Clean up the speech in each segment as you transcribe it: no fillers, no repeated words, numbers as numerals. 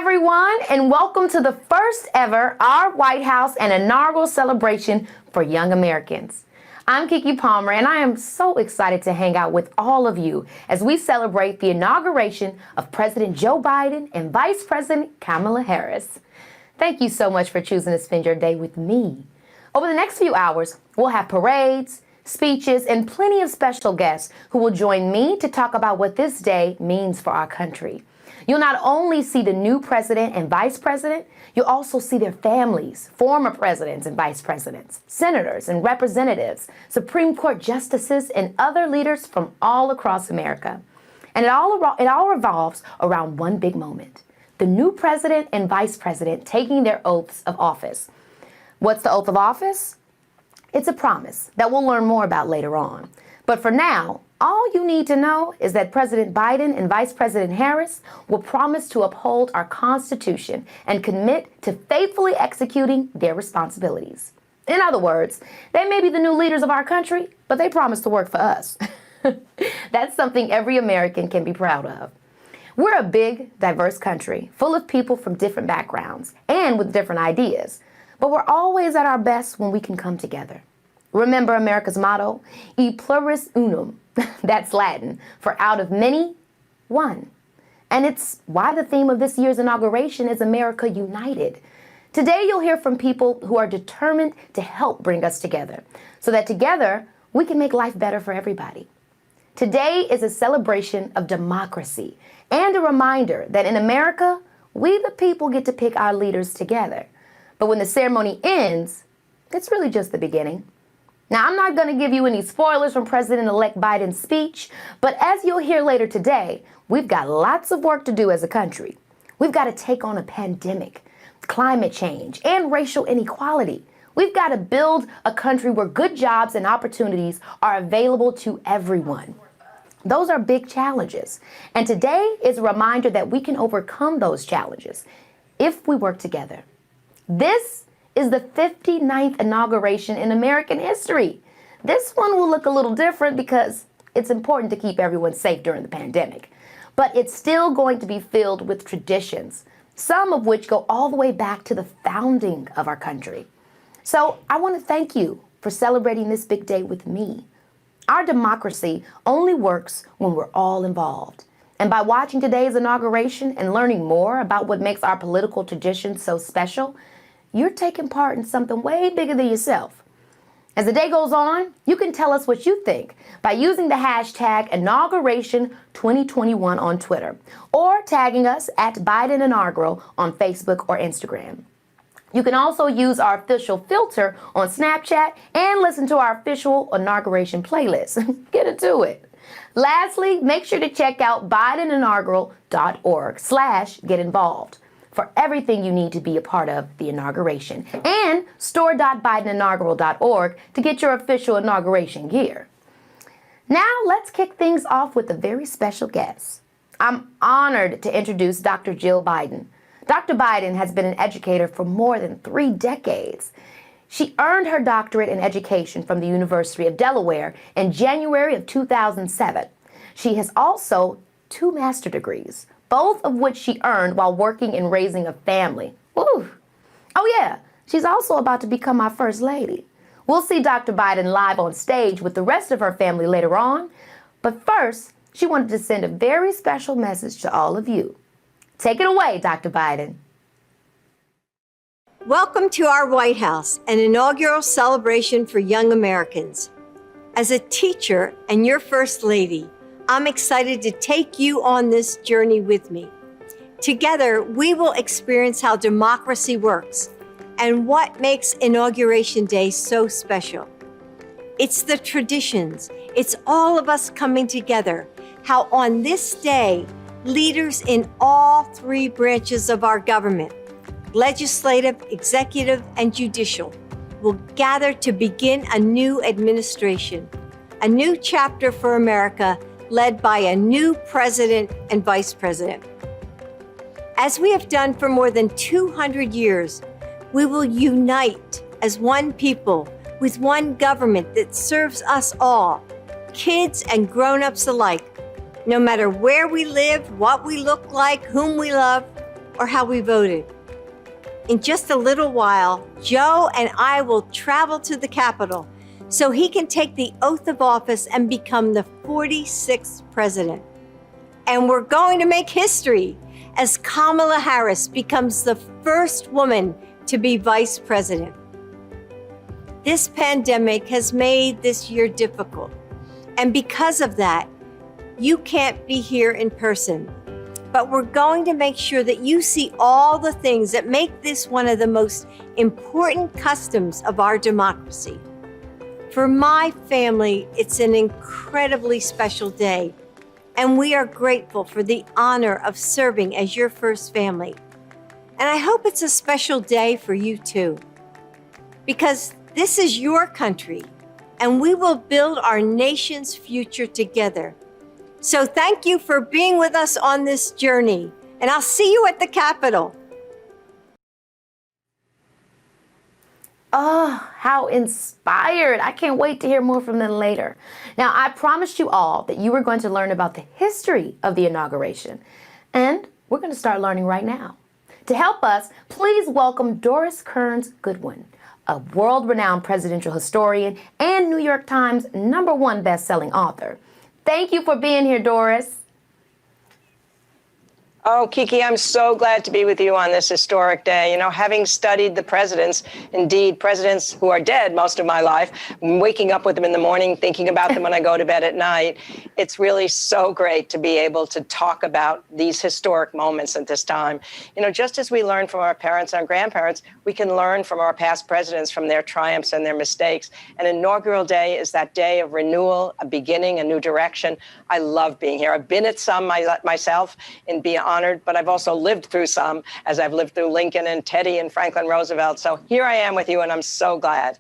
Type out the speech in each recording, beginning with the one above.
everyone, and welcome to the first ever Our White House and Inaugural Celebration for Young Americans. I'm Keke Palmer, and I am so excited to hang out with all of you as we celebrate the inauguration of President Joe Biden and Vice President Kamala Harris. Thank you so much for choosing to spend your day with me. Over the next few hours, we'll have parades, speeches, and plenty of special guests who will join me to talk about what this day means for our country. You'll not only see the new president and vice president, you'll also see their families, former presidents and vice presidents, senators and representatives, Supreme Court justices, and other leaders from all across America. And it all revolves around one big moment: the new president and vice president taking their oaths of office. What's the oath of office? It's a promise that we'll learn more about later on. But for now, all you need to know is that President Biden and Vice President Harris will promise to uphold our Constitution and commit to faithfully executing their responsibilities. In other words, they may be the new leaders of our country, but they promise to work for us. That's something every American can be proud of. We're a big, diverse country full of people from different backgrounds and with different ideas, but we're always at our best when we can come together. Remember America's motto, e pluribus unum. That's Latin for out of many, one. And it's why the theme of this year's inauguration is America United. Today, you'll hear from people who are determined to help bring us together so that together we can make life better for everybody. Today is a celebration of democracy and a reminder that in America, we the people get to pick our leaders together. But when the ceremony ends, it's really just the beginning. Now, I'm not going to give you any spoilers from President-elect Biden's speech, but as you'll hear later today, we've got lots of work to do as a country. We've got to take on a pandemic, climate change, and racial inequality. We've got to build a country where good jobs and opportunities are available to everyone. Those are big challenges, and today is a reminder that we can overcome those challenges if we work together. This is the 59th inauguration in American history. This one will look a little different because it's important to keep everyone safe during the pandemic. But it's still going to be filled with traditions, some of which go all the way back to the founding of our country. So I want to thank you for celebrating this big day with me. Our democracy only works when we're all involved. And by watching today's inauguration and learning more about what makes our political traditions so special, you're taking part in something way bigger than yourself. As the day goes on, you can tell us what you think by using the hashtag Inauguration2021 on Twitter or tagging us at Biden Inaugural on Facebook or Instagram. You can also use our official filter on Snapchat and listen to our official inauguration playlist. Get into it. Lastly, make sure to check out bideninaugural.org/get-involved for everything you need to be a part of the inauguration, and store.bideninaugural.org to get your official inauguration gear. Now, let's kick things off with a very special guest. I'm honored to introduce Dr. Jill Biden. Dr. Biden has been an educator for more than 3 decades. She earned her doctorate in education from the University of Delaware in January of 2007. She has also 2 master's degrees, both of which she earned while working and raising a family. Ooh. Oh yeah, she's also about to become my first lady. We'll see Dr. Biden live on stage with the rest of her family later on. But first, she wanted to send a very special message to all of you. Take it away, Dr. Biden. Welcome to our White House, an inaugural celebration for young Americans. As a teacher and your first lady, I'm excited to take you on this journey with me. Together, we will experience how democracy works and what makes Inauguration Day so special. It's the traditions. It's all of us coming together. How on this day, leaders in all 3 branches of our government, legislative, executive, and judicial, will gather to begin a new administration, a new chapter for America, led by a new president and vice president. As we have done for more than 200 years, we will unite as one people with one government that serves us all, kids and grown-ups alike, no matter where we live, what we look like, whom we love, or how we voted. In just a little while, Joe and I will travel to the Capitol so he can take the oath of office and become the 46th president. And we're going to make history as Kamala Harris becomes the first woman to be vice president. This pandemic has made this year difficult. And because of that, you can't be here in person. But we're going to make sure that you see all the things that make this one of the most important customs of our democracy. For my family, it's an incredibly special day, and we are grateful for the honor of serving as your first family. And I hope it's a special day for you too, because this is your country, and we will build our nation's future together. So thank you for being with us on this journey, and I'll see you at the Capitol. Oh, how inspired. I can't wait to hear more from them later. Now, I promised you all that you were going to learn about the history of the inauguration, and we're going to start learning right now. To help us, please welcome Doris Kearns Goodwin, a world-renowned presidential historian and New York Times #1 best-selling author. Thank you for being here, Doris. Oh, Keke, I'm so glad to be with you on this historic day. You know, having studied the presidents, indeed, presidents who are dead most of my life, waking up with them in the morning, thinking about them when I go to bed at night, it's really so great to be able to talk about these historic moments at this time. You know, just as we learn from our parents and grandparents, we can learn from our past presidents, from their triumphs and their mistakes. And Inaugural Day is that day of renewal, a beginning, a new direction. I love being here. I've been at some myself and be honored, but I've also lived through some, as I've lived through Lincoln and Teddy and Franklin Roosevelt. So here I am with you, and I'm so glad.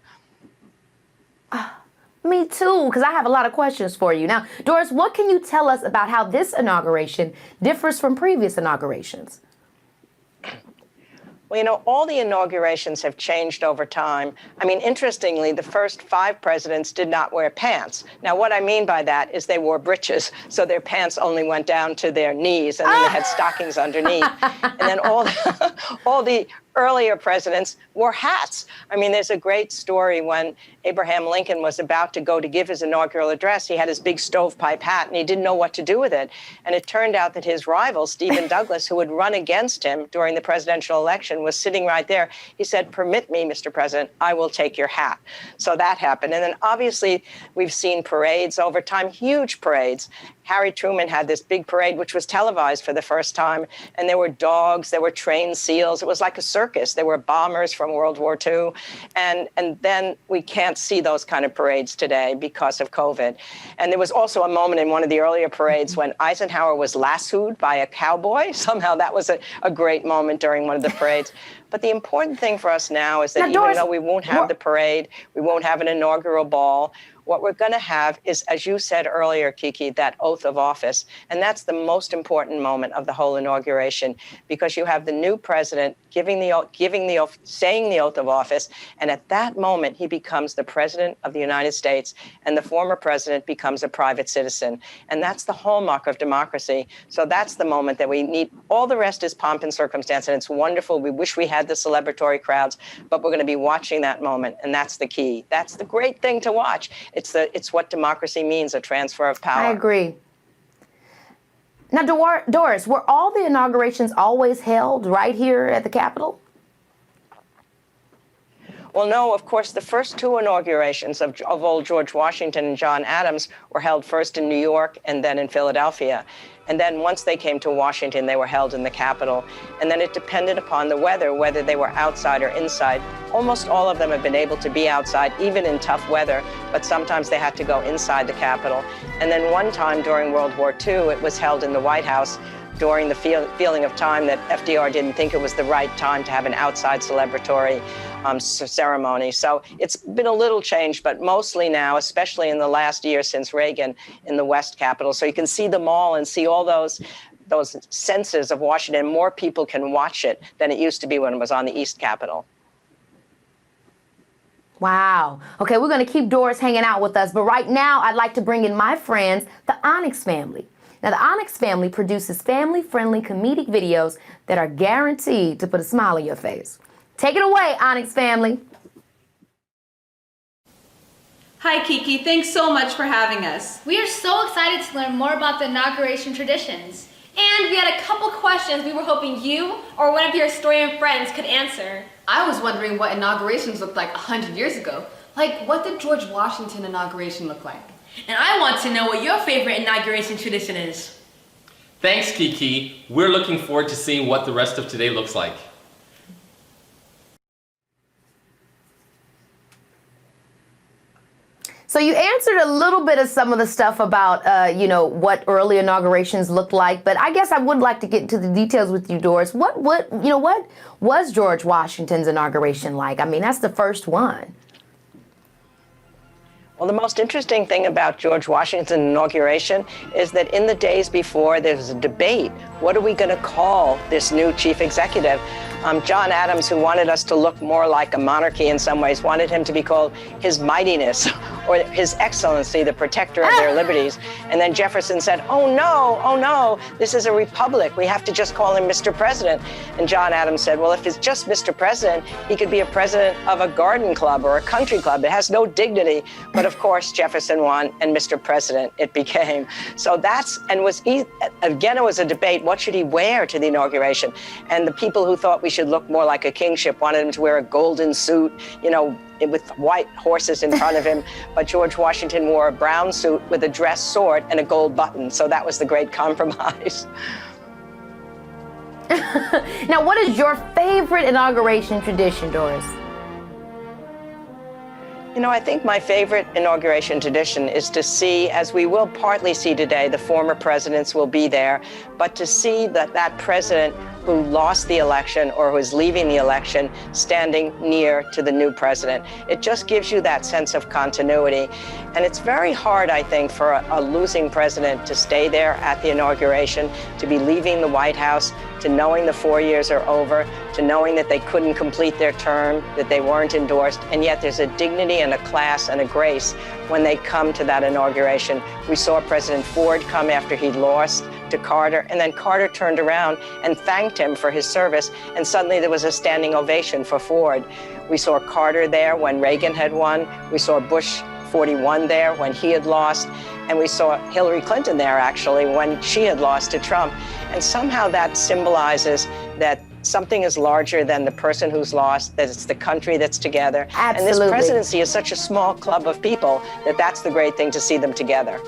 Me too, because I have a lot of questions for you. Now, Doris, what can you tell us about how this inauguration differs from previous inaugurations? Well, you know, all the inaugurations have changed over time. I mean, interestingly, the first 5 presidents did not wear pants. Now, what I mean by that is they wore breeches, so their pants only went down to their knees, and then they had stockings underneath. And then all the earlier presidents wore hats. I mean, there's a great story when Abraham Lincoln was about to go to give his inaugural address. He had his big stovepipe hat, and he didn't know what to do with it. And it turned out that his rival, Stephen Douglas, who had run against him during the presidential election, was sitting right there. He said, "Permit me, Mr. President, I will take your hat." So that happened. And then obviously we've seen parades over time, huge parades. Harry Truman had this big parade, which was televised for the first time. And there were dogs, there were trained seals. It was like a circus. There were bombers from World War II. And then we can't see those kind of parades today because of COVID. And there was also a moment in one of the earlier parades when Eisenhower was lassoed by a cowboy. Somehow that was a great moment during one of the parades. But the important thing for us now is that even Doris, though we won't have the parade, we won't have an inaugural ball, what we're going to have is, as you said earlier, Keke, that oath of office. And that's the most important moment of the whole inauguration, because you have the new president giving the oath, saying the oath of office. And at that moment, he becomes the president of the United States, and the former president becomes a private citizen. And that's the hallmark of democracy. So that's the moment that we need. All the rest is pomp and circumstance, and it's wonderful. We wish we had the celebratory crowds, but we're going to be watching that moment, and that's the key. That's the great thing to watch. It's what democracy means, a transfer of power. I agree. Now, Doris, were all the inaugurations always held right here at the Capitol? Well, no, of course, the first 2 inaugurations of old George Washington and John Adams were held first in New York and then in Philadelphia. And then once they came to Washington, they were held in the Capitol. And then it depended upon the weather, whether they were outside or inside. Almost all of them have been able to be outside, even in tough weather, but sometimes they had to go inside the Capitol. And then one time during World War II, it was held in the White House during the feeling of time that FDR didn't think it was the right time to have an outside celebratory ceremony. So it's been a little changed, but mostly now, especially in the last year since Reagan, in the West Capitol. So you can see them all and see all those senses of Washington. More people can watch it than it used to be when it was on the East Capitol. Wow. Okay, we're going to keep Doris hanging out with us, but right now I'd like to bring in my friends, the Onyx family. Now, the Onyx family produces family-friendly comedic videos that are guaranteed to put a smile on your face. Take it away, Onyx family. Hi, Keke. Thanks so much for having us. We are so excited to learn more about the inauguration traditions. And we had a couple questions we were hoping you or one of your historian friends could answer. I was wondering what inaugurations looked like 100 years ago. Like, what did George Washington inauguration look like? And I want to know what your favorite inauguration tradition is. Thanks, Keke. We're looking forward to seeing what the rest of today looks like. So you answered a little bit of some of the stuff about, what early inaugurations looked like, but I guess I would like to get into the details with you, Doris. What was George Washington's inauguration like? I mean, that's the first one. Well, the most interesting thing about George Washington's inauguration is that in the days before, there was a debate. What are we going to call this new chief executive? John Adams, who wanted us to look more like a monarchy in some ways, wanted him to be called His Mightiness or His Excellency, the protector of their liberties. And then Jefferson said, oh no, this is a republic. We have to just call him Mr. President. And John Adams said, well, if it's just Mr. President, he could be a president of a garden club or a country club. It has no dignity. But of course, Jefferson won, and Mr. President it became. So again, it was a debate. What should he wear to the inauguration? And the people who thought we should look more like a kingship wanted him to wear a golden suit, with white horses in front of him. But George Washington wore a brown suit with a dress sword and a gold button. So that was the great compromise. Now, what is your favorite inauguration tradition, Doris? I think my favorite inauguration tradition is to see, as we will partly see today, the former presidents will be there, but to see that president who lost the election or who is leaving the election standing near to the new president. It just gives you that sense of continuity. And it's very hard, I think, for a losing president to stay there at the inauguration, to be leaving the White House, to knowing the 4 years are over, to knowing that they couldn't complete their term, that they weren't endorsed, and yet there's a dignity and a class and a grace when they come to that inauguration. We saw President Ford come after he'd lost to Carter, and then Carter turned around and thanked him for his service, and suddenly there was a standing ovation for Ford. We saw Carter there when Reagan had won. We saw Bush 41 there when he had lost, and we saw Hillary Clinton there actually when she had lost to Trump. And somehow that symbolizes that something is larger than the person who's lost, that it's the country that's together. Absolutely. And this presidency is such a small club of people that that's the great thing to see them together.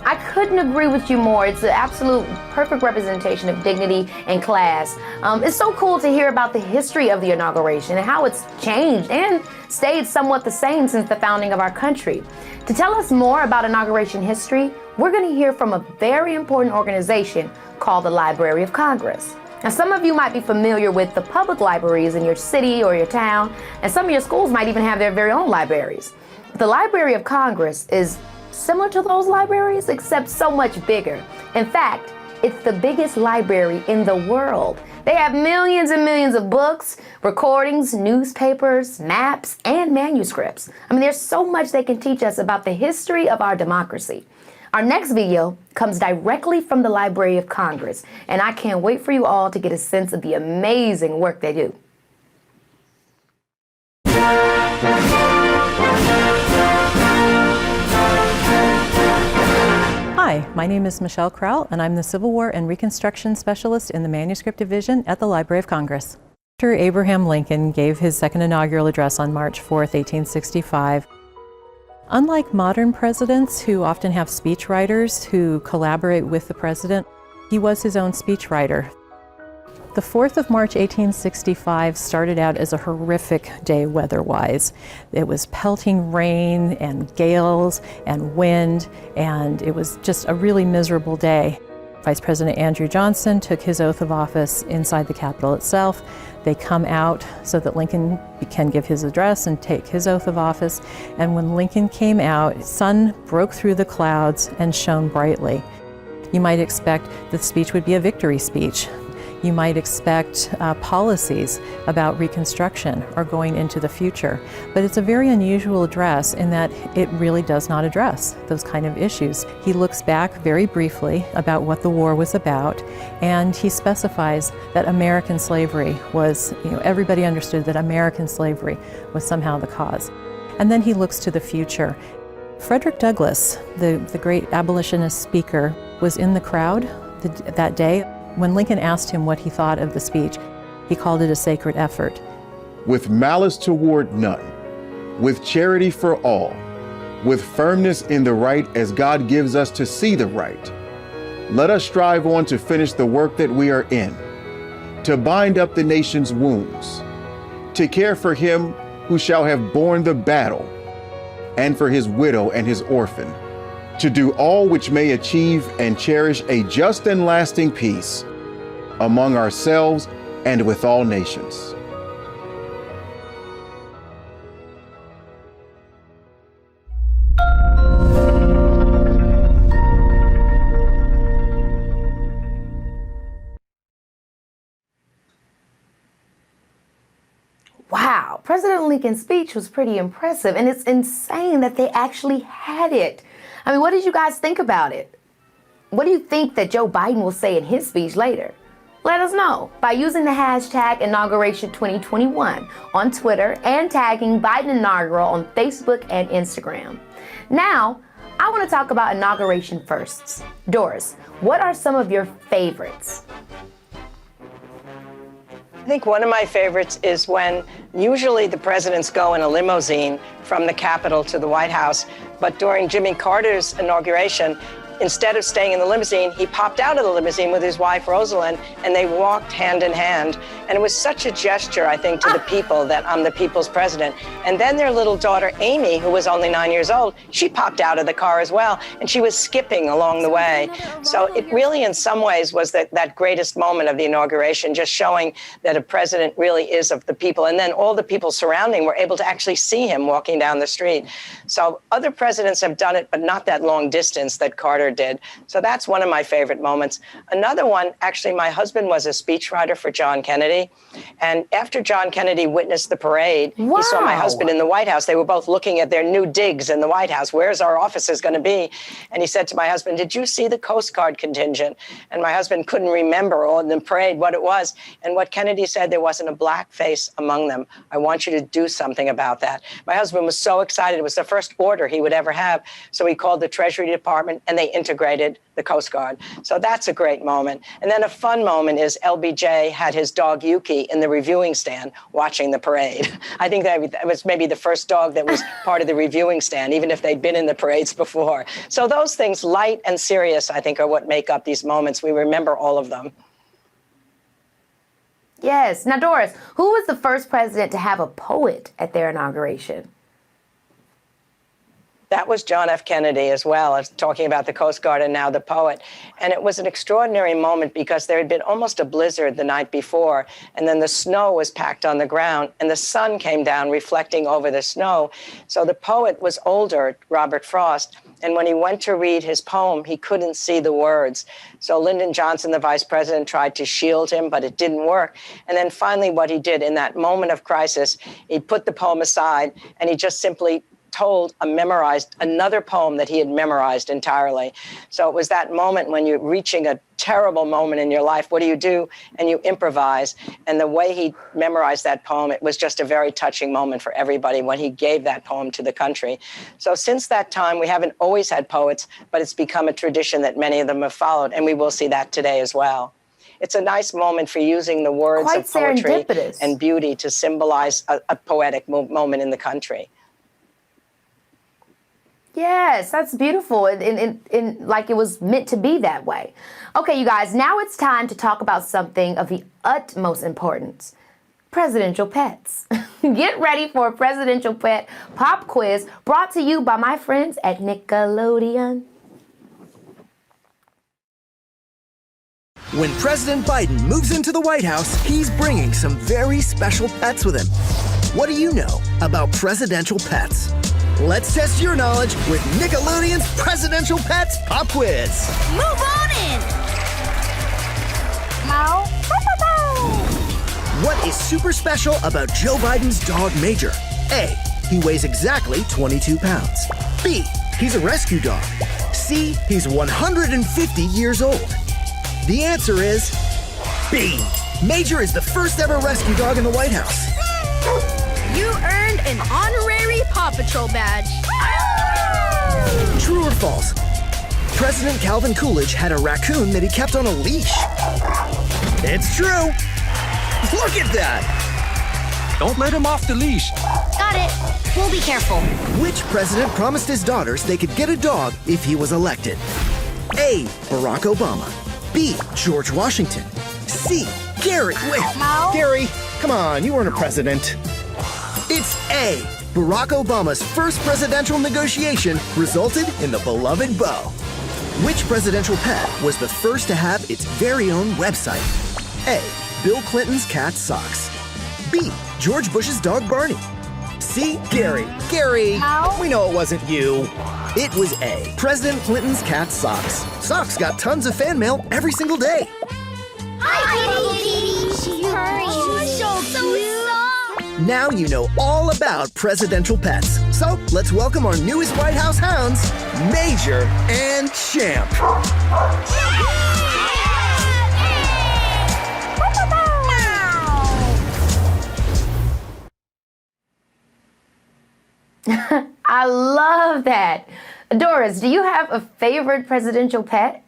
I couldn't agree with you more. It's an absolute perfect representation of dignity and class. It's so cool to hear about the history of the inauguration and how it's changed and stayed somewhat the same since the founding of our country. To tell us more about inauguration history, we're going to hear from a very important organization called the Library of Congress. Now, some of you might be familiar with the public libraries in your city or your town, and some of your schools might even have their very own libraries. The Library of Congress is similar to those libraries, except so much bigger. In fact, it's the biggest library in the world. They have millions and millions of books, recordings, newspapers, maps, and manuscripts. I mean, there's so much they can teach us about the history of our democracy. Our next video comes directly from the Library of Congress, and I can't wait for you all to get a sense of the amazing work they do. Hi, my name is Michelle Kraull, and I'm the Civil War and Reconstruction Specialist in the Manuscript Division at the Library of Congress. After Abraham Lincoln gave his second inaugural address on March 4, 1865, unlike modern presidents who often have speechwriters who collaborate with the president, he was his own speechwriter. The 4th of March, 1865 started out as a horrific day weather-wise. It was pelting rain and gales and wind, and it was just a really miserable day. Vice President Andrew Johnson took his oath of office inside the Capitol itself. They come out so that Lincoln can give his address and take his oath of office. And when Lincoln came out, the sun broke through the clouds and shone brightly. You might expect the speech would be a victory speech. You might expect policies about Reconstruction or going into the future. But it's a very unusual address in that it really does not address those kind of issues. He looks back very briefly about what the war was about, and he specifies that American slavery was, everybody understood that American slavery was somehow the cause. And then he looks to the future. Frederick Douglass, the great abolitionist speaker, was in the crowd that day. When Lincoln asked him what he thought of the speech, he called it a sacred effort. With malice toward none, with charity for all, with firmness in the right as God gives us to see the right, let us strive on to finish the work that we are in, to bind up the nation's wounds, to care for him who shall have borne the battle, and for his widow and his orphan, to do all which may achieve and cherish a just and lasting peace among ourselves and with all nations. Wow, President Lincoln's speech was pretty impressive, and it's insane that they actually had it. I mean, what did you guys think about it? What do you think that Joe Biden will say in his speech later? Let us know by using the hashtag Inauguration 2021 on Twitter and tagging Biden Inaugural on Facebook and Instagram. Now, I want to talk about inauguration firsts. Doris, what are some of your favorites? I think one of my favorites is when usually the presidents go in a limousine from the Capitol to the White House, but during Jimmy Carter's inauguration, instead of staying in the limousine, he popped out of the limousine with his wife, Rosalind, and they walked hand in hand. And it was such a gesture, I think, to the people that I'm the people's president. And then their little daughter, Amy, who was only 9 years old, she popped out of the car as well, and she was skipping along the way. So it really, in some ways, was that greatest moment of the inauguration, just showing that a president really is of the people. And then all the people surrounding were able to actually see him walking down the street. So other presidents have done it, but not that long distance that Carter did. So that's one of my favorite moments. Another one, actually, my husband was a speechwriter for John Kennedy. And after John Kennedy witnessed the parade, he saw my husband in the White House. They were both looking at their new digs in the White House. Where's our offices going to be? And he said to my husband, did you see the Coast Guard contingent? And my husband couldn't remember on the parade what it was. And what Kennedy said, there wasn't a black face among them. I want you to do something about that. My husband was so excited. It was the first order he would ever have. So he called the Treasury Department, and they integrated the Coast Guard. So that's a great moment. And then a fun moment is LBJ had his dog Yuki in the reviewing stand watching the parade. I think that was maybe the first dog that was part of the reviewing stand, even if they'd been in the parades before. So those things, light and serious, I think, are what make up these moments. We remember all of them. Yes. Now, Doris, who was the first president to have a poet at their inauguration? That was John F. Kennedy as well, as talking about the Coast Guard and now the poet. And it was an extraordinary moment because there had been almost a blizzard the night before, and then the snow was packed on the ground, and the sun came down reflecting over the snow. So the poet was older, Robert Frost, and when he went to read his poem, he couldn't see the words. So Lyndon Johnson, the vice president, tried to shield him, but it didn't work. And then finally what he did in that moment of crisis, he put the poem aside, and he just simply memorized another poem that he had memorized entirely. So it was that moment when you're reaching a terrible moment in your life. What do? And you improvise. And the way he memorized that poem, it was just a very touching moment for everybody when he gave that poem to the country. So since that time, we haven't always had poets, but it's become a tradition that many of them have followed. And we will see that today as well. It's a nice moment for using the words of poetry and beauty to symbolize a poetic moment in the country. Yes, that's beautiful, and like it was meant to be that way. Okay, you guys, now it's time to talk about something of the utmost importance. Presidential pets. Get ready for a presidential pet pop quiz brought to you by my friends at Nickelodeon. When President Biden moves into the White House, he's bringing some very special pets with him. What do you know about presidential pets? Let's test your knowledge with Nickelodeon's Presidential Pets Pop Quiz. Move on in! Meow. super special about Joe Biden's dog, Major? A, he weighs exactly 22 pounds. B, he's a rescue dog. C, he's 150 years old. The answer is B. Major is the first ever rescue dog in the White House. You earned an honorary Paw Patrol badge. True or false? President Calvin Coolidge had a raccoon that he kept on a leash. It's true. Look at that. Don't let him off the leash. Got it. We'll be careful. Which president promised his daughters they could get a dog if he was elected? A, Barack Obama. B, George Washington. C, Gary. Wait, Gary, come on, you weren't a president. It's A. Barack Obama's first presidential negotiation resulted in the beloved bow. Which presidential pet was the first to have its very own website? A, Bill Clinton's cat Socks. B, George Bush's dog Barney. C, Gary. Gary, we know it wasn't you. It was A, President Clinton's cat Socks. Socks got tons of fan mail every single day. Hi, Kitty. She's purring. So cute. Now you know all about presidential pets. So let's welcome our newest White House hounds, Major and Champ. I love that. Doris, do you have a favorite presidential pet?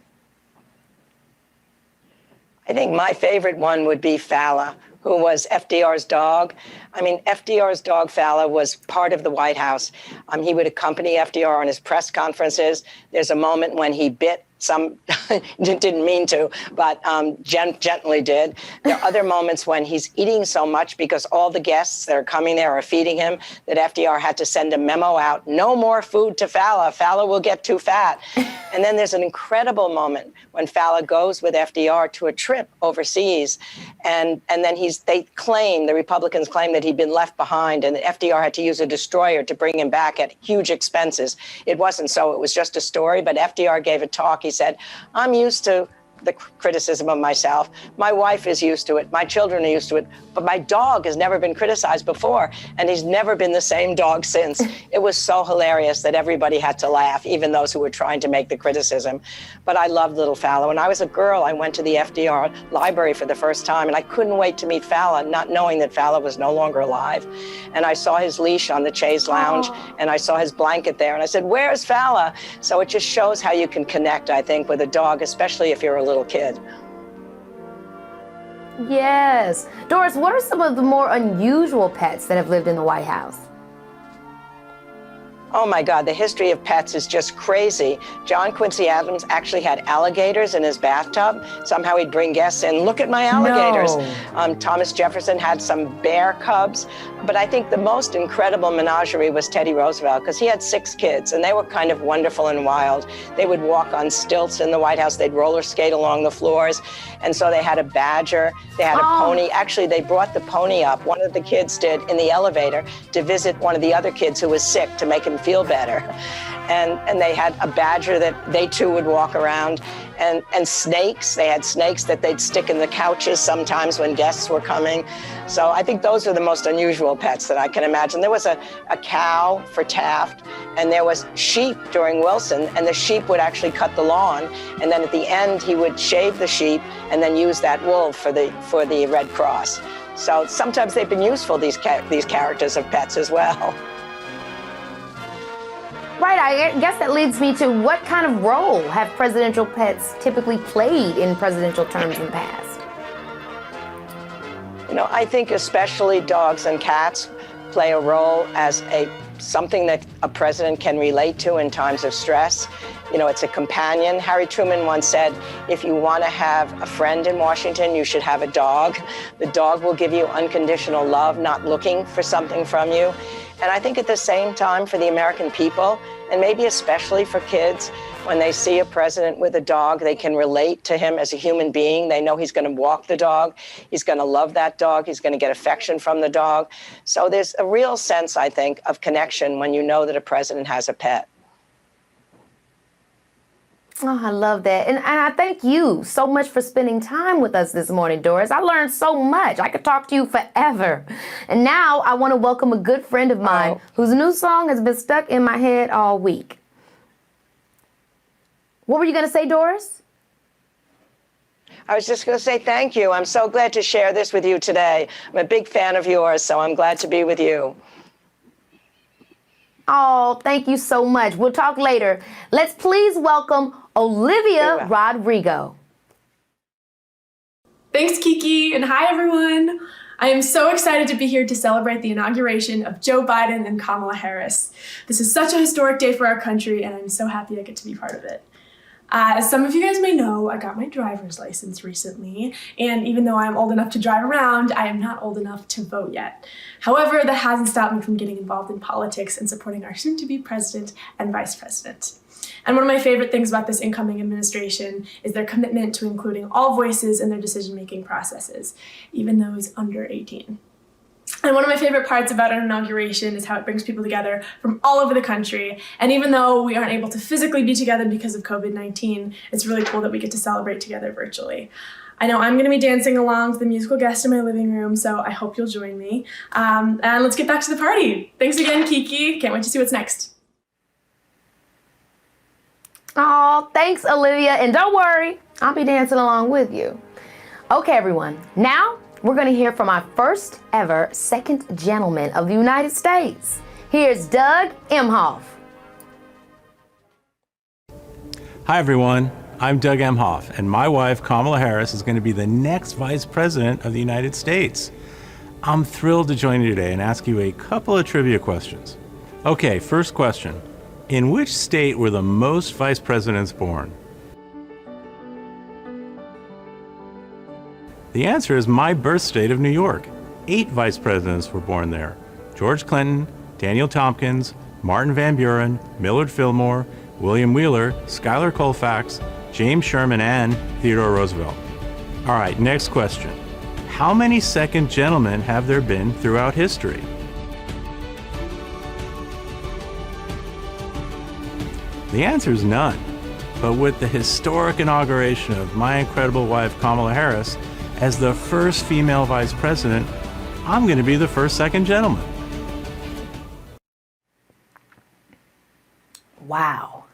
I think my favorite one would be Fala, who was FDR's dog. I mean, FDR's dog, Fala, was part of the White House. He would accompany FDR on his press conferences. There's a moment when he bit some, didn't mean to, but gently did. There are other moments when he's eating so much because all the guests that are coming there are feeding him that FDR had to send a memo out, no more food to Fala. Fala will get too fat. And then there's an incredible moment when Fala goes with FDR to a trip overseas. And then the Republicans claim that he'd been left behind and that FDR had to use a destroyer to bring him back at huge expenses. It wasn't so. It was just a story. But FDR gave a talk. He said, I'm used to the criticism of myself. My wife is used to it. My children are used to it. But my dog has never been criticized before, and he's never been the same dog since. It was so hilarious that everybody had to laugh, even those who were trying to make the criticism. But I loved little Fala. When I was a girl, I went to the FDR library for the first time, and I couldn't wait to meet Fala, not knowing that Fala was no longer alive. And I saw his leash on the chaise lounge, and I saw his blanket there, and I said, where's Fala? So it just shows how you can connect, I think, with a dog, especially if you're a little kid. Yes. Doris, what are some of the more unusual pets that have lived in the White House? Oh my God, the history of pets is just crazy. John Quincy Adams actually had alligators in his bathtub. Somehow he'd bring guests in, look at my alligators. No. Thomas Jefferson had some bear cubs. But I think the most incredible menagerie was Teddy Roosevelt, because he had 6 kids and they were kind of wonderful and wild. They would walk on stilts in the White House. They'd roller skate along the floors. And so they had a badger, they had a pony. Actually, they brought the pony up. One of the kids did in the elevator to visit one of the other kids who was sick to make him feel better. And they had a badger that they too would walk around, and snakes. They had snakes that they'd stick in the couches sometimes when guests were coming. So I think those are the most unusual pets that I can imagine. There was a cow for Taft, and there was sheep during Wilson, and the sheep would actually cut the lawn, and then at the end he would shave the sheep and then use that wool for the Red Cross. So sometimes they've been useful, these characters of pets as well. Right, I guess that leads me to what kind of role have presidential pets typically played in presidential terms in the past? You know, I think especially dogs and cats play a role as something that a president can relate to in times of stress. You know, it's a companion. Harry Truman once said, if you want to have a friend in Washington, you should have a dog. The dog will give you unconditional love, not looking for something from you. And I think at the same time for the American people, and maybe especially for kids, when they see a president with a dog, they can relate to him as a human being. They know he's going to walk the dog. He's going to love that dog. He's going to get affection from the dog. So there's a real sense, I think, of connection when you know that a president has a pet. Oh, I love that. And I thank you so much for spending time with us this morning, Doris. I learned so much. I could talk to you forever. And now I want to welcome a good friend of mine whose new song has been stuck in my head all week. What were you going to say, Doris? I was just going to say thank you. I'm so glad to share this with you today. I'm a big fan of yours, so I'm glad to be with you. Oh, thank you so much. We'll talk later. Let's please welcome Olivia Rodrigo. Thanks, Keke, and hi, everyone. I am so excited to be here to celebrate the inauguration of Joe Biden and Kamala Harris. This is such a historic day for our country, and I'm so happy I get to be part of it. As some of you guys may know, I got my driver's license recently, and even though I'm old enough to drive around, I am not old enough to vote yet. However, that hasn't stopped me from getting involved in politics and supporting our soon-to-be president and vice president. And one of my favorite things about this incoming administration is their commitment to including all voices in their decision-making processes, even those under 18. And one of my favorite parts about an inauguration is how it brings people together from all over the country. And even though we aren't able to physically be together because of COVID-19, it's really cool that we get to celebrate together virtually. I know I'm going to be dancing along to the musical guest in my living room, so I hope you'll join me. And let's get back to the party. Thanks again, Keke. Can't wait to see what's next. Oh, thanks, Olivia. And don't worry, I'll be dancing along with you. Okay, everyone. Now, we're going to hear from our first ever second gentleman of the United States. Here's Doug Emhoff. Hi, everyone. I'm Doug Emhoff, and my wife, Kamala Harris, is going to be the next Vice President of the United States. I'm thrilled to join you today and ask you a couple of trivia questions. Okay, first question. In which state were the most vice presidents born? The answer is my birth state of New York. 8 vice presidents were born there. George Clinton, Daniel Tompkins, Martin Van Buren, Millard Fillmore, William Wheeler, Schuyler Colfax, James Sherman, and Theodore Roosevelt. All right, next question. How many second gentlemen have there been throughout history? The answer is none. But with the historic inauguration of my incredible wife, Kamala Harris, as the first female vice president, I'm going to be the first second gentleman. Wow.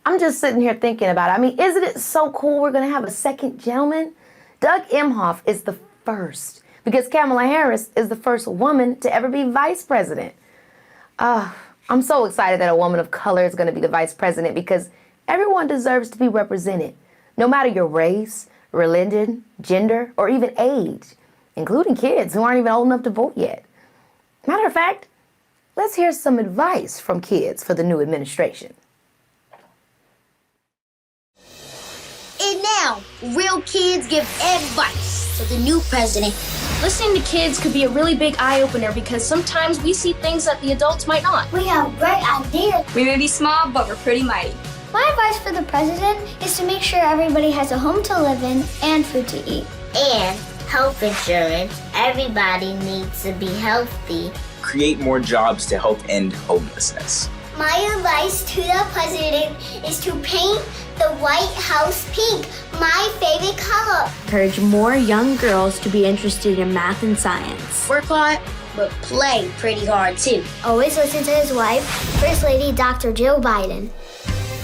I'm just sitting here thinking about it. I mean, isn't it so cool we're going to have a second gentleman? Doug Emhoff is the first because Kamala Harris is the first woman to ever be vice president. I'm so excited that a woman of color is going to be the vice president because everyone deserves to be represented, no matter your race, religion, gender, or even age, including kids who aren't even old enough to vote yet. Matter of fact, let's hear some advice from kids for the new administration. And now, real kids give advice to the new president. Listening to kids could be a really big eye-opener because sometimes we see things that the adults might not. We have great ideas. We may be small, but we're pretty mighty. My advice for the president is to make sure everybody has a home to live in and food to eat. And health insurance. Everybody needs to be healthy. Create more jobs to help end homelessness. My advice to the president is to paint the White House pink, my favorite color. Encourage more young girls to be interested in math and science. Work hard, but play pretty hard too. Always listen to his wife, First Lady Dr. Jill Biden.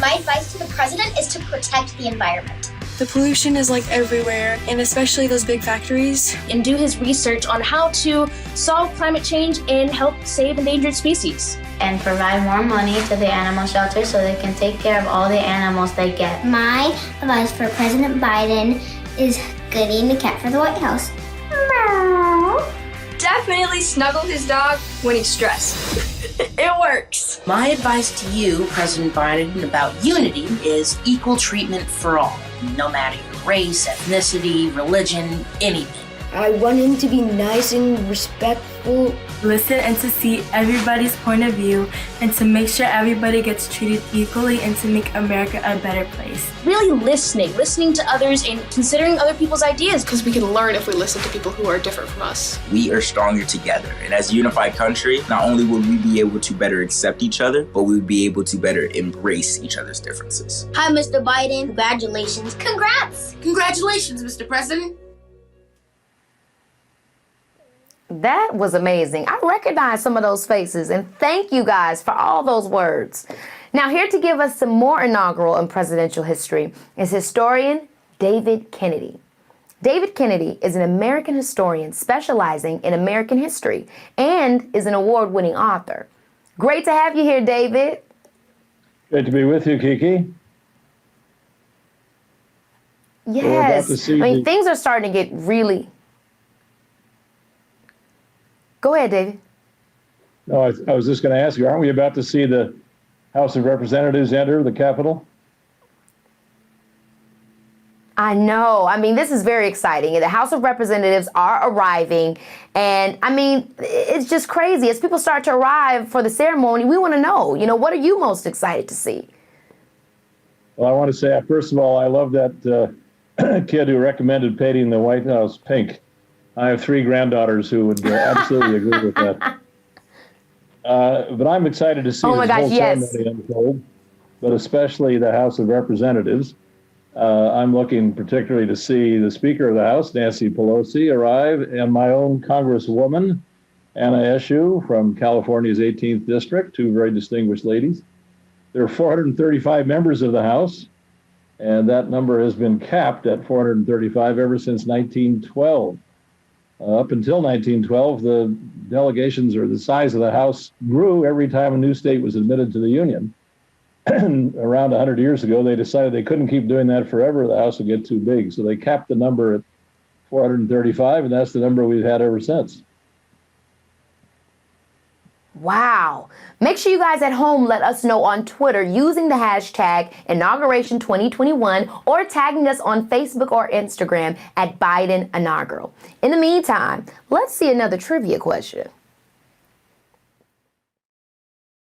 My advice to the president is to protect the environment. The pollution is like everywhere, and especially those big factories. And do his research on how to solve climate change and help save endangered species. And provide more money to the animal shelter so they can take care of all the animals they get. My advice for President Biden is Goodwin the cat for the White House. Meow. Definitely snuggle his dog when he's stressed. It works. My advice to you, President Biden, about unity is equal treatment for all, no matter your race, ethnicity, religion, anything. I want him to be nice and respectful. Listen and to see everybody's point of view and to make sure everybody gets treated equally and to make America a better place. Really listening to others and considering other people's ideas. Because we can learn if we listen to people who are different from us. We are stronger together. And as a unified country, not only will we be able to better accept each other, but we'll be able to better embrace each other's differences. Hi, Mr. Biden. Congratulations. Congrats! Congratulations, Mr. President. That was amazing. I recognize some of those faces, and thank you guys for all those words. Now, here to give us some more inaugural and presidential history is historian David Kennedy. David Kennedy is an American historian specializing in American history and is an award-winning author. Great to have you here, David. Great to be with you, Keke. Yes. I mean, things are starting to get really... Go ahead, David. No, I was just going to ask you, aren't we about to see the House of Representatives enter the Capitol? I know. I mean, this is very exciting. The House of Representatives are arriving. And I mean, it's just crazy. As people start to arrive for the ceremony, we want to know, what are you most excited to see? Well, I want to say, first of all, I love that kid who recommended painting the White House pink. I have 3 granddaughters who would absolutely agree with that. But I'm excited to see this whole ceremony unfold, but especially the House of Representatives. I'm looking particularly to see the Speaker of the House, Nancy Pelosi, arrive, and my own Congresswoman, Anna Eshoo from California's 18th District, 2 very distinguished ladies. There are 435 members of the House, and that number has been capped at 435 ever since 1912. Up until 1912, the delegations or the size of the House grew every time a new state was admitted to the Union. Around 100 years ago, they decided they couldn't keep doing that forever. The House would get too big. So they capped the number at 435, and that's the number we've had ever since. Wow. Make sure you guys at home let us know on Twitter using the hashtag Inauguration 2021 or tagging us on Facebook or Instagram at Biden Inaugural. In the meantime, let's see another trivia question.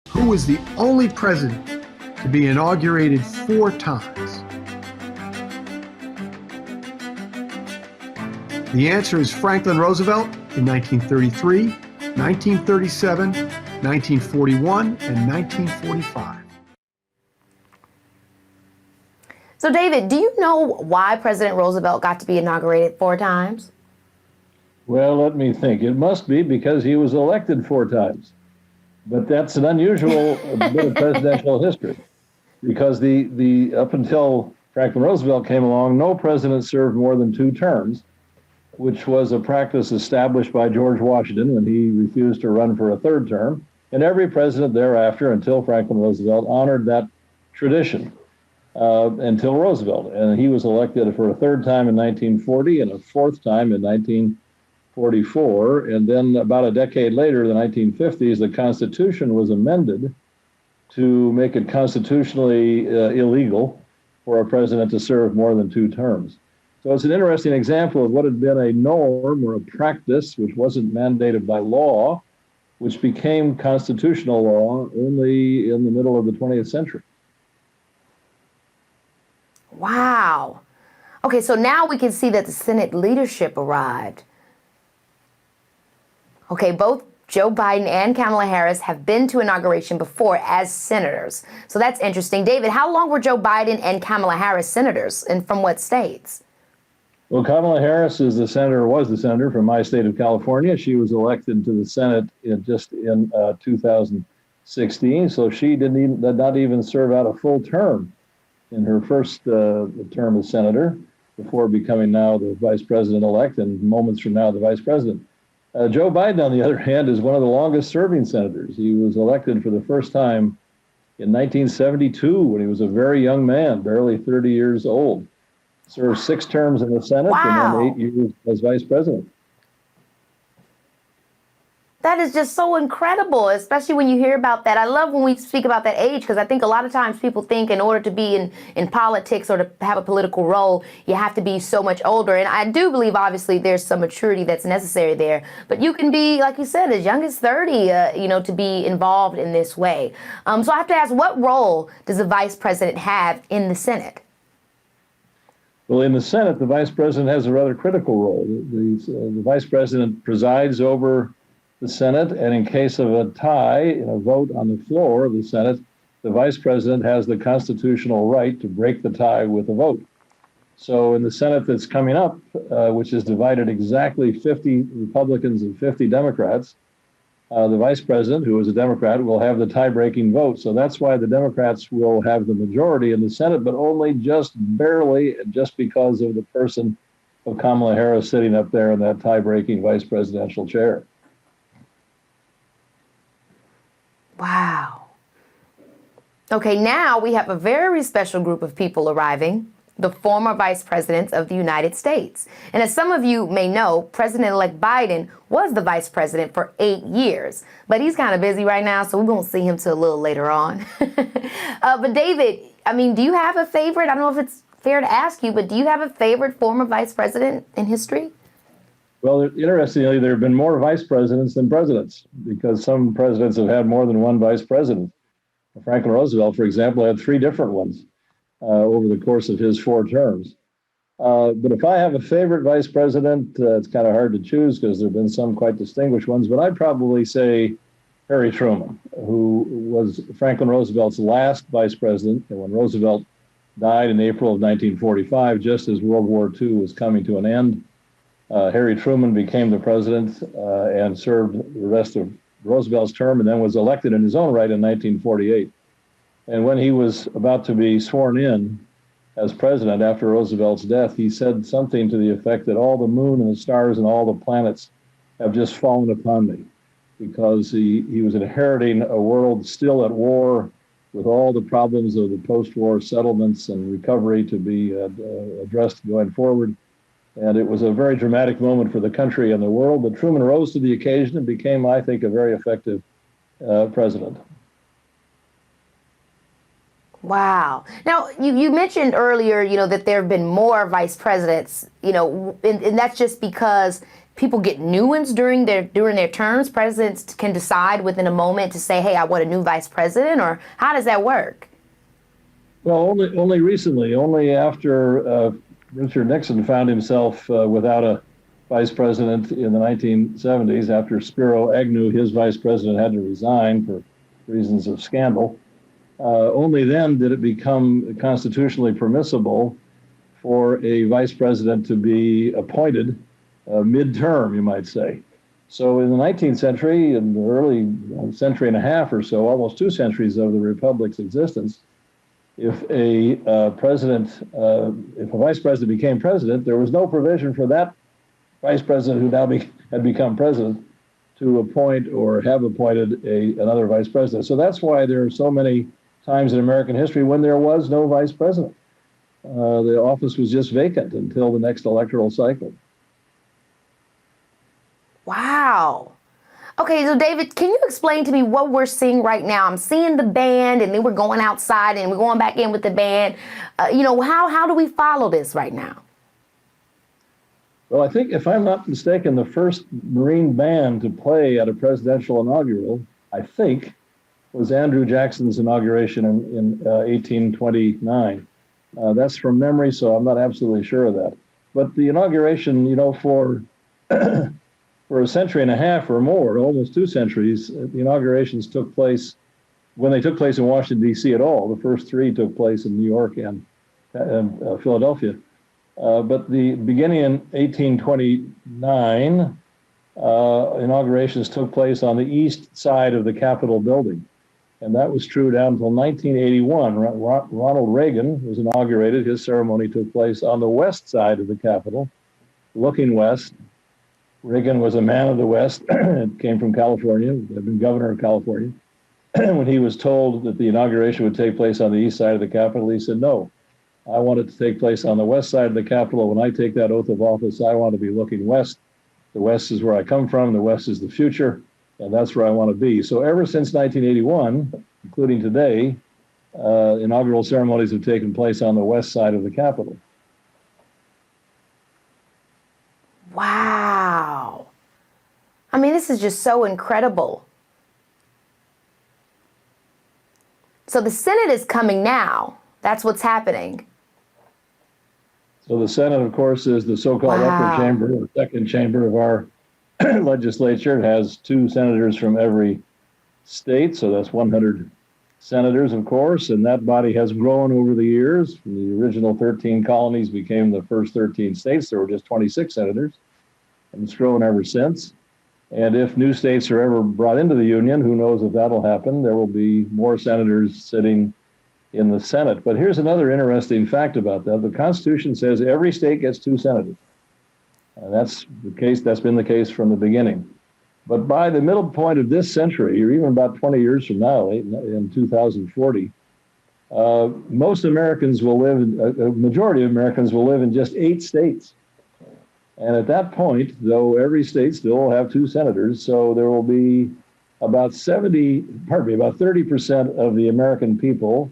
Who was the only president to be inaugurated 4 times? The answer is Franklin Roosevelt in 1933, 1937, 1941, and 1945. So, David, do you know why President Roosevelt got to be inaugurated 4 times? Well, let me think. It must be because he was elected 4 times. But that's an unusual bit of presidential history, because the up until Franklin Roosevelt came along, no president served more than 2 terms, which was a practice established by George Washington when he refused to run for a 3rd term. And every president thereafter, until Franklin Roosevelt, honored that tradition until Roosevelt. And he was elected for a 3rd time in 1940 and a 4th time in 1944. And then about a decade later, the 1950s, the Constitution was amended to make it constitutionally illegal for a president to serve more than 2 terms. So it's an interesting example of what had been a norm or a practice which wasn't mandated by law, which became constitutional law only in the middle of the 20th century. Wow. Okay, so now we can see that the Senate leadership arrived. Okay, both Joe Biden and Kamala Harris have been to inauguration before as senators. So that's interesting. David, how long were Joe Biden and Kamala Harris senators, and from what states? Well, Kamala Harris was the senator from my state of California. She was elected to the Senate in 2016, so she did not even serve out a full term in her first term as senator before becoming now the vice president-elect and moments from now the vice president. Joe Biden, on the other hand, is one of the longest-serving senators. He was elected for the first time in 1972 when he was a very young man, barely 30 years old. Served 6 terms in the Senate and then 8 years as vice president. That is just so incredible, especially when you hear about that. I love when we speak about that age, because I think a lot of times people think in order to be in politics or to have a political role, you have to be so much older. And I do believe, obviously, there's some maturity that's necessary there. But you can be, like you said, as young as 30, to be involved in this way. So I have to ask, what role does the vice president have in the Senate? Well, in the Senate, the vice president has a rather critical role. The vice president presides over the Senate, and in case of a tie in a vote on the floor of the Senate, the vice president has the constitutional right to break the tie with a vote. So in the Senate that's coming up, which is divided exactly 50 Republicans and 50 Democrats, the vice president, who is a Democrat, will have the tie-breaking vote. So that's why the Democrats will have the majority in the Senate, but only just barely, just because of the person of Kamala Harris sitting up there in that tie-breaking vice presidential chair. Wow. Okay, now we have a very special group of people arriving, the former vice presidents of the United States. And as some of you may know, President-elect Biden was the vice president for 8 years, but he's kind of busy right now, so we won't see him till a little later on. But David, do you have a favorite? I don't know if it's fair to ask you, but do you have a favorite former vice president in history? Well, interestingly, there have been more vice presidents than presidents, because some presidents have had more than one vice president. Franklin Roosevelt, for example, had 3 different ones over the course of his 4 terms. But if I have a favorite vice president, it's kind of hard to choose because there have been some quite distinguished ones, but I'd probably say Harry Truman, who was Franklin Roosevelt's last vice president. And when Roosevelt died in April of 1945, just as World War II was coming to an end, Harry Truman became the president and served the rest of Roosevelt's term, and then was elected in his own right in 1948. And when he was about to be sworn in as president after Roosevelt's death, he said something to the effect that all the moon and the stars and all the planets have just fallen upon me, because he was inheriting a world still at war, with all the problems of the post-war settlements and recovery to be addressed going forward. And it was a very dramatic moment for the country and the world, but Truman rose to the occasion and became, I think, a very effective president. Wow. Now, you mentioned earlier, that there have been more vice presidents, and that's just because people get new ones during their terms. Presidents can decide within a moment to say, hey, I want a new vice president, or how does that work? Well, only recently, only after Richard Nixon found himself without a vice president in the 1970s, after Spiro Agnew, his vice president, had to resign for reasons of scandal. Only then did it become constitutionally permissible for a vice president to be appointed mid-term, you might say. So in the 19th century, in the early century and a half or so, almost 2 centuries of the Republic's existence, if a vice president became president, there was no provision for that vice president who now had become president to appoint or have appointed another vice president. So that's why there are so many times in American history when there was no vice president. The office was just vacant until the next electoral cycle. Wow. Okay, so David, can you explain to me what we're seeing right now? I'm seeing the band, and then we're going outside, and we're going back in with the band. How do we follow this right now? Well, I think, if I'm not mistaken, the first Marine band to play at a presidential inaugural, I think, was Andrew Jackson's inauguration in 1829. That's from memory, so I'm not absolutely sure of that. But the inauguration, for for a century and a half or more, almost 2 centuries, the inaugurations took place, when they took place in Washington, D.C. at all. The first 3 took place in New York and Philadelphia. But the beginning in 1829, inaugurations took place on the east side of the Capitol building. And that was true down until 1981. Ronald Reagan was inaugurated. His ceremony took place on the west side of the Capitol, looking west. Reagan was a man of the West, came from California, had been governor of California. When he was told that the inauguration would take place on the east side of the Capitol, he said, no, I want it to take place on the west side of the Capitol. When I take that oath of office, I want to be looking west. The west is where I come from. The west is the future. And that's where I want to be. So ever since 1981, including today, inaugural ceremonies have taken place on the west side of the Capitol. Wow. I mean, this is just so incredible. So the Senate is coming now. That's what's happening. So the Senate, of course, is the so-called upper chamber, or second chamber of our legislature. It has 2 senators from every state, so that's 100 senators, of course, and that body has grown over the years. From the original 13 colonies became the first 13 states. There were just 26 senators, and it's grown ever since. And if new states are ever brought into the Union, who knows if that'll happen, there will be more senators sitting in the Senate. But here's another interesting fact about that. The Constitution says every state gets 2 senators. That's the case. That's been the case from the beginning. But by the middle point of this century, or even about 20 years from now, in 2040, most Americans will live, a majority of Americans will live in just 8 states. And at that point, though every state still will have 2 senators, so there will be about 30% of the American people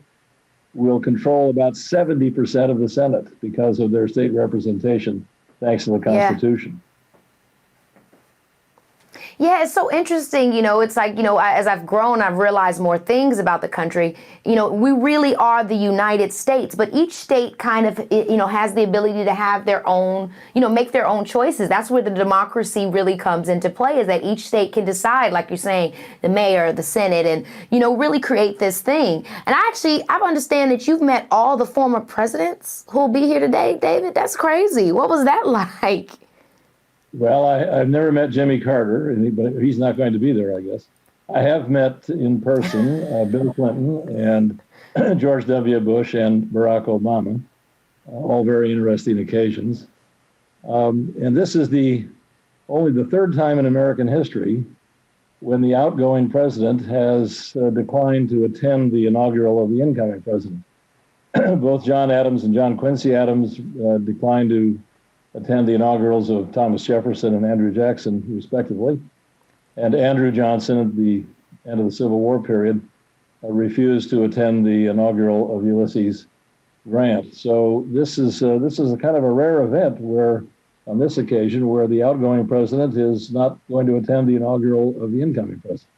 will control about 70% of the Senate because of their state representation, thanks to the Constitution. Yeah, it's so interesting. It's like, as I've grown, I've realized more things about the country. We really are the United States, but each state kind of, has the ability to have their own, make their own choices. That's where the democracy really comes into play, is that each state can decide, like you're saying, the mayor, the Senate, and, really create this thing. And I understand that you've met all the former presidents who'll be here today, David. That's crazy. What was that like? Well, I've never met Jimmy Carter, but he's not going to be there, I guess. I have met in person Bill Clinton and George W. Bush and Barack Obama, all very interesting occasions. And this is only the 3rd time in American history when the outgoing president has declined to attend the inaugural of the incoming president. Both John Adams and John Quincy Adams declined to attend the inaugurals of Thomas Jefferson and Andrew Jackson, respectively. And Andrew Johnson, at the end of the Civil War period, refused to attend the inaugural of Ulysses Grant. So this is a kind of a rare event where, on this occasion, where the outgoing president is not going to attend the inaugural of the incoming president.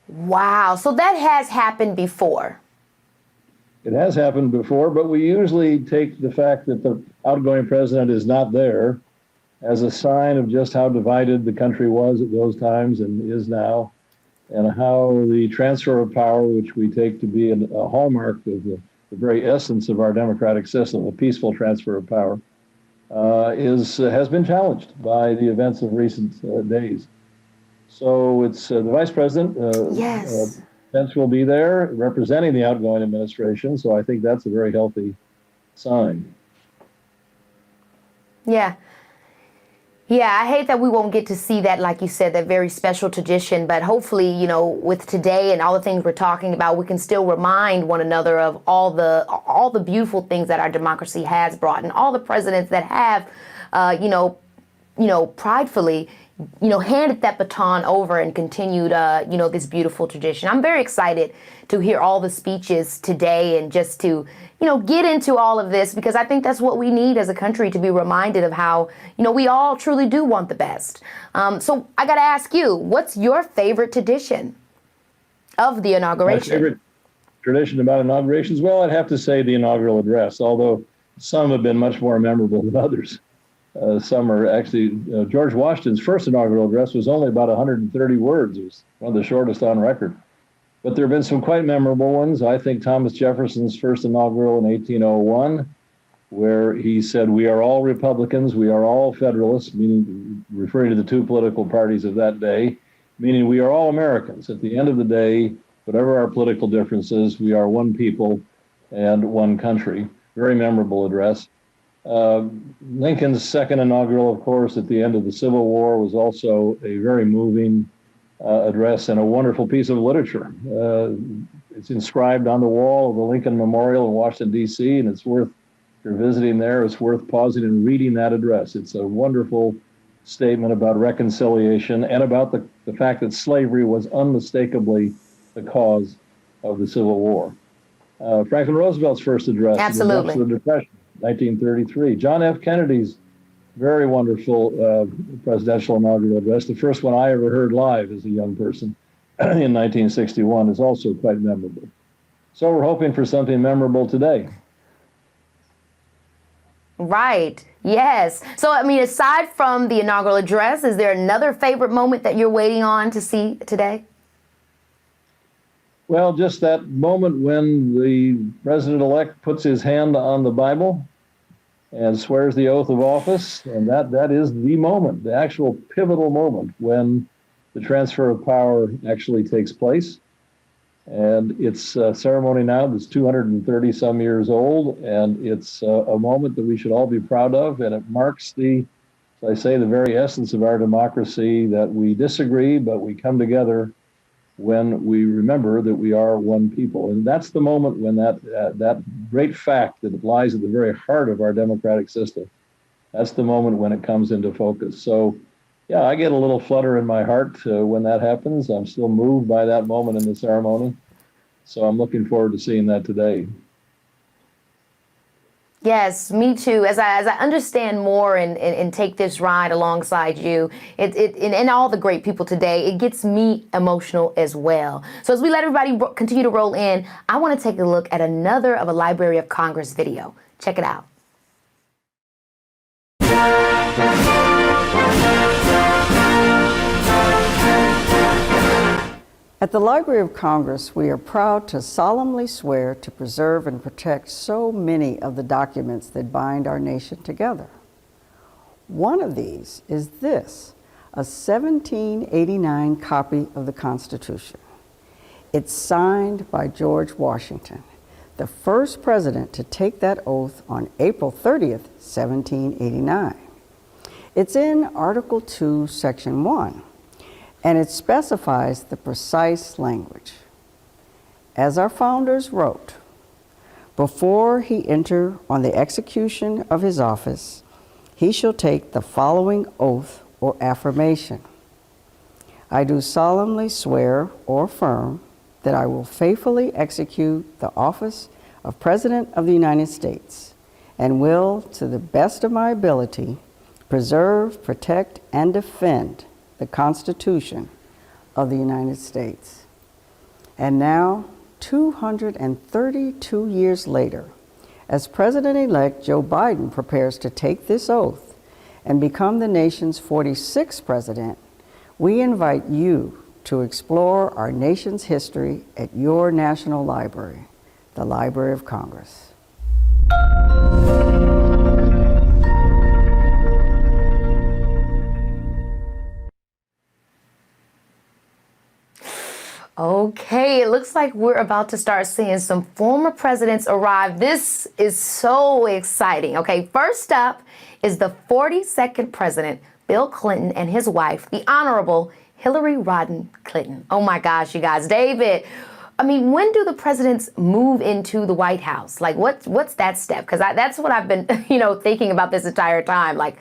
Wow. So that has happened before. It has happened before, but we usually take the fact that the outgoing president is not there as a sign of just how divided the country was at those times and is now, and how the transfer of power, which we take to be a hallmark of the very essence of our democratic system, a peaceful transfer of power, has been challenged by the events of recent days. So it's the vice president. Yes. Pence will be there representing the outgoing administration, so I think that's a very healthy sign. Yeah. Yeah, I hate that we won't get to see that, like you said, that very special tradition, but hopefully, with today and all the things we're talking about, we can still remind one another of all the beautiful things that our democracy has brought, and all the presidents that have, pridefully handed that baton over and continued, this beautiful tradition. I'm very excited to hear all the speeches today and just to, get into all of this, because I think that's what we need as a country, to be reminded of how, we all truly do want the best. So I got to ask you, what's your favorite tradition of the inauguration? My favorite tradition about inaugurations? Well, I'd have to say the inaugural address, although some have been much more memorable than others. Some are actually, George Washington's first inaugural address was only about 130 words. It was one of the shortest on record. But there have been some quite memorable ones. I think Thomas Jefferson's first inaugural in 1801, where he said, "We are all Republicans, we are all Federalists," meaning referring to the 2 political parties of that day, meaning we are all Americans. At the end of the day, whatever our political differences, we are one people and one country. Very memorable address. Lincoln's second inaugural, of course, at the end of the Civil War, was also a very moving address and a wonderful piece of literature. It's inscribed on the wall of the Lincoln Memorial in Washington, D.C., and it's worth, if you're visiting there, it's worth pausing and reading that address. It's a wonderful statement about reconciliation and about the fact that slavery was unmistakably the cause of the Civil War. Franklin Roosevelt's first address, Absolutely. in the Depression, 1933. John F. Kennedy's very wonderful presidential inaugural address, the first one I ever heard live as a young person in 1961, is also quite memorable. So we're hoping for something memorable today. Right. Yes. So, I mean, aside from the inaugural address, is there another favorite moment that you're waiting on to see today? Well, just that moment when the president-elect puts his hand on the Bible and swears the oath of office, and that is the moment, the actual pivotal moment when the transfer of power actually takes place. And it's a ceremony now that's 230 some years old, and it's a moment that we should all be proud of, and it marks as I say, the very essence of our democracy, that we disagree, but we come together when we remember that we are one people. And that's the moment when that great fact that lies at the very heart of our democratic system, that's the moment when it comes into focus. So, yeah, I get a little flutter in my heart when that happens. I'm still moved by that moment in the ceremony. So I'm looking forward to seeing that today. Yes, me too. As I understand more and take this ride alongside you, and all the great people today, it gets me emotional as well. So as we let everybody continue to roll in, I want to take a look at another of a Library of Congress video. Check it out. At the Library of Congress, we are proud to solemnly swear to preserve and protect so many of the documents that bind our nation together. One of these is this, a 1789 copy of the Constitution. It's signed by George Washington, the first president to take that oath on April 30th, 1789. It's in Article 2, Section 1. And it specifies the precise language. As our founders wrote, before he enter on the execution of his office, he shall take the following oath or affirmation. I do solemnly swear or affirm that I will faithfully execute the office of President of the United States and will, to the best of my ability, preserve, protect, and defend the Constitution of the United States. And now, 232 years later, as President-elect Joe Biden prepares to take this oath and become the nation's 46th president, we invite you to explore our nation's history at your National Library, the Library of Congress. Okay, it looks like we're about to start seeing some former presidents arrive. This is so exciting. Okay, first up is the 42nd president, Bill Clinton, and his wife, the Honorable Hillary Rodham Clinton. Oh my gosh, you guys. David, I mean, when do the presidents move into the White House? Like, what's that step? Because that's what I've been, thinking about this entire time. Like,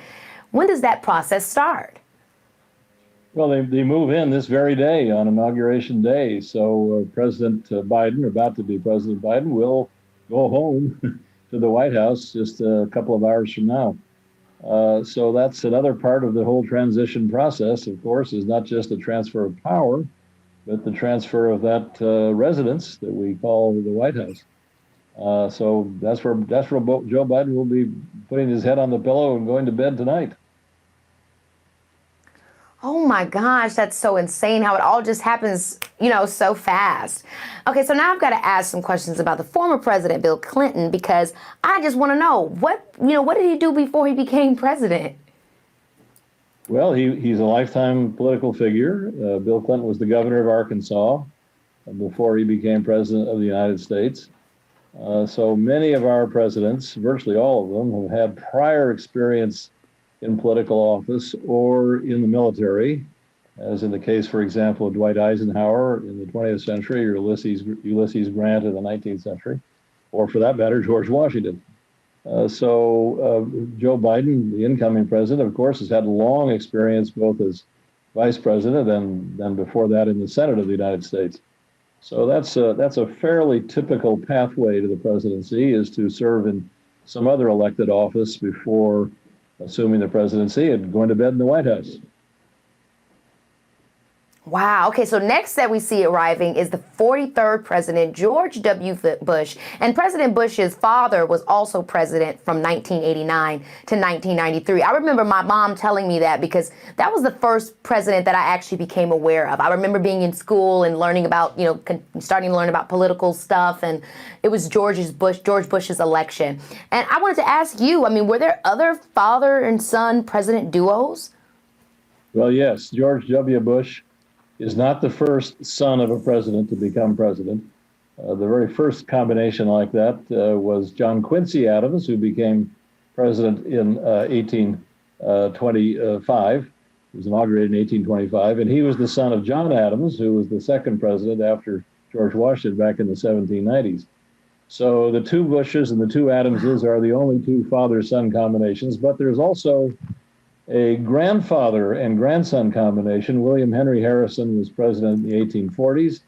when does that process start? Well, they move in this very day on Inauguration Day. So President Biden, or about to be President Biden, will go home to the White House just a couple of hours from now. So that's another part of the whole transition process, of course, is not just the transfer of power, but the transfer of that residence that we call the White House. So that's where Joe Biden will be putting his head on the pillow and going to bed tonight. Oh my gosh, that's so insane how it all just happens, so fast. Okay, so now I've got to ask some questions about the former president, Bill Clinton, because I just want to know what did he do before he became president? Well, he's a lifetime political figure. Bill Clinton was the governor of Arkansas before he became president of the United States. So many of our presidents, virtually all of them, have had prior experience in political office or in the military, as in the case, for example, of Dwight Eisenhower in the 20th century, or Ulysses Grant in the 19th century, or for that matter, George Washington. Joe Biden, the incoming president, of course, has had long experience both as vice president and then before that in the Senate of the United States. So that's a fairly typical pathway to the presidency, is to serve in some other elected office before assuming the presidency and going to bed in the White House. Wow. Okay, so next that we see arriving is the 43rd president, George W. Bush. And President Bush's father was also president from 1989 to 1993. I remember my mom telling me that because that was the first president that I actually became aware of. I remember being in school and learning about, starting to learn about political stuff. And it was George Bush's election. And I wanted to ask you, were there other father and son president duos? Well, yes. George W. Bush is not the first son of a president to become president. The very first combination like that was John Quincy Adams, who became president in 1825. He was inaugurated in 1825, and he was the son of John Adams, who was the second president after George Washington back in the 1790s. So the two Bushes and the two Adamses are the only two father-son combinations, but there's also a grandfather and grandson combination. William Henry Harrison was president in the 1840s,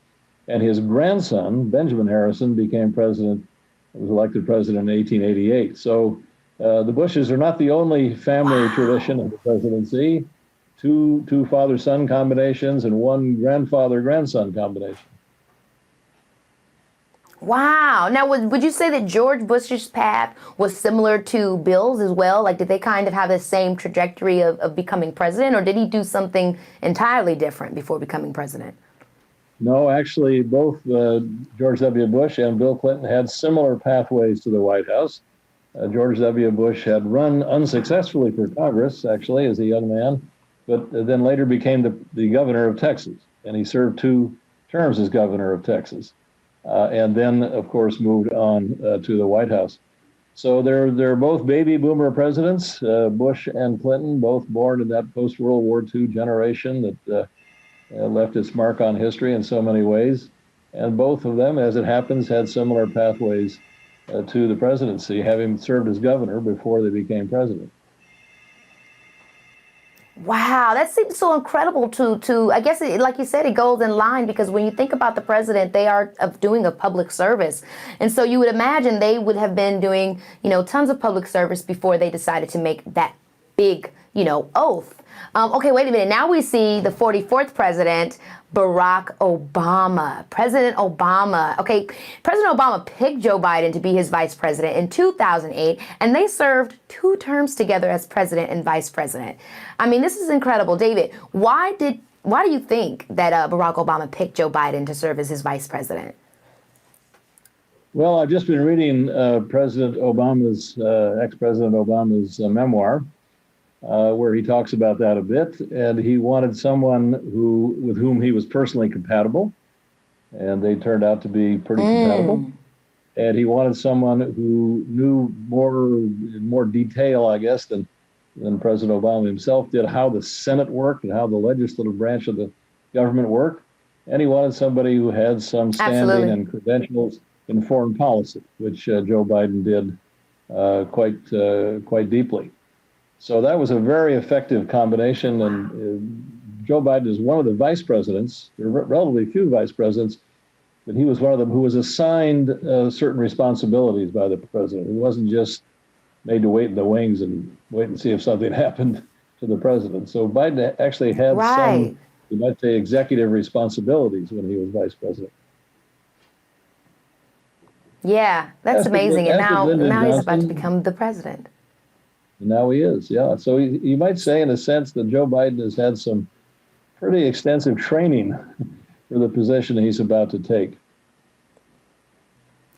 and his grandson, Benjamin Harrison, was elected president in 1888. So the Bushes are not the only family tradition of the presidency. Two father-son combinations and one grandfather-grandson combination. Wow. Now, would you say that George Bush's path was similar to Bill's as well? Like, did they kind of have the same trajectory of becoming president, or did he do something entirely different before becoming president? No, actually, both George W. Bush and Bill Clinton had similar pathways to the White House. George W. Bush had run unsuccessfully for Congress, actually, as a young man, but then later became the governor of Texas, and he served 2 terms as governor of Texas. And then, of course, moved on to the White House. So they're both baby boomer presidents, Bush and Clinton, both born in that post-World War II generation that left its mark on history in so many ways. And both of them, as it happens, had similar pathways to the presidency, having served as governor before they became president. Wow, that seems so incredible to I guess, like you said, it goes in line because when you think about the president, they are doing a public service. And so you would imagine they would have been doing, tons of public service before they decided to make that big, oath. Okay, wait a minute. Now we see the 44th president, Barack Obama. President Obama. Okay, President Obama picked Joe Biden to be his vice president in 2008, and they served 2 terms together as president and vice president. This is incredible. David, why do you think that Barack Obama picked Joe Biden to serve as his vice president? Well, I've just been reading ex-President Obama's memoir, where he talks about that a bit, and he wanted someone with whom he was personally compatible, and they turned out to be pretty compatible. And he wanted someone who knew in more detail, I guess, than President Obama himself did, how the Senate worked and how the legislative branch of the government worked. And he wanted somebody who had some standing and credentials in foreign policy, which Joe Biden did quite deeply. So that was a very effective combination, and Joe Biden is one of the vice presidents. There are relatively few vice presidents, but he was one of them who was assigned certain responsibilities by the president. He wasn't just made to wait in the wings and wait and see if something happened to the president. So Biden actually had some, you might say, executive responsibilities when he was vice president. Yeah, that's amazing. And now he's about to become the president. And now he is, yeah. So you might say, in a sense, that Joe Biden has had some pretty extensive training for the position he's about to take.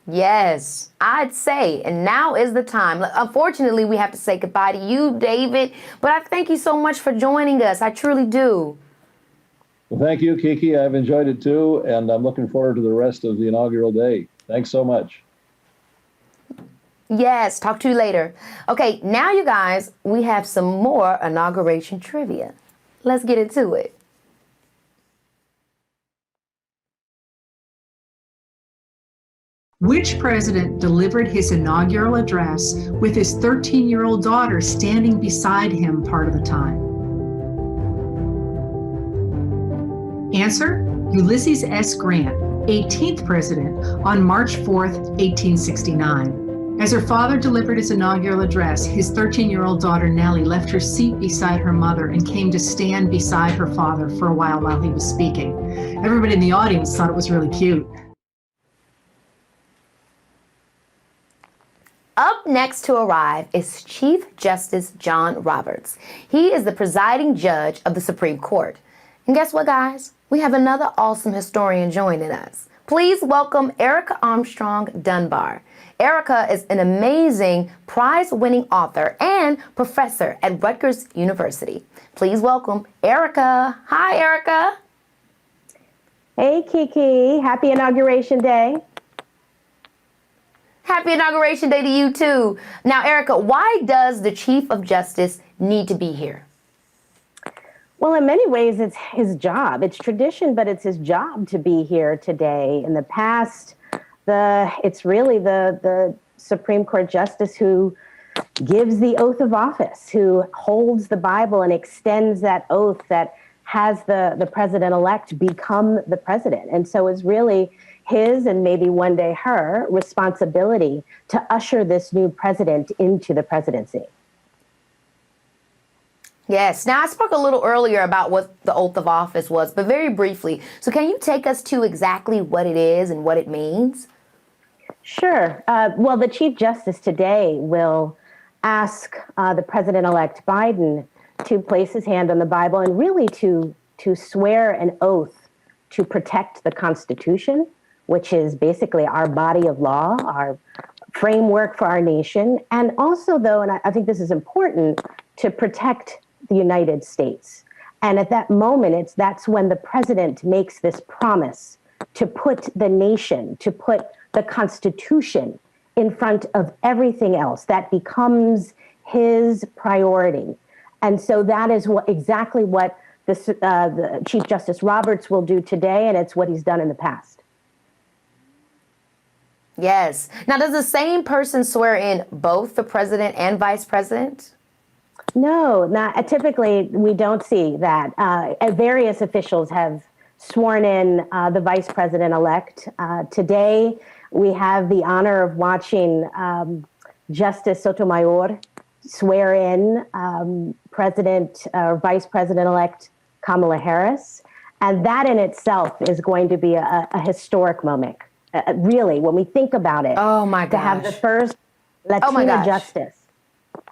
Yes, I'd say. And now is the time. Unfortunately, we have to say goodbye to you, David. But I thank you so much for joining us. I truly do. Well, thank you, Keke. I've enjoyed it too. And I'm looking forward to the rest of the inaugural day. Thanks so much. Yes, talk to you later. Okay, now you guys, we have some more inauguration trivia. Let's get into it. Which president delivered his inaugural address with his 13-year-old daughter standing beside him part of the time? Answer, Ulysses S. Grant, 18th president, on March 4th, 1869. As her father delivered his inaugural address, his 13-year-old daughter Nellie left her seat beside her mother and came to stand beside her father for a while he was speaking. Everybody in the audience thought it was really cute. Up next to arrive is Chief Justice John Roberts. He is the presiding judge of the Supreme Court. And guess what, guys? We have another awesome historian joining us. Please welcome Erica Armstrong Dunbar. Erica is an amazing prize-winning author and professor at Rutgers University. Please welcome Erica. Hi, Erica. Hey, Keke. Happy Inauguration Day. Happy Inauguration Day to you, too. Now, Erica, why does the Chief of Justice need to be here? Well, in many ways, it's his job. It's tradition, but it's his job to be here today. In the past, it's really the Supreme Court justice who gives the oath of office, who holds the Bible and extends that oath that has the president-elect become the president. And so it's really his, and maybe one day her, responsibility to usher this new president into the presidency. Yes. Now, I spoke a little earlier about what the oath of office was, but very briefly. So can you take us to exactly what it is and what it means? Sure. Well, the Chief Justice today will ask the President-elect Biden to place his hand on the Bible and really to swear an oath to protect the Constitution, which is basically our body of law, our framework for our nation, and also, though, and I think this is important, to protect the United States. And at that moment, that's when the president makes this promise to put the nation, to put the Constitution in front of everything else. That becomes his priority. And so that is exactly what the Chief Justice Roberts will do today, and it's what he's done in the past. Yes. Now, does the same person swear in both the president and vice president? No, typically we don't see that. Various officials have sworn in the vice president-elect. Today, we have the honor of watching Justice Sotomayor swear in Vice President-elect Kamala Harris. And that in itself is going to be a historic moment. Really, when we think about it. Oh, my gosh. To have the first Latina justice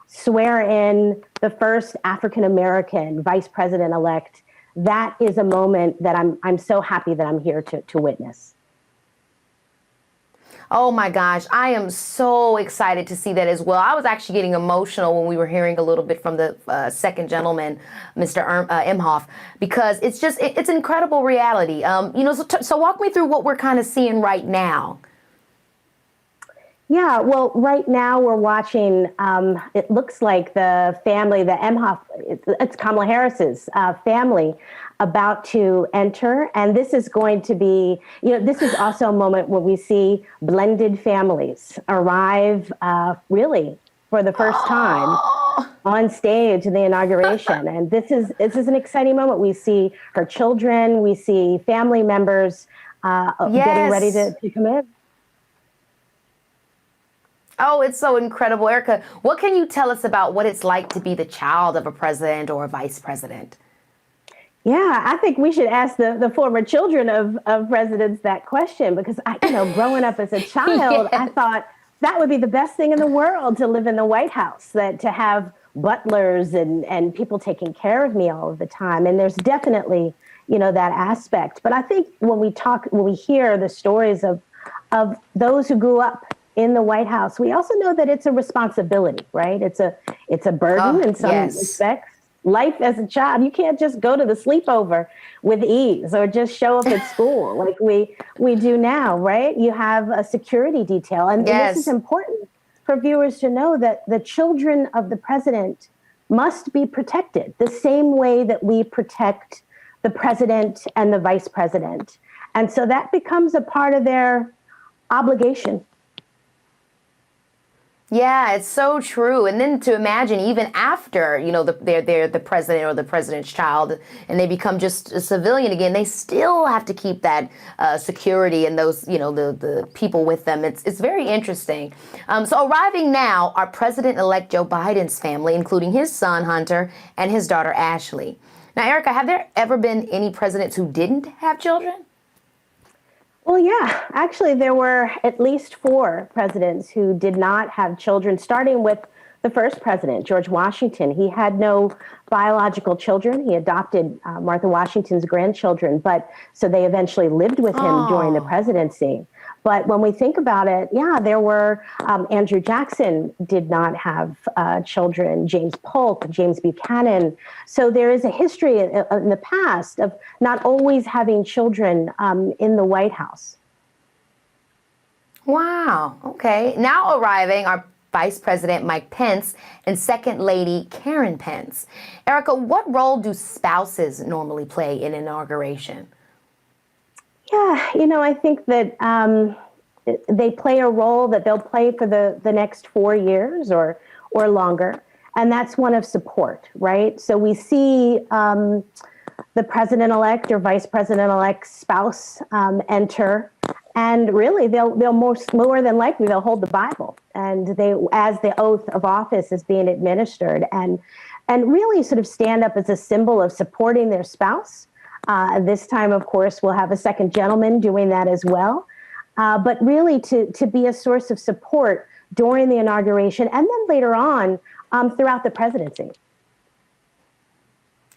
swear in the first African-American vice president-elect, that is a moment that I'm so happy that I'm here to witness. Oh my gosh, I am so excited to see that as well. I was actually getting emotional when we were hearing a little bit from the second gentleman, Mr. Emhoff, because it's an incredible reality. So walk me through what we're kind of seeing right now. Yeah, well, right now we're watching, it looks like the family, the Emhoff, it's Kamala Harris's family about to enter. And this is going to be, this is also a moment where we see blended families arrive really for the first time on stage in the inauguration. And this is an exciting moment. We see her children, we see family members getting ready to come in. Oh, it's so incredible. Erica, what can you tell us about what it's like to be the child of a president or a vice president? Yeah, I think we should ask the former children of presidents that question, because growing up as a child, I thought that would be the best thing in the world to live in the White House, that to have butlers and people taking care of me all of the time. And there's definitely, that aspect. But I think when we hear the stories of those who grew up in the White House, we also know that it's a responsibility, right? It's a burden in some respects. Life as a child, you can't just go to the sleepover with ease or just show up at school like we do now, right? You have a security detail. And this is important for viewers to know, that the children of the president must be protected the same way that we protect the president and the vice president. And so that becomes a part of their obligation. Yeah, it's so true. And then to imagine even after, they're the president or the president's child and they become just a civilian again, they still have to keep that security and those, the people with them. It's very interesting. So arriving now are President-elect Joe Biden's family, including his son, Hunter, and his daughter, Ashley. Now, Erica, have there ever been any presidents who didn't have children? Well, yeah, actually, there were at least 4 presidents who did not have children, starting with the first president, George Washington. He had no biological children. He adopted Martha Washington's grandchildren, but so they eventually lived with him during the presidency. But when we think about it, yeah, there were Andrew Jackson did not have children, James Polk, James Buchanan. So there is a history in the past of not always having children in the White House. Wow. Okay. Now arriving are Vice President Mike Pence and Second Lady Karen Pence. Erica, what role do spouses normally play in inauguration? Yeah, I think that they play a role that they'll play for the next 4 years or longer, and that's one of support, right? So we see the president-elect or vice president-elect's spouse enter, and really they'll more than likely they'll hold the Bible, and they, as the oath of office is being administered, and really sort of stand up as a symbol of supporting their spouse. This time, of course, we'll have a second gentleman doing that as well. But really to be a source of support during the inauguration and then later on throughout the presidency.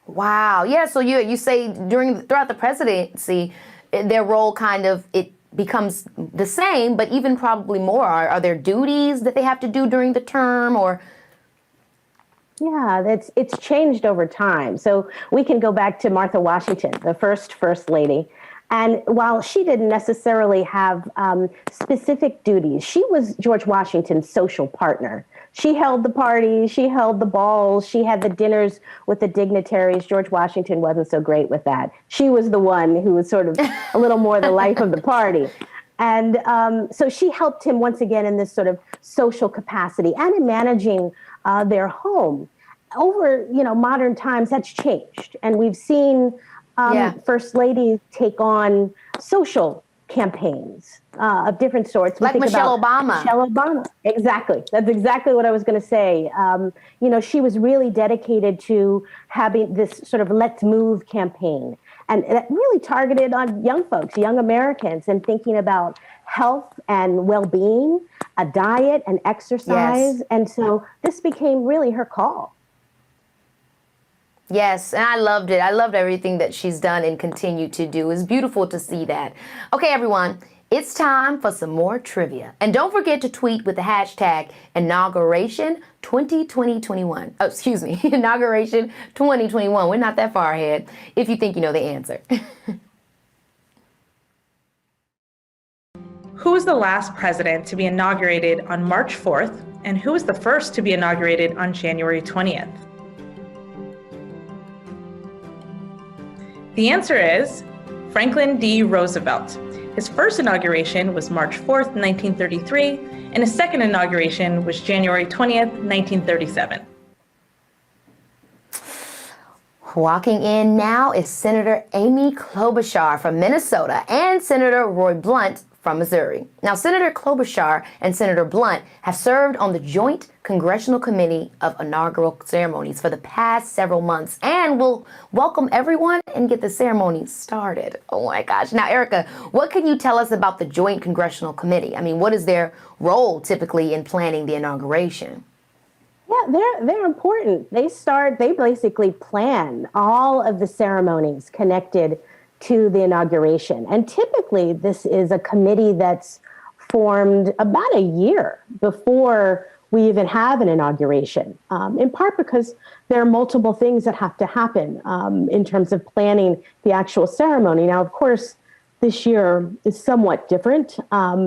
Wow. Yeah. So you say throughout the presidency, their role it becomes the same, but even probably more. Are there duties that they have to do during the term or? Yeah, it's changed over time. So we can go back to Martha Washington, the first lady. And while she didn't necessarily have specific duties, she was George Washington's social partner. She held the parties, she held the balls, she had the dinners with the dignitaries. George Washington wasn't so great with that. She was the one who was sort of a little more the life of the party. And so she helped him once again in this sort of social capacity and in managing their home. Over, modern times, that's changed. And we've seen first ladies take on social campaigns of different sorts. Like Michelle Obama. Michelle Obama. Exactly. That's exactly what I was going to say. She was really dedicated to having this sort of Let's Move campaign. And that really targeted on young folks, young Americans, and thinking about health and well-being, a diet and exercise. Yes. And so this became really her call. Yes, and I loved it. I loved everything that she's done and continued to do. It's beautiful to see that. Okay, everyone, it's time for some more trivia. And don't forget to tweet with the hashtag Inauguration 2021. Oh, excuse me, Inauguration 2021. We're not that far ahead if you think you know the answer. Who was the last president to be inaugurated on March 4th, and who was the first to be inaugurated on January 20th? The answer is Franklin D. Roosevelt. His first inauguration was March 4th, 1933, and his second inauguration was January 20th, 1937. Walking in now is Senator Amy Klobuchar from Minnesota and Senator Roy Blunt from Missouri. Now, Senator Klobuchar and Senator Blunt have served on the Joint Congressional Committee of Inaugural Ceremonies for the past several months and will welcome everyone and get the ceremony started. Oh my gosh. Now, Erica, what can you tell us about the Joint Congressional Committee? I mean, what is their role typically in planning the inauguration? Yeah, they're important. They basically plan all of the ceremonies connected to the inauguration. And typically this is a committee that's formed about a year before we even have an inauguration, in part because there are multiple things that have to happen in terms of planning the actual ceremony. Now, of course, this year is somewhat different,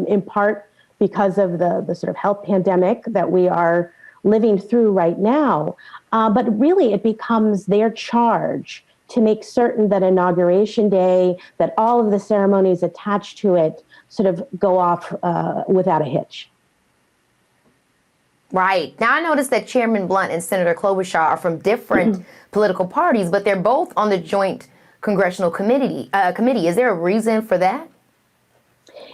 in part because of the sort of health pandemic that we are living through right now. But really, it becomes their charge to make certain that Inauguration Day, that all of the ceremonies attached to it sort of go off without a hitch. Right. Now, I noticed that Chairman Blunt and Senator Klobuchar are from different political parties, but they're both on the joint Congressional committee. Is there a reason for that?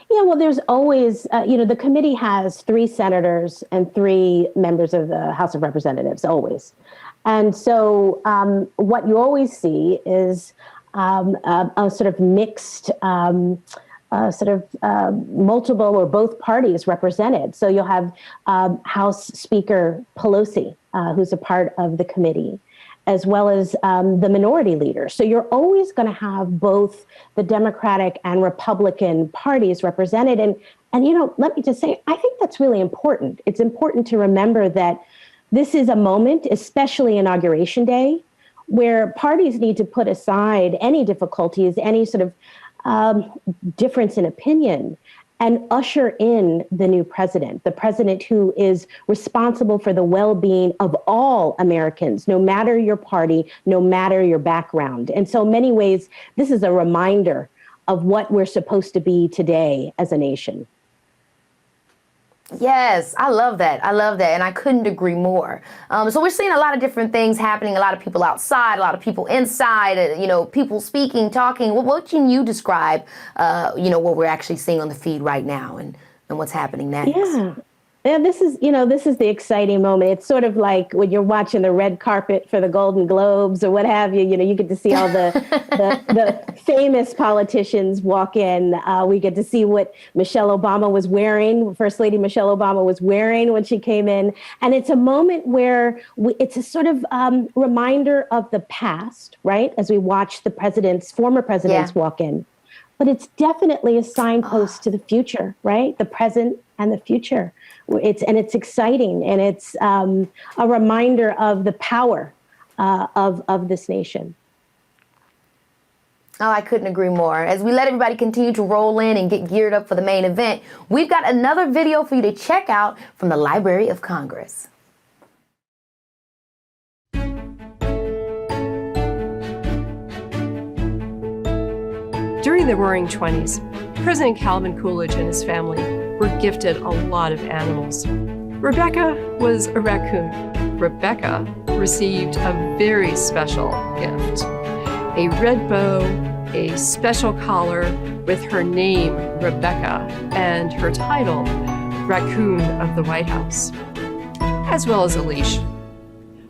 Yeah, well, there's always, the committee has 3 senators and 3 members of the House of Representatives, always. And so what you always see is a sort of mixed, multiple or both parties represented. So you'll have House Speaker Pelosi, who's a part of the committee, as well as the minority leader. So you're always going to have both the Democratic and Republican parties represented. And let me just say, I think that's really important. It's important to remember that this is a moment, especially Inauguration Day, where parties need to put aside any difficulties, any sort of difference in opinion, and usher in the new president, the president who is responsible for the well-being of all Americans, no matter your party, no matter your background. And so in many ways, this is a reminder of what we're supposed to be today as a nation. Yes, I love that. And I couldn't agree more. So we're seeing a lot of different things happening, a lot of people outside, a lot of people inside, people speaking, talking. What can you describe, what we're actually seeing on the feed right now and what's happening next? Yeah, this is the exciting moment. It's sort of like when you're watching the red carpet for the Golden Globes or what have you. You get to see all the famous politicians walk in. We get to see what Michelle Obama was wearing, First Lady Michelle Obama was wearing when she came in. And it's a moment where it's a sort of reminder of the past, right? As we watch the former presidents walk in. But it's definitely a signpost to the future, right? The present and the future. It's exciting, and it's a reminder of the power of this nation. Oh, I couldn't agree more. As we let everybody continue to roll in and get geared up for the main event, we've got another video for you to check out from the Library of Congress. During the Roaring 20s, President Calvin Coolidge and his family were gifted a lot of animals. Rebecca was a raccoon. Rebecca received a very special gift: a red bow, a special collar with her name, Rebecca, and her title, Raccoon of the White House, as well as a leash.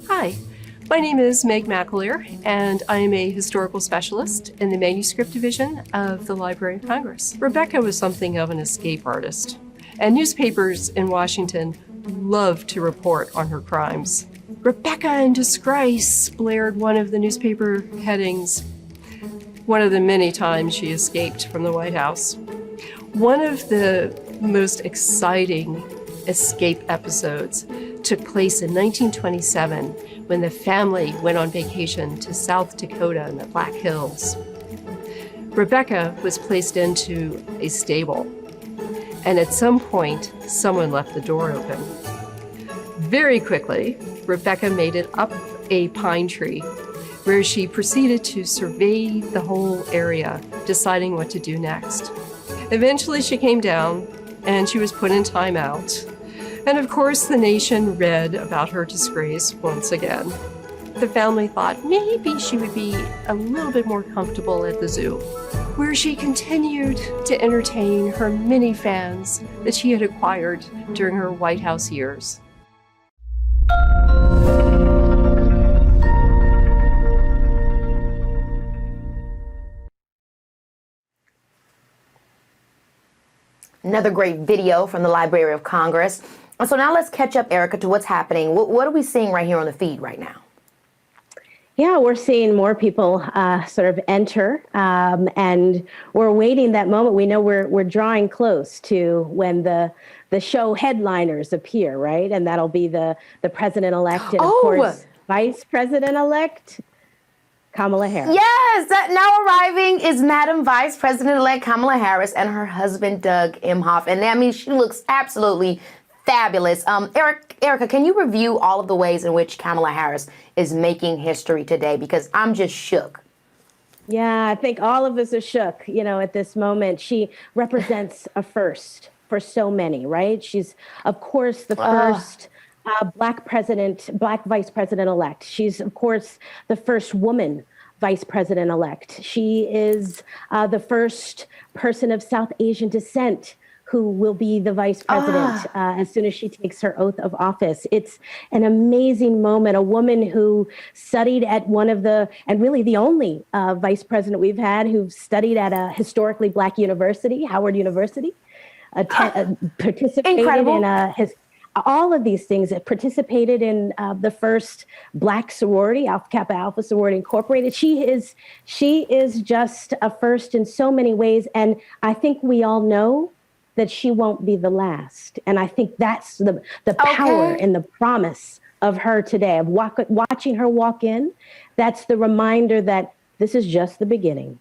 Hi. My name is Meg McAleer, and I am a historical specialist in the manuscript division of the Library of Congress. Rebecca was something of an escape artist, and newspapers in Washington loved to report on her crimes. Rebecca in disgrace blared one of the newspaper headings, one of the many times she escaped from the White House. One of the most exciting escape episodes took place in 1927 when the family went on vacation to South Dakota in the Black Hills. Rebecca was placed into a stable, and at some point, someone left the door open. Very quickly, Rebecca made it up a pine tree, where she proceeded to survey the whole area, deciding what to do next. Eventually, she came down, and she was put in timeout. And of course, the nation read about her disgrace once again. The family thought maybe she would be a little bit more comfortable at the zoo, where she continued to entertain her many fans that she had acquired during her White House years. Another great video from the Library of Congress. So now let's catch up, Erica, to what's happening. What are we seeing right here on the feed right now? Yeah, we're seeing more people sort of enter, and we're waiting that moment. We know we're drawing close to when the show headliners appear, right? And that'll be the president-elect and, of course, Vice President-elect Kamala Harris. Yes, now arriving is Madam Vice President-elect Kamala Harris and her husband, Doug Emhoff. And I mean, she looks absolutely fabulous. Erica, can you review all of the ways in which Kamala Harris is making history today? Because I'm just shook. Yeah, I think all of us are shook, at this moment. She represents a first for so many, right? She's, of course, the first Black vice president-elect. She's, of course, the first woman vice president-elect. She is the first person of South Asian descent who will be the vice president as soon as she takes her oath of office. It's an amazing moment. A woman who studied at one of and really the only vice president we've had who studied at a historically Black university, Howard University, participated Incredible. in all of these things, participated in the first Black sorority, Alpha Kappa Alpha Sorority Incorporated. She is just a first in so many ways. And I think we all know that she won't be the last. And I think that's the power and the promise of her today, of watching her walk in. That's the reminder that this is just the beginning.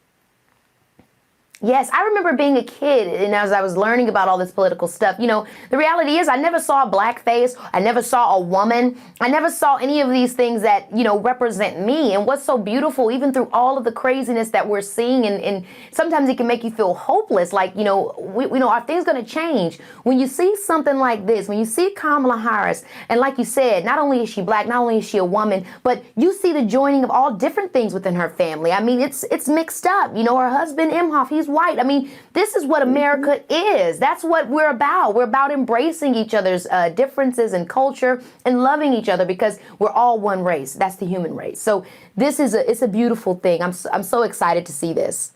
Yes, I remember being a kid, and as I was learning about all this political stuff, the reality is I never saw a Black face. I never saw a woman. I never saw any of these things that, represent me. And what's so beautiful, even through all of the craziness that we're seeing, and sometimes it can make you feel hopeless, like, are things going to change? When you see something like this, when you see Kamala Harris, and like you said, not only is she Black, not only is she a woman, but you see the joining of all different things within her family. I mean, it's mixed up. Her husband, Emhoff, he's white. I mean, this is what America is. That's what we're about. We're about embracing each other's differences in culture and loving each other because we're all one race. That's the human race. So it's a beautiful thing. I'm so excited to see this.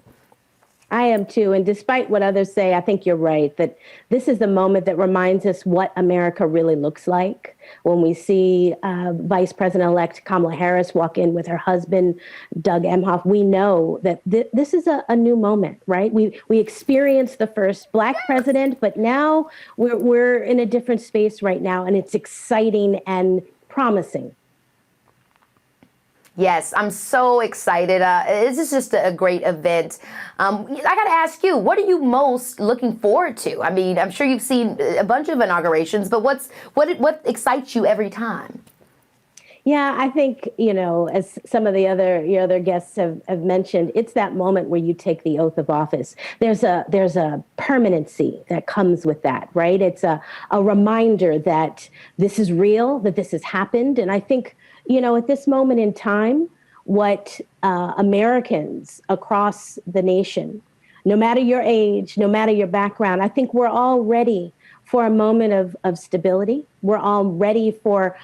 I am too. And despite what others say, I think you're right that this is the moment that reminds us what America really looks like. When we see Vice President-elect Kamala Harris walk in with her husband, Doug Emhoff, we know that this is a new moment, right? We experienced the first Black president, but now we're in a different space right now, and it's exciting and promising. Yes, I'm so excited. This is just a great event. I got to ask you, what are you most looking forward to? I mean, I'm sure you've seen a bunch of inaugurations, but what excites you every time? Yeah, I think, as some of your other guests have mentioned, it's that moment where you take the oath of office. There's a permanency that comes with that, right? It's a reminder that this is real, that this has happened. And I think, at this moment in time, what Americans across the nation, no matter your age, no matter your background, I think we're all ready for a moment of stability. We're all ready for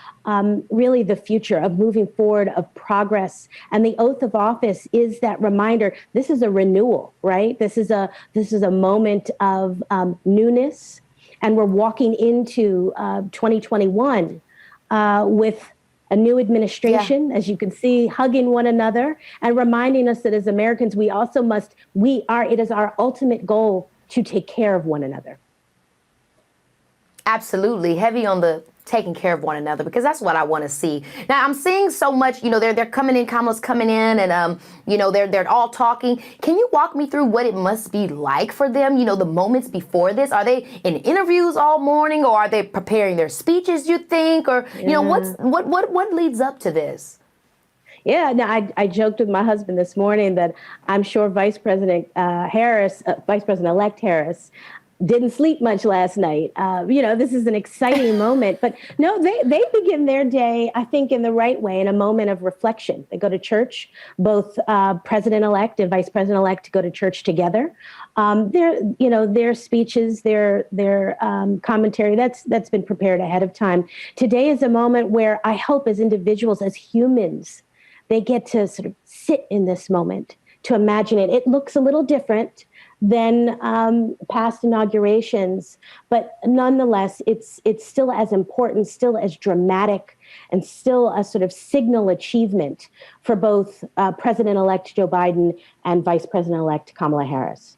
really the future of moving forward, of progress. And the oath of office is that reminder. This is a renewal, right? This is a moment of newness. And we're walking into 2021 with a new administration, as you can see, hugging one another and reminding us that as Americans, it is our ultimate goal to take care of one another. Absolutely. Heavy on the taking care of one another, because that's what I want to see. Now, I'm seeing so much, they're coming in, Kamala's coming in, and, they're all talking. Can you walk me through what it must be like for them, the moments before this? Are they in interviews all morning, or are they preparing their speeches, you think? Or, what leads up to this? Yeah, no, I joked with my husband this morning that I'm sure Vice President-elect Harris, didn't sleep much last night. This is an exciting moment, but no, they begin their day, I think, in the right way, in a moment of reflection. They go to church, both President-elect and Vice President-elect go to church together. Their speeches, their commentary, that's been prepared ahead of time. Today is a moment where I hope as individuals, as humans, they get to sort of sit in this moment, to imagine it. It looks a little different than past inaugurations, but nonetheless, it's still as important, still as dramatic, and still a sort of signal achievement for both President-elect Joe Biden and Vice President-elect Kamala Harris.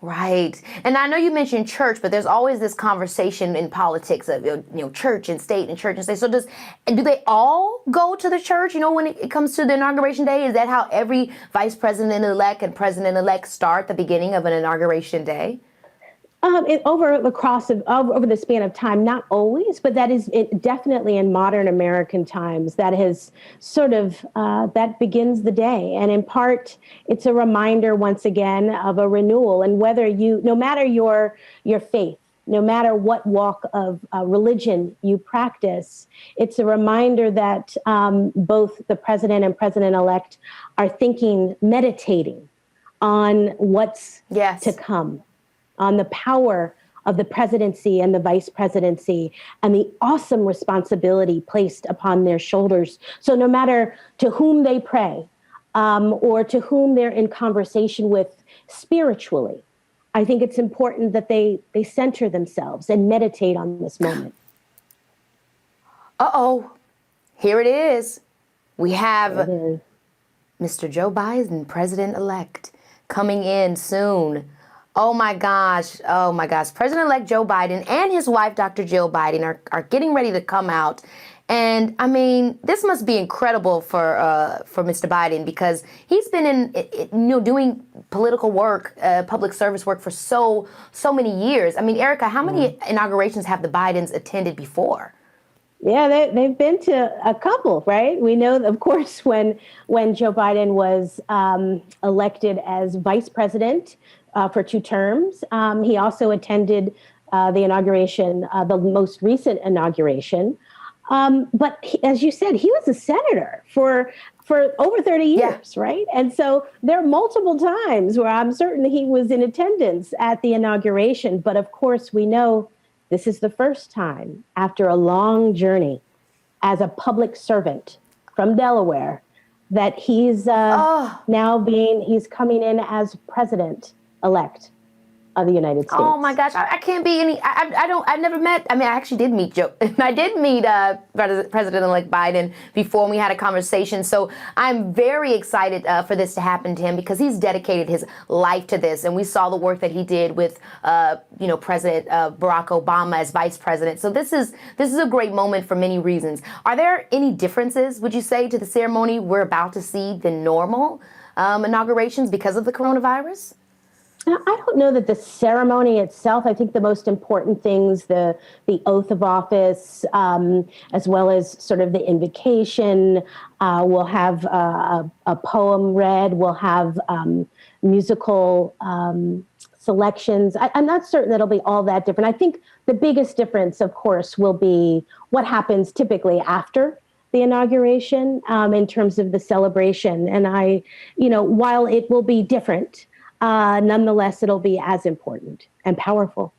Right. And I know you mentioned church, but there's always this conversation in politics of, church and state and church and state. So do they all go to the church, when it comes to the inauguration day? Is that how every vice president-elect and president-elect start the beginning of an inauguration day? Over the span of time, not always, but that is definitely in modern American times. That has sort of that begins the day, and in part, it's a reminder once again of a renewal. And no matter your faith, no matter what walk of religion you practice, it's a reminder that both the president and president-elect are meditating on what's to come, on the power of the presidency and the vice presidency and the awesome responsibility placed upon their shoulders. So no matter to whom they pray or to whom they're in conversation with spiritually, I think it's important that they center themselves and meditate on this moment. Here it is. We have Mr. Joe Biden, president-elect, coming in soon. Oh my gosh. President-elect Joe Biden and his wife, Dr. Jill Biden, are getting ready to come out. And I mean, this must be incredible for Mr. Biden, because he's been doing political work, public service work for so many years. I mean, Erica, how many inaugurations have the Bidens attended before? Yeah, they've been to a couple, right? We know, of course, when Joe Biden was elected as vice president for 2 terms, he also attended the inauguration, the most recent inauguration. But as you said, he was a senator for over 30 years, right? And so there are multiple times where I'm certain he was in attendance at the inauguration. But of course, we know this is the first time after a long journey as a public servant from Delaware that he's he's coming in as president-elect of the United States. Oh my gosh, I can't be I never met, I actually did meet Joe. I did meet President-elect Biden before, and we had a conversation. So I'm very excited for this to happen to him, because he's dedicated his life to this. And we saw the work that he did with, President Barack Obama as vice president. So this is a great moment for many reasons. Are there any differences, would you say, to the ceremony we're about to see than normal inaugurations because of the coronavirus? I don't know that the ceremony itself. I think the most important things, the oath of office, as well as sort of the invocation. We'll have a poem read. We'll have musical selections. I'm not certain it'll be all that different. I think the biggest difference, of course, will be what happens typically after the inauguration in terms of the celebration. And while it will be different, nonetheless, it'll be as important and powerful.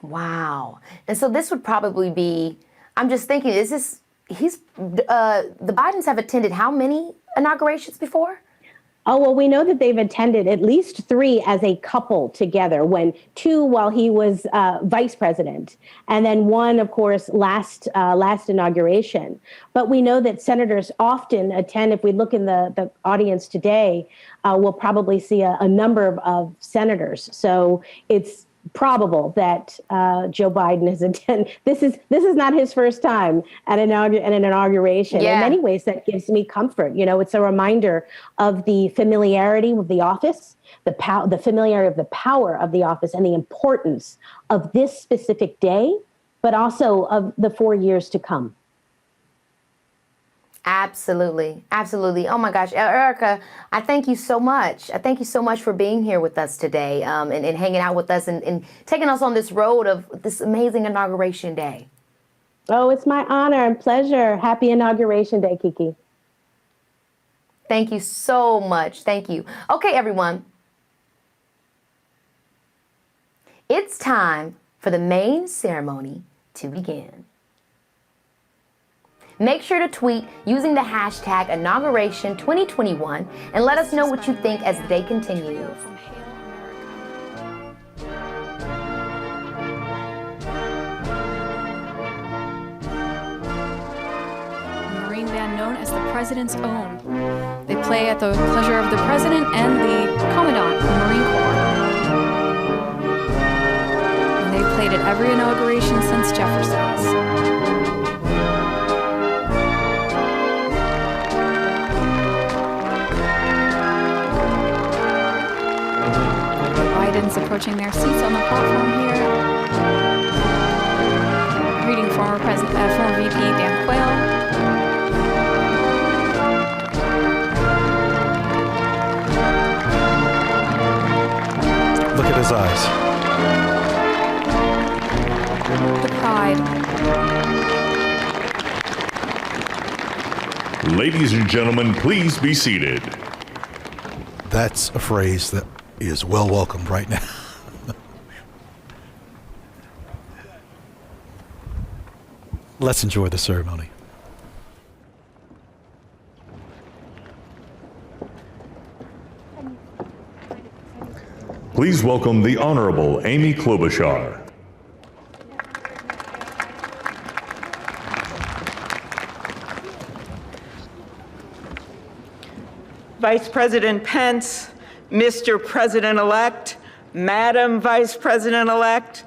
Wow. And so this would probably be, I'm just thinking, the Bidens have attended how many inaugurations before? Oh, well, we know that they've attended at least 3 as a couple together, 2 while he was vice president, and then 1, of course, last inauguration. But we know that senators often attend. If we look in the audience today, we'll probably see a number of senators. So it's probable that Joe Biden has attended. This is not his first time at an inauguration. In many ways, that gives me comfort. It's a reminder of the familiarity with the office, the familiarity of the power of the office, and the importance of this specific day, but also of the 4 years to come. Absolutely. Absolutely. Oh my gosh. Erica, I thank you so much. I thank you so much for being here with us today and hanging out with us and taking us on this road of this amazing inauguration day. Oh, it's my honor and pleasure. Happy Inauguration Day, Keke. Thank you so much. Thank you. Okay, everyone. It's time for the main ceremony to begin. Make sure to tweet using the hashtag Inauguration2021 and let us know what you think as the day continues. A Marine band known as the President's Own. They play at the pleasure of the President and the Commandant of the Marine Corps. And they've played at every inauguration since Jefferson's. presidents approaching their seats on the platform here. Greeting former VP Dan Quayle. Look at his eyes. The pride. Ladies and gentlemen, please be seated. That's a phrase that is well welcomed right now. Let's enjoy the ceremony. Please welcome the Honorable Amy Klobuchar. Vice President Pence, Mr. President-elect, Madam Vice President-elect,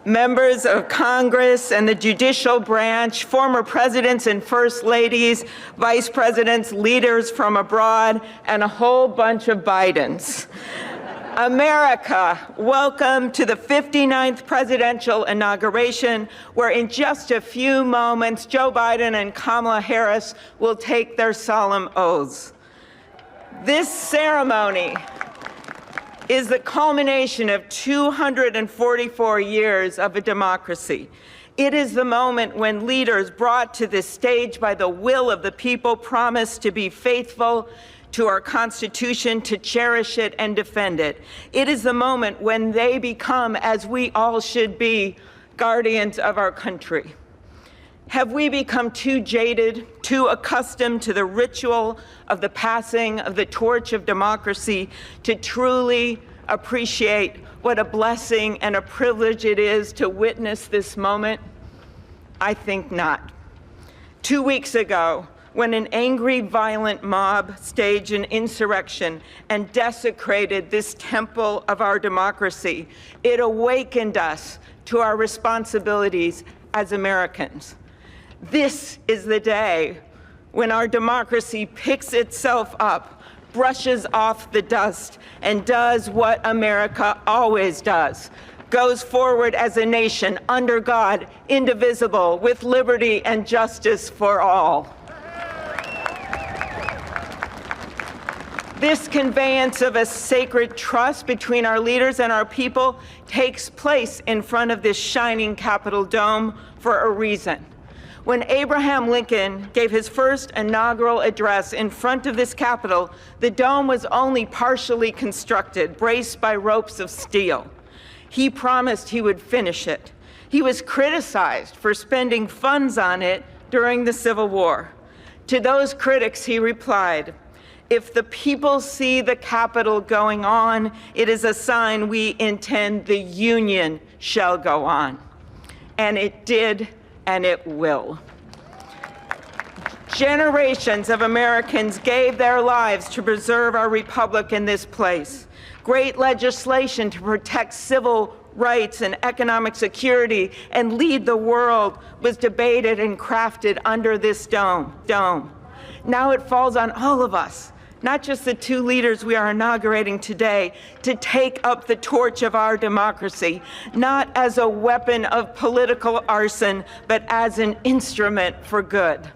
members of Congress and the judicial branch, former presidents and first ladies, vice presidents, leaders from abroad, and a whole bunch of Bidens. America, welcome to the 59th presidential inauguration, where in just a few moments, Joe Biden and Kamala Harris will take their solemn oaths. This ceremony is the culmination of 244 years of a democracy. It is the moment when leaders brought to this stage by the will of the people promise to be faithful to our Constitution, to cherish it and defend it. It is the moment when they become, as we all should be, guardians of our country. Have we become too jaded, too accustomed to the ritual of the passing of the torch of democracy to truly appreciate what a blessing and a privilege it is to witness this moment? I think not. 2 weeks ago, when an angry, violent mob staged an insurrection and desecrated this temple of our democracy, it awakened us to our responsibilities as Americans. This is the day when our democracy picks itself up, brushes off the dust, and does what America always does: goes forward as a nation under God, indivisible, with liberty and justice for all. This conveyance of a sacred trust between our leaders and our people takes place in front of this shining Capitol dome for a reason. When Abraham Lincoln gave his first inaugural address in front of this Capitol, the dome was only partially constructed, braced by ropes of steel. He promised he would finish it. He was criticized for spending funds on it during the Civil War. To those critics, he replied, "If the people see the Capitol going on, it is a sign we intend the Union shall go on." And it did, and it will. Generations of Americans gave their lives to preserve our republic in this place. Great legislation to protect civil rights and economic security and lead the world was debated and crafted under this dome. Now it falls on all of us, not just the two leaders we are inaugurating today, to take up the torch of our democracy, not as a weapon of political arson, but as an instrument for good.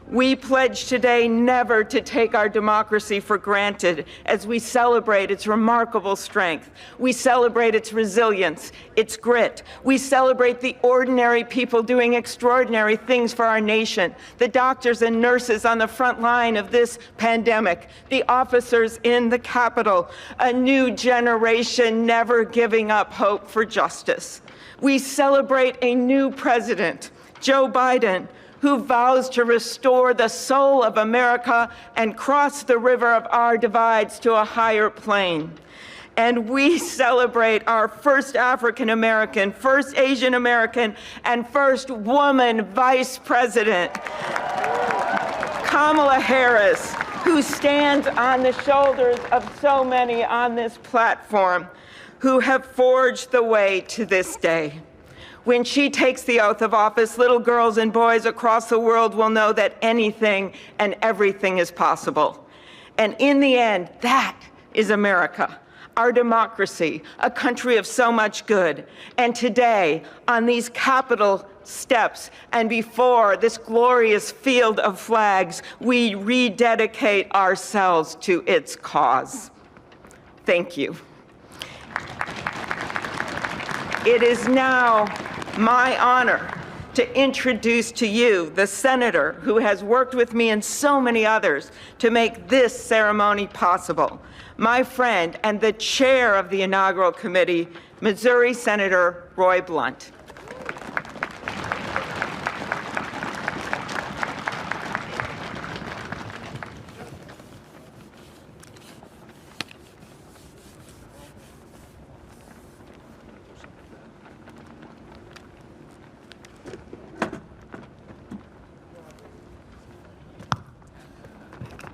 We pledge today never to take our democracy for granted as we celebrate its remarkable strength. We celebrate its resilience, its grit. We celebrate the ordinary people doing extraordinary things for our nation, the doctors and nurses on the front line of this pandemic, the officers in the Capitol, a new generation never giving up hope for justice. We celebrate a new president, Joe Biden, who vows to restore the soul of America and cross the river of our divides to a higher plane. And we celebrate our first African American, first Asian American, and first woman vice president, Kamala Harris, who stands on the shoulders of so many on this platform who have forged the way to this day. When she takes the oath of office, little girls and boys across the world will know that anything and everything is possible. And in the end, that is America. our democracy, a country of so much good. And today, on these Capitol steps and before this glorious field of flags, we rededicate ourselves to its cause. Thank you. It is now my honor to introduce to you the senator who has worked with me and so many others to make this ceremony possible, my friend and the chair of the inaugural committee, Missouri Senator Roy Blunt.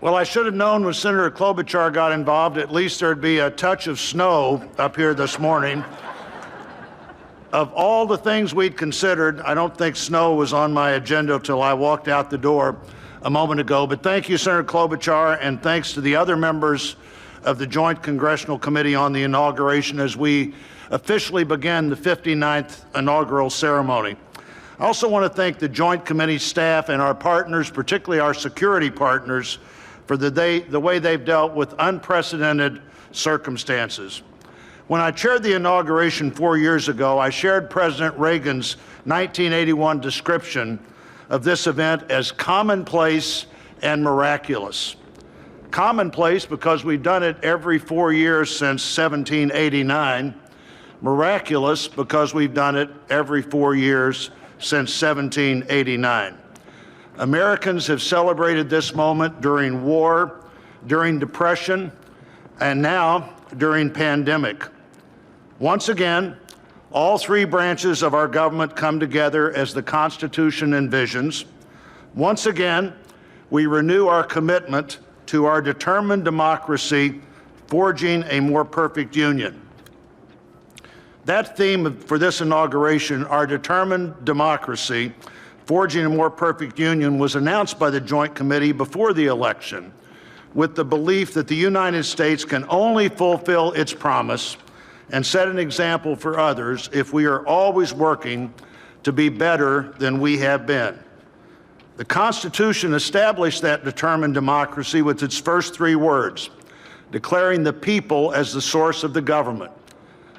Well, I should have known when Senator Klobuchar got involved, at least there'd be a touch of snow up here this morning. Of all the things we'd considered, I don't think snow was on my agenda till I walked out the door a moment ago. But thank you, Senator Klobuchar, and thanks to the other members of the Joint Congressional Committee on the Inauguration as we officially begin the 59th inaugural ceremony. I also want to thank the Joint Committee staff and our partners, particularly our security partners, for the way they've dealt with unprecedented circumstances. When I chaired the inauguration 4 years ago, I shared President Reagan's 1981 description of this event as commonplace and miraculous. Commonplace because we've done it every 4 years since 1789. Miraculous because we've done it every 4 years since 1789. Americans have celebrated this moment during war, during depression, and now during pandemic. Once again, all three branches of our government come together as the Constitution envisions. Once again, we renew our commitment to our determined democracy, forging a more perfect union. That theme for this inauguration, our determined democracy, forging a more perfect union, was announced by the Joint Committee before the election with the belief that the United States can only fulfill its promise and set an example for others if we are always working to be better than we have been. The Constitution established that determined democracy with its first three words, declaring the people as the source of the government.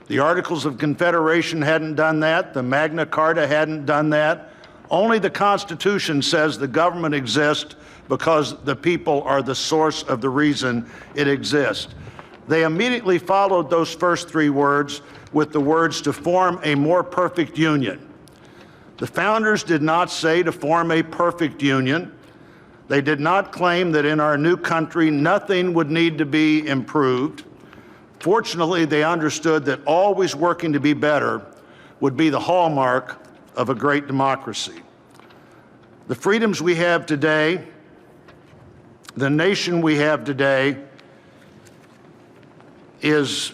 The Articles of Confederation hadn't done that. The Magna Carta hadn't done that. Only the Constitution says the government exists because the people are the source of the reason it exists. They immediately followed those first three words with the words to form a more perfect union. The founders did not say to form a perfect union. They did not claim that in our new country nothing would need to be improved. Fortunately, they understood that always working to be better would be the hallmark of a great democracy. The freedoms we have today, the nation we have today, is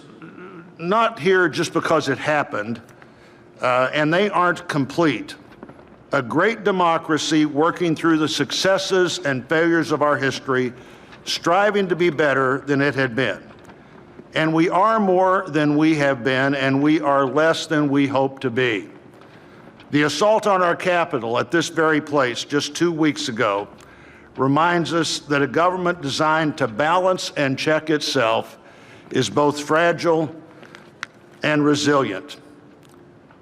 not here just because it happened, and they aren't complete. A great democracy working through the successes and failures of our history, striving to be better than it had been. And we are more than we have been, and we are less than we hope to be. The assault on our Capitol at this very place just 2 weeks ago reminds us that a government designed to balance and check itself is both fragile and resilient.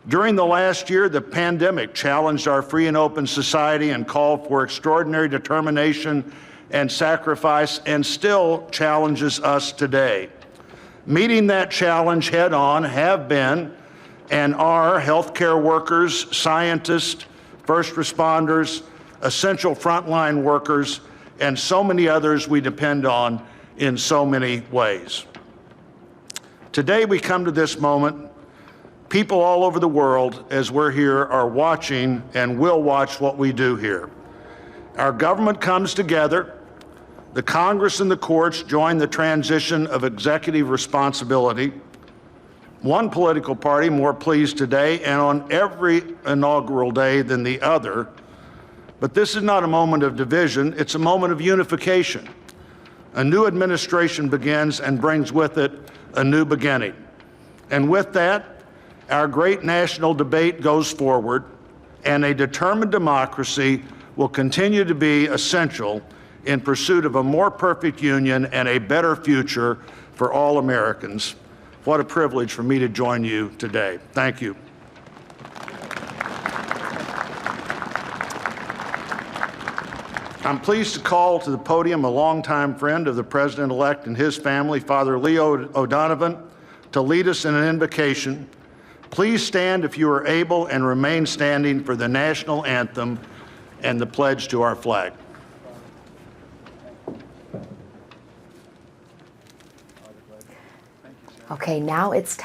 During the last year, the pandemic challenged our free and open society and called for extraordinary determination and sacrifice, and still challenges us today. Meeting that challenge head on have been and are healthcare workers, scientists, first responders, essential frontline workers, and so many others we depend on in so many ways. Today we come to this moment, people all over the world, as we're here, are watching and will watch what we do here. Our government comes together. The Congress and the courts join the transition of executive responsibility. One political party more pleased today and on every inaugural day than the other. But this is not a moment of division, it's a moment of unification. A new administration begins and brings with it a new beginning. And with that, our great national debate goes forward, and a determined democracy will continue to be essential in pursuit of a more perfect union and a better future for all Americans. What a privilege for me to join you today. Thank you. I'm pleased to call to the podium a longtime friend of the President-elect and his family, Father Leo O'Donovan, to lead us in an invocation. Please stand if you are able and remain standing for the national anthem and the pledge to our flag. Okay, now it's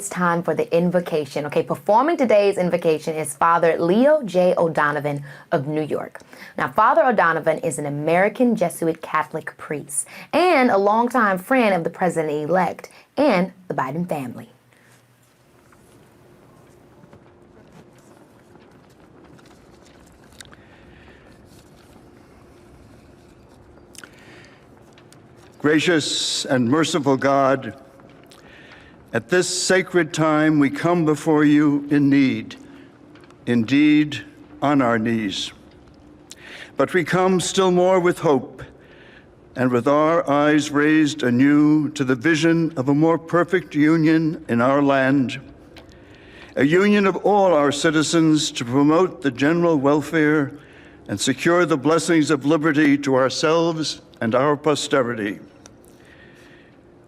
time for the invocation. Okay, performing today's invocation is Father Leo J. O'Donovan of New York. Now, Father O'Donovan is an American Jesuit Catholic priest and a longtime friend of the President-elect and the Biden family. Gracious and merciful God, at this sacred time we come before you in need, indeed on our knees. But we come still more with hope and with our eyes raised anew to the vision of a more perfect union in our land, a union of all our citizens to promote the general welfare and secure the blessings of liberty to ourselves and our posterity.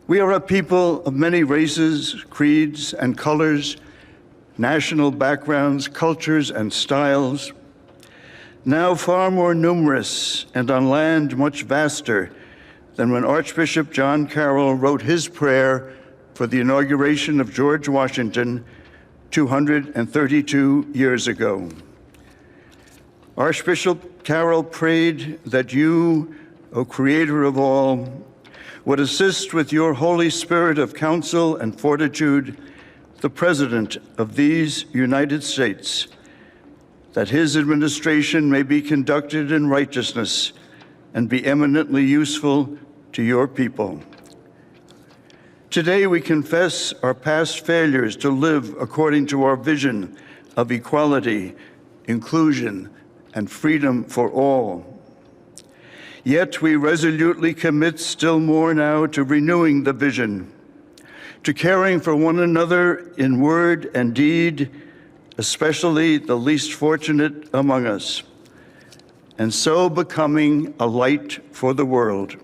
We are a people of many races, creeds, and colors, national backgrounds, cultures, and styles, now far more numerous and on land much vaster than when Archbishop John Carroll wrote his prayer for the inauguration of George Washington 232 years ago. Archbishop Carroll prayed that you, O Creator of all, would assist with your Holy Spirit of counsel and fortitude the President of these United States, that his administration may be conducted in righteousness and be eminently useful to your people. Today we confess our past failures to live according to our vision of equality, inclusion, and freedom for all. Yet we resolutely commit still more now to renewing the vision, to caring for one another in word and deed, especially the least fortunate among us, and so becoming a light for the world.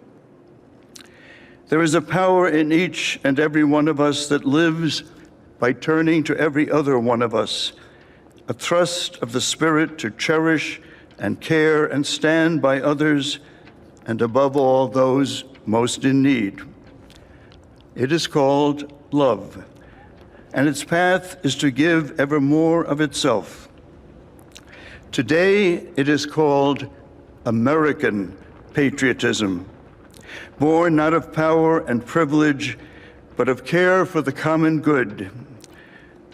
There is a power in each and every one of us that lives by turning to every other one of us, a thrust of the Spirit to cherish and care and stand by others, and above all, those most in need. It is called love, and its path is to give ever more of itself. Today, it is called American patriotism, born not of power and privilege, but of care for the common good,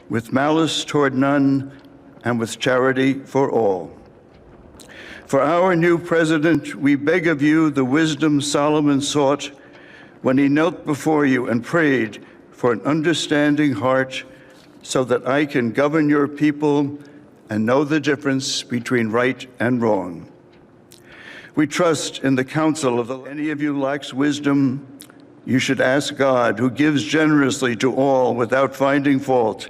with malice toward none and with charity for all. For our new president, we beg of you the wisdom Solomon sought when he knelt before you and prayed for an understanding heart so that I can govern your people and know the difference between right and wrong. We trust in the counsel of any of you lacks wisdom, you should ask God, who gives generously to all without finding fault,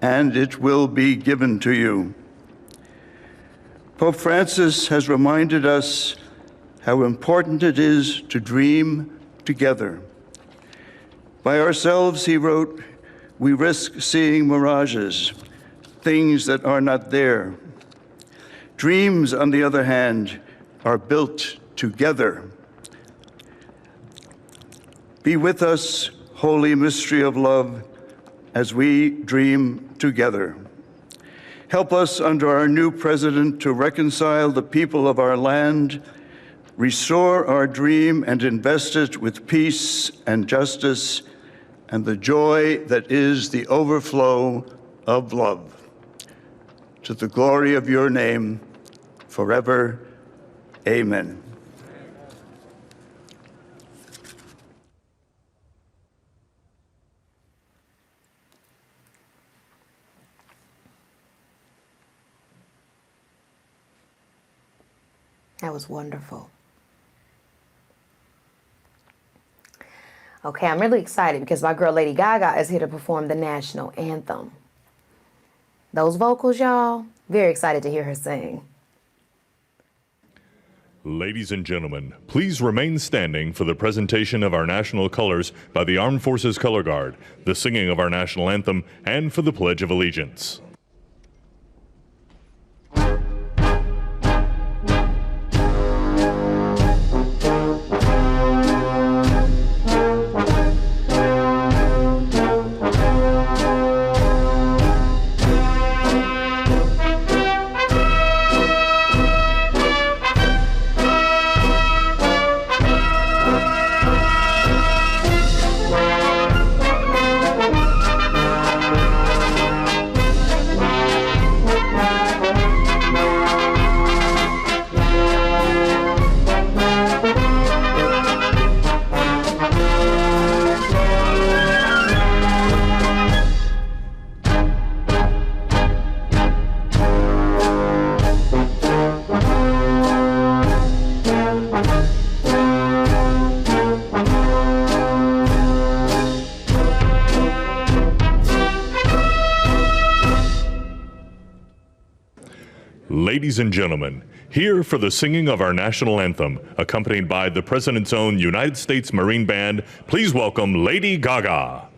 and it will be given to you. Pope Francis has reminded us how important it is to dream together. By ourselves, he wrote, we risk seeing mirages, things that are not there. Dreams, on the other hand, are built together. Be with us, holy mystery of love, as we dream together. Help us under our new president to reconcile the people of our land, restore our dream and invest it with peace and justice and the joy that is the overflow of love. To the glory of your name, forever, amen. That was wonderful. Okay, I'm really excited because my girl Lady Gaga is here to perform the national anthem. Those vocals, y'all, very excited to hear her sing. Ladies and gentlemen, please remain standing for the presentation of our national colors by the Armed Forces Color Guard, the singing of our national anthem, and for the Pledge of Allegiance. Ladies and gentlemen, here for the singing of our national anthem, accompanied by the President's own United States Marine Band, please welcome Lady Gaga.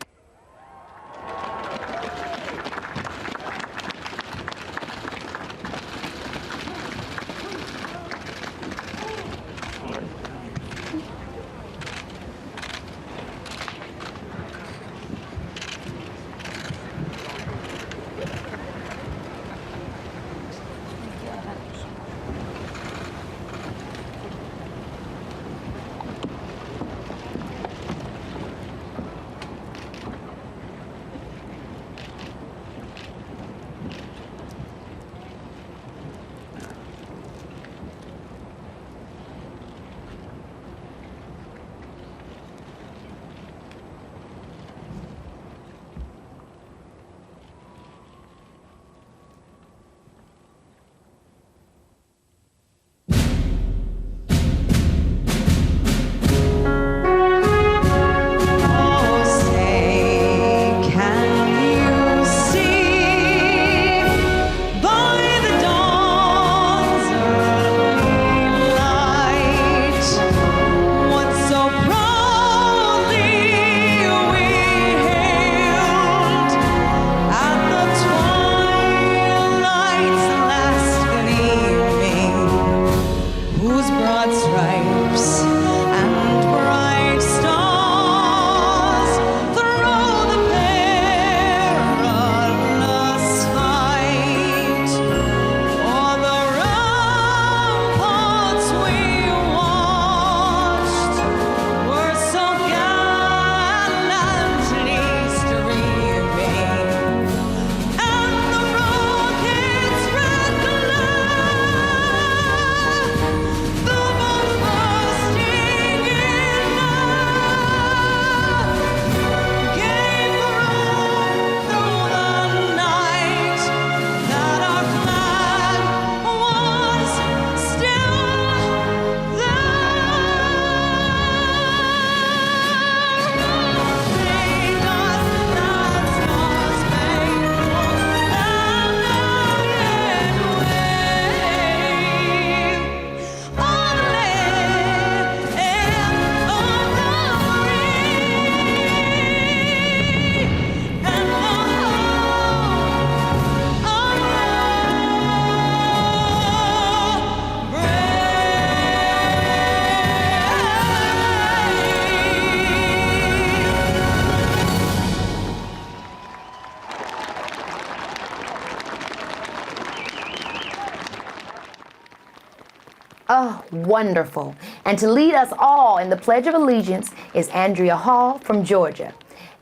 Oh, wonderful. And to lead us all in the Pledge of Allegiance is Andrea Hall from Georgia.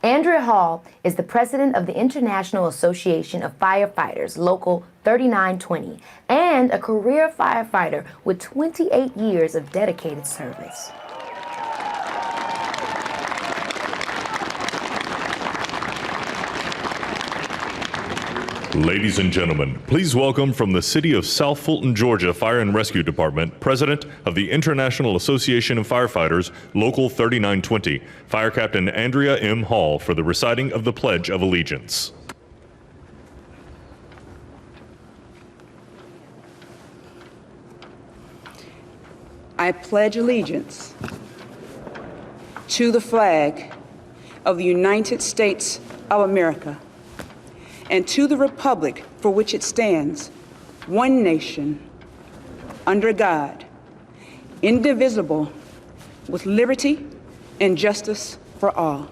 Andrea Hall is the president of the International Association of Firefighters, Local 3920, and a career firefighter with 28 years of dedicated service. Ladies and gentlemen, please welcome from the City of South Fulton, Georgia Fire and Rescue Department, President of the International Association of Firefighters, Local 3920, Fire Captain Andrea M. Hall, for the reciting of the Pledge of Allegiance. I pledge allegiance to the flag of the United States of America and to the republic for which it stands, one nation, under God, indivisible, with liberty and justice for all.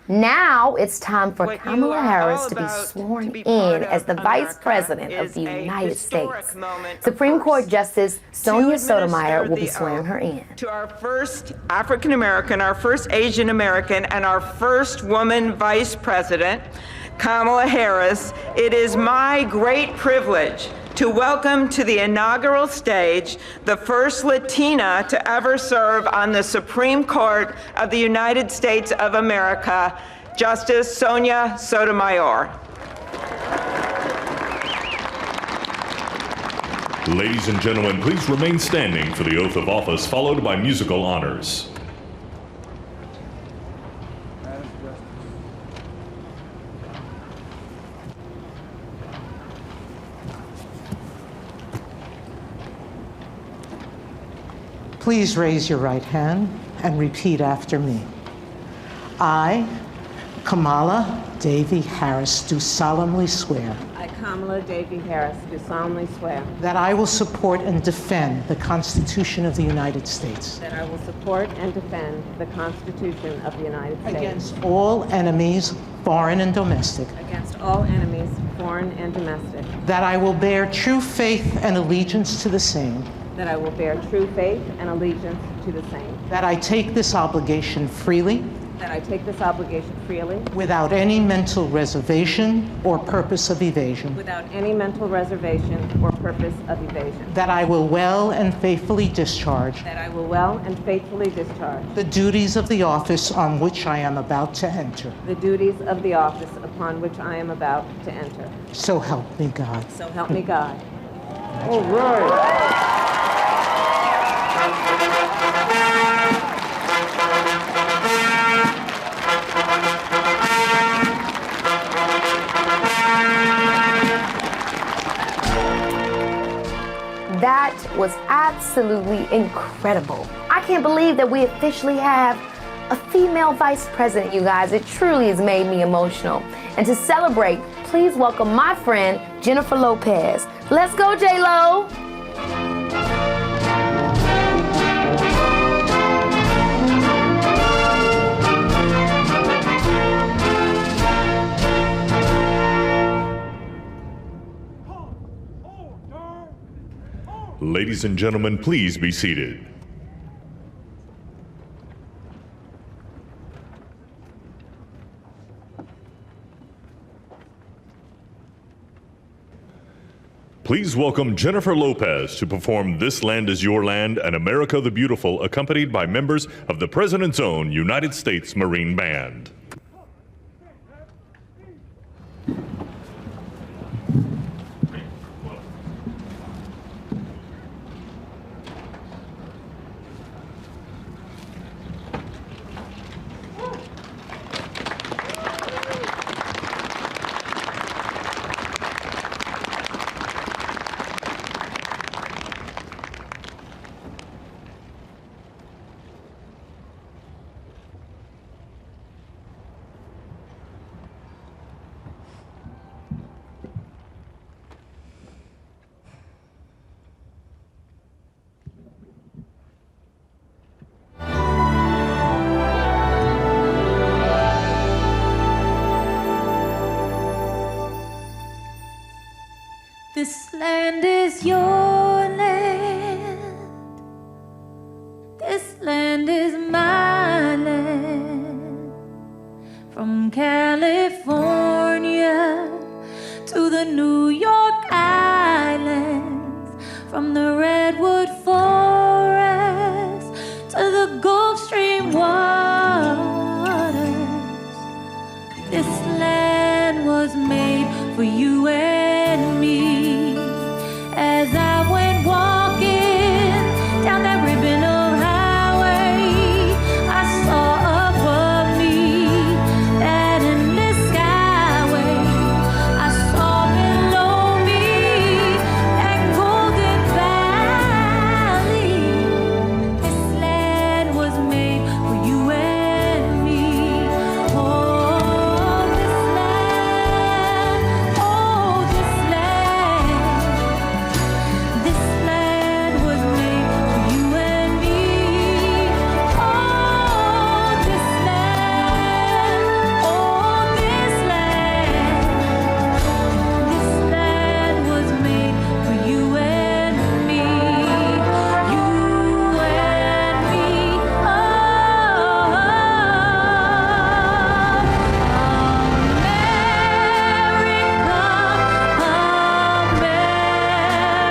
Now it's time for Kamala Harris to be sworn in as the Vice President of the United States. Supreme Court Justice Sonia Sotomayor will be swearing her in. To our first African American, our first Asian American, and our first woman Vice President, Kamala Harris, it is my great privilege to welcome to the inaugural stage the first Latina to ever serve on the Supreme Court of the United States of America, Justice Sonia Sotomayor. Ladies and gentlemen, please remain standing for the oath of office, followed by musical honors. Please raise your right hand and repeat after me. I, Kamala Davy Harris, do solemnly swear I, Kamala Davy Harris, do solemnly swear that I will support and defend the Constitution of the United States that I will support and defend the Constitution of the United States against all enemies, foreign and domestic, against all enemies, foreign and domestic, that I will bear true faith and allegiance to the same, that I will bear true faith and allegiance to the same, that I take this obligation freely, that I take this obligation freely, without any mental reservation or purpose of evasion, without any mental reservation or purpose of evasion, that I will well and faithfully discharge that I will well and faithfully discharge the duties of the office on which I am about to enter. the duties of the office upon which I am about to enter. So help me God. So help me God. All right. That was absolutely incredible. I can't believe that we officially have a female vice president, you guys. It truly has made me emotional. And to celebrate, please welcome my friend, Jennifer Lopez. Let's go, J-Lo. Ladies and gentlemen, please be seated. Please welcome Jennifer Lopez to perform This Land Is Your Land and America the Beautiful, accompanied by members of the President's own United States Marine Band. This land is your land. This land is my land. the New York Islands, from the redwood forest to the Gulf Stream waters. This land was made for you and me. As I went walking down that ribbon of highway, I saw above me that endless skyway. I saw below me that golden valley. This land was made for you and me. Oh, this land, oh, this land. This land was made for you and me. Oh, this land, oh, this land. This land was made for you and me. You and me.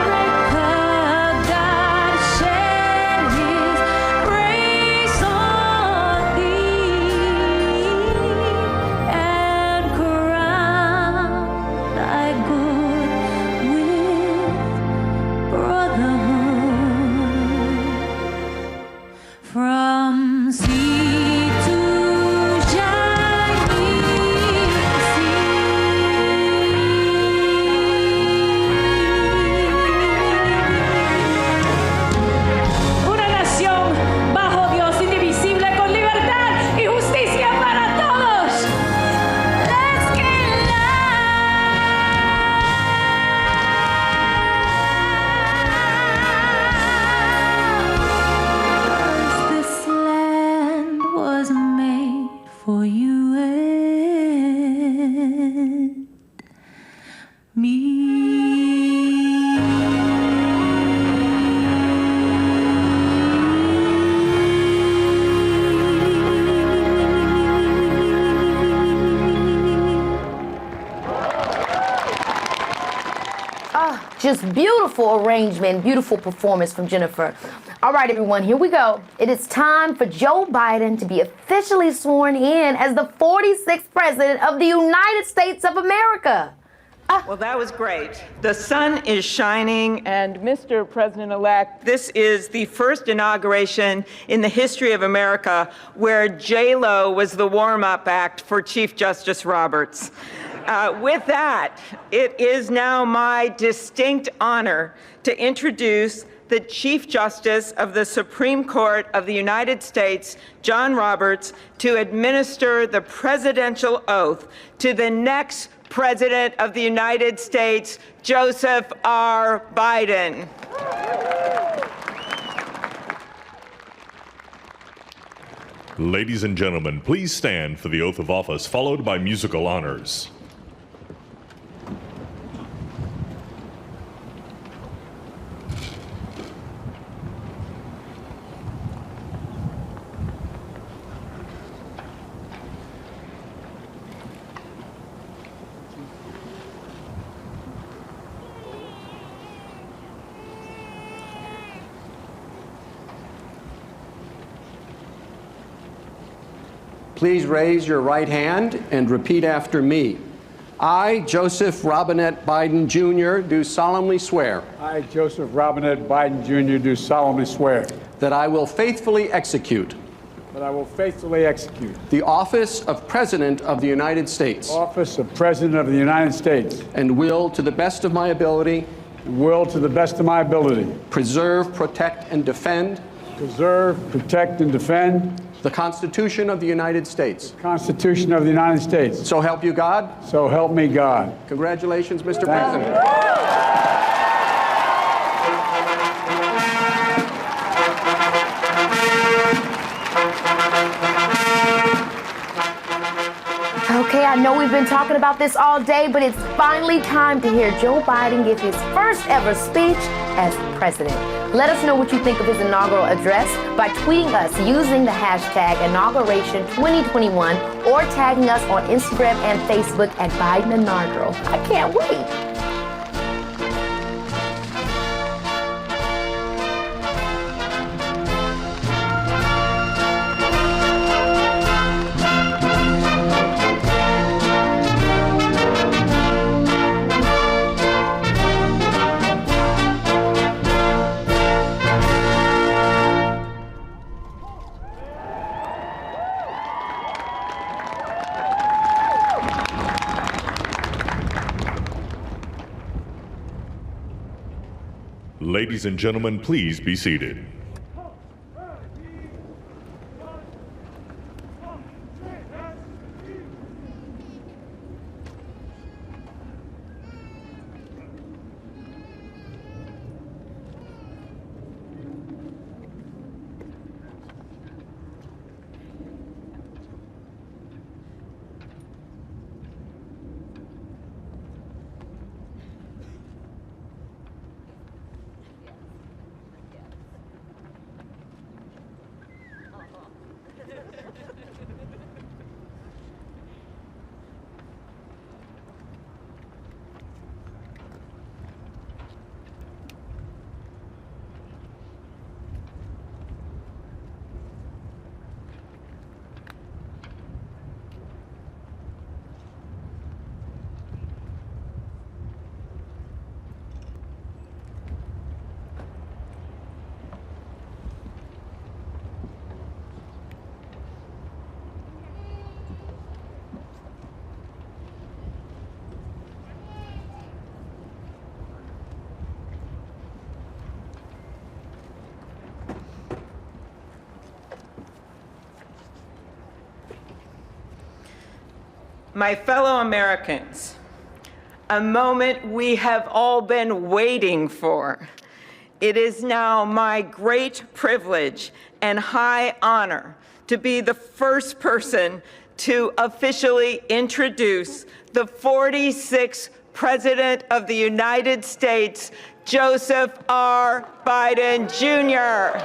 America, God shed His grace on thee and crowned thy good with brotherhood. From sea to shining Una nación bajo Dios, indivisible, con libertad y justicia para todos. Let's get loud. This land was made for you and me. Just beautiful arrangement, beautiful performance from Jennifer. All right, everyone, here we go. It is time for Joe Biden to be officially sworn in as the 46th president of the United States of America. Well, that was great. The sun is shining, and Mr. President-elect, this is the first inauguration in the history of America where J-Lo was the warm-up act for Chief Justice Roberts. With that, it is now my distinct honor to introduce the Chief Justice of the Supreme Court of the United States, John Roberts, to administer the presidential oath to the next President of the United States, Joseph R. Biden. Ladies and gentlemen, please stand for the oath of office, followed by musical honors. Please raise your right hand and repeat after me. I, Joseph Robinette Biden Jr., do solemnly swear. I, Joseph Robinette Biden Jr., do solemnly swear. That I will faithfully execute. That I will faithfully execute. The office of President of the United States. Office of President of the United States. And will, to the best of my ability. And will, to the best of my ability. Preserve, protect, and defend. Preserve, protect, and defend. The Constitution of the United States. The Constitution of the United States. So help you God. So help me God. Congratulations, Mr. President. Okay, I know we've been talking about this all day, but it's finally time to hear Joe Biden give his first ever speech as president. Let us know what you think of his inaugural address by tweeting us using the hashtag Inauguration 2021 or tagging us on Instagram and Facebook at Biden Inaugural. I can't wait. Ladies and gentlemen, please be seated. My fellow Americans, a moment we have all been waiting for. It is now my great privilege and high honor to be the first person to officially introduce the 46th President of the United States, Joseph R. Biden, Jr.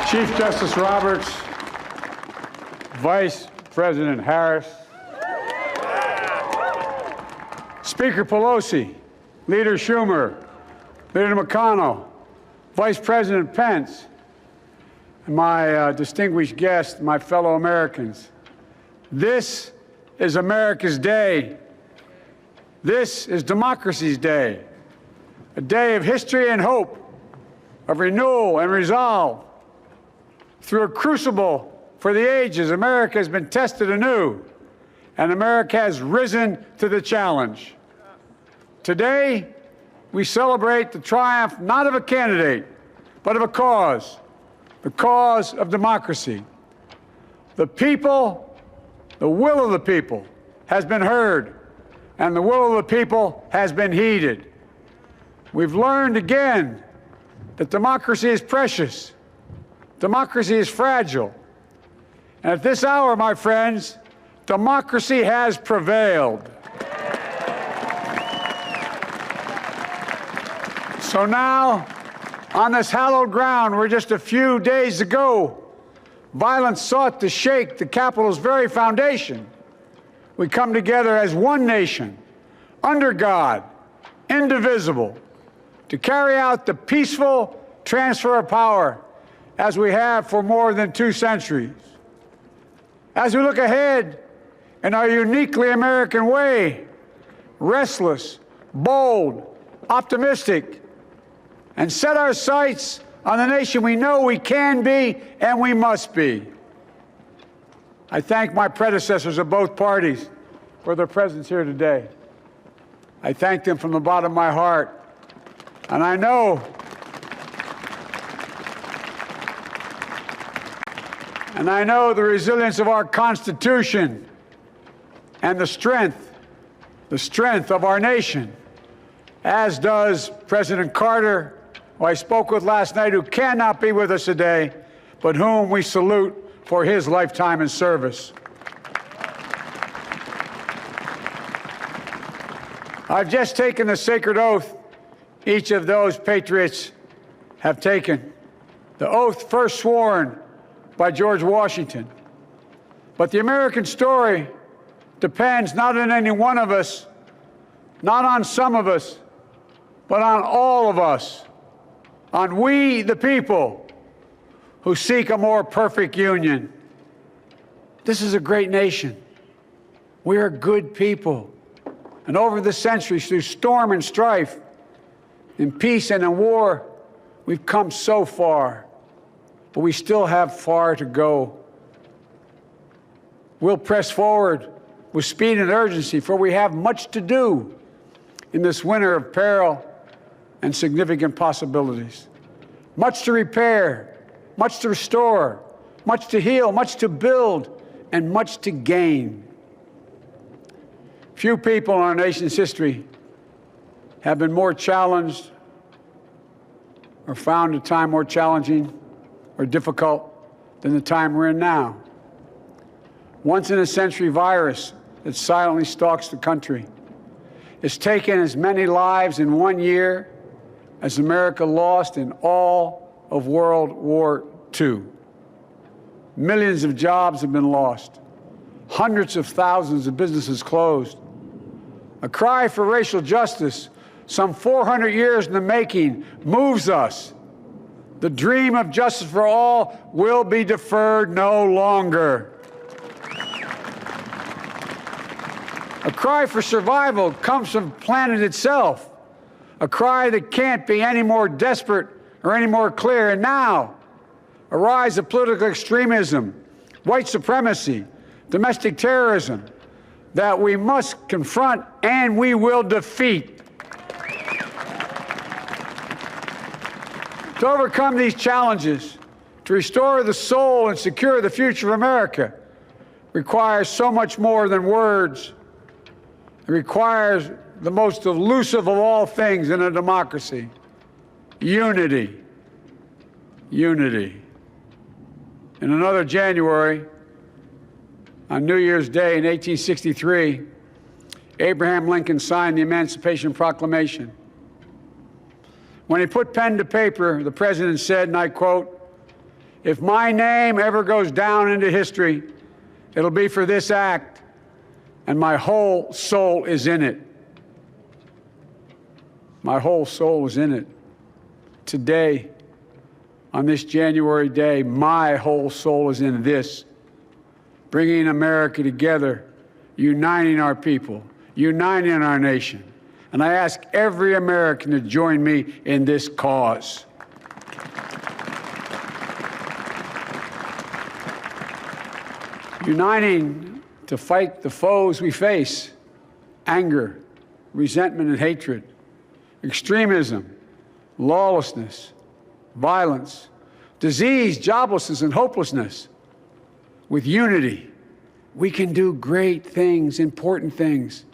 Chief Justice Roberts, Vice President Harris, Speaker Pelosi, Leader Schumer, Leader McConnell, Vice President Pence, and my distinguished guests, my fellow Americans. This is America's day. This is democracy's day, a day of history and hope, of renewal and resolve. Through a crucible for the ages, America has been tested anew, and America has risen to the challenge. Today, we celebrate the triumph not of a candidate, but of a cause, the cause of democracy. The people, the will of the people has been heard, and the will of the people has been heeded. We've learned again that democracy is precious. Democracy is fragile. And at this hour, my friends, democracy has prevailed. So now, on this hallowed ground where just a few days ago, violence sought to shake the Capitol's very foundation, we come together as one nation, under God, indivisible, to carry out the peaceful transfer of power as we have for more than 2 centuries. As we look ahead in our uniquely American way, restless, bold, optimistic, and set our sights on the nation we know we can be and we must be. I thank my predecessors of both parties for their presence here today. I thank them from the bottom of my heart. And I know And I know the resilience of our Constitution and the strength of our nation, as does President Carter, who I spoke with last night, who cannot be with us today, but whom we salute for his lifetime in service. I've just taken the sacred oath each of those patriots have taken, the oath first sworn by George Washington. But the American story depends not on any one of us, not on some of us, but on all of us, on we the people who seek a more perfect union. This is a great nation. We are good people. And over the centuries, through storm and strife, in peace and in war, we've come so far, but we still have far to go. We'll press forward with speed and urgency, for we have much to do in this winter of peril and significant possibilities. Much to repair, much to restore, much to heal, much to build, and much to gain. Few people in our nation's history have been more challenged or found a time more challenging or difficult than the time we're in now. Once-in-a-century virus that silently stalks the country. It's taken as many lives in 1 year as America lost in all of World War II. Millions of jobs have been lost. Hundreds of thousands of businesses closed. A cry for racial justice, some 400 years in the making, moves us. The dream of justice for all will be deferred no longer. A cry for survival comes from the planet itself, a cry that can't be any more desperate or any more clear. And now, a rise of political extremism, white supremacy, domestic terrorism, that we must confront and we will defeat. To overcome these challenges, to restore the soul and secure the future of America, requires so much more than words. It requires the most elusive of all things in a democracy: unity. Unity. In another January, on New Year's Day in 1863, Abraham Lincoln signed the Emancipation Proclamation. When he put pen to paper, the president said, and I quote, "If my name ever goes down into history, it'll be for this act, and my whole soul is in it." My whole soul is in it. Today, on this January day, my whole soul is in this, bringing America together, uniting our people, uniting our nation. And I ask every American to join me in this cause. Uniting to fight the foes we face: anger, resentment and hatred, extremism, lawlessness, violence, disease, joblessness, and hopelessness. With unity, we can do great things, important things.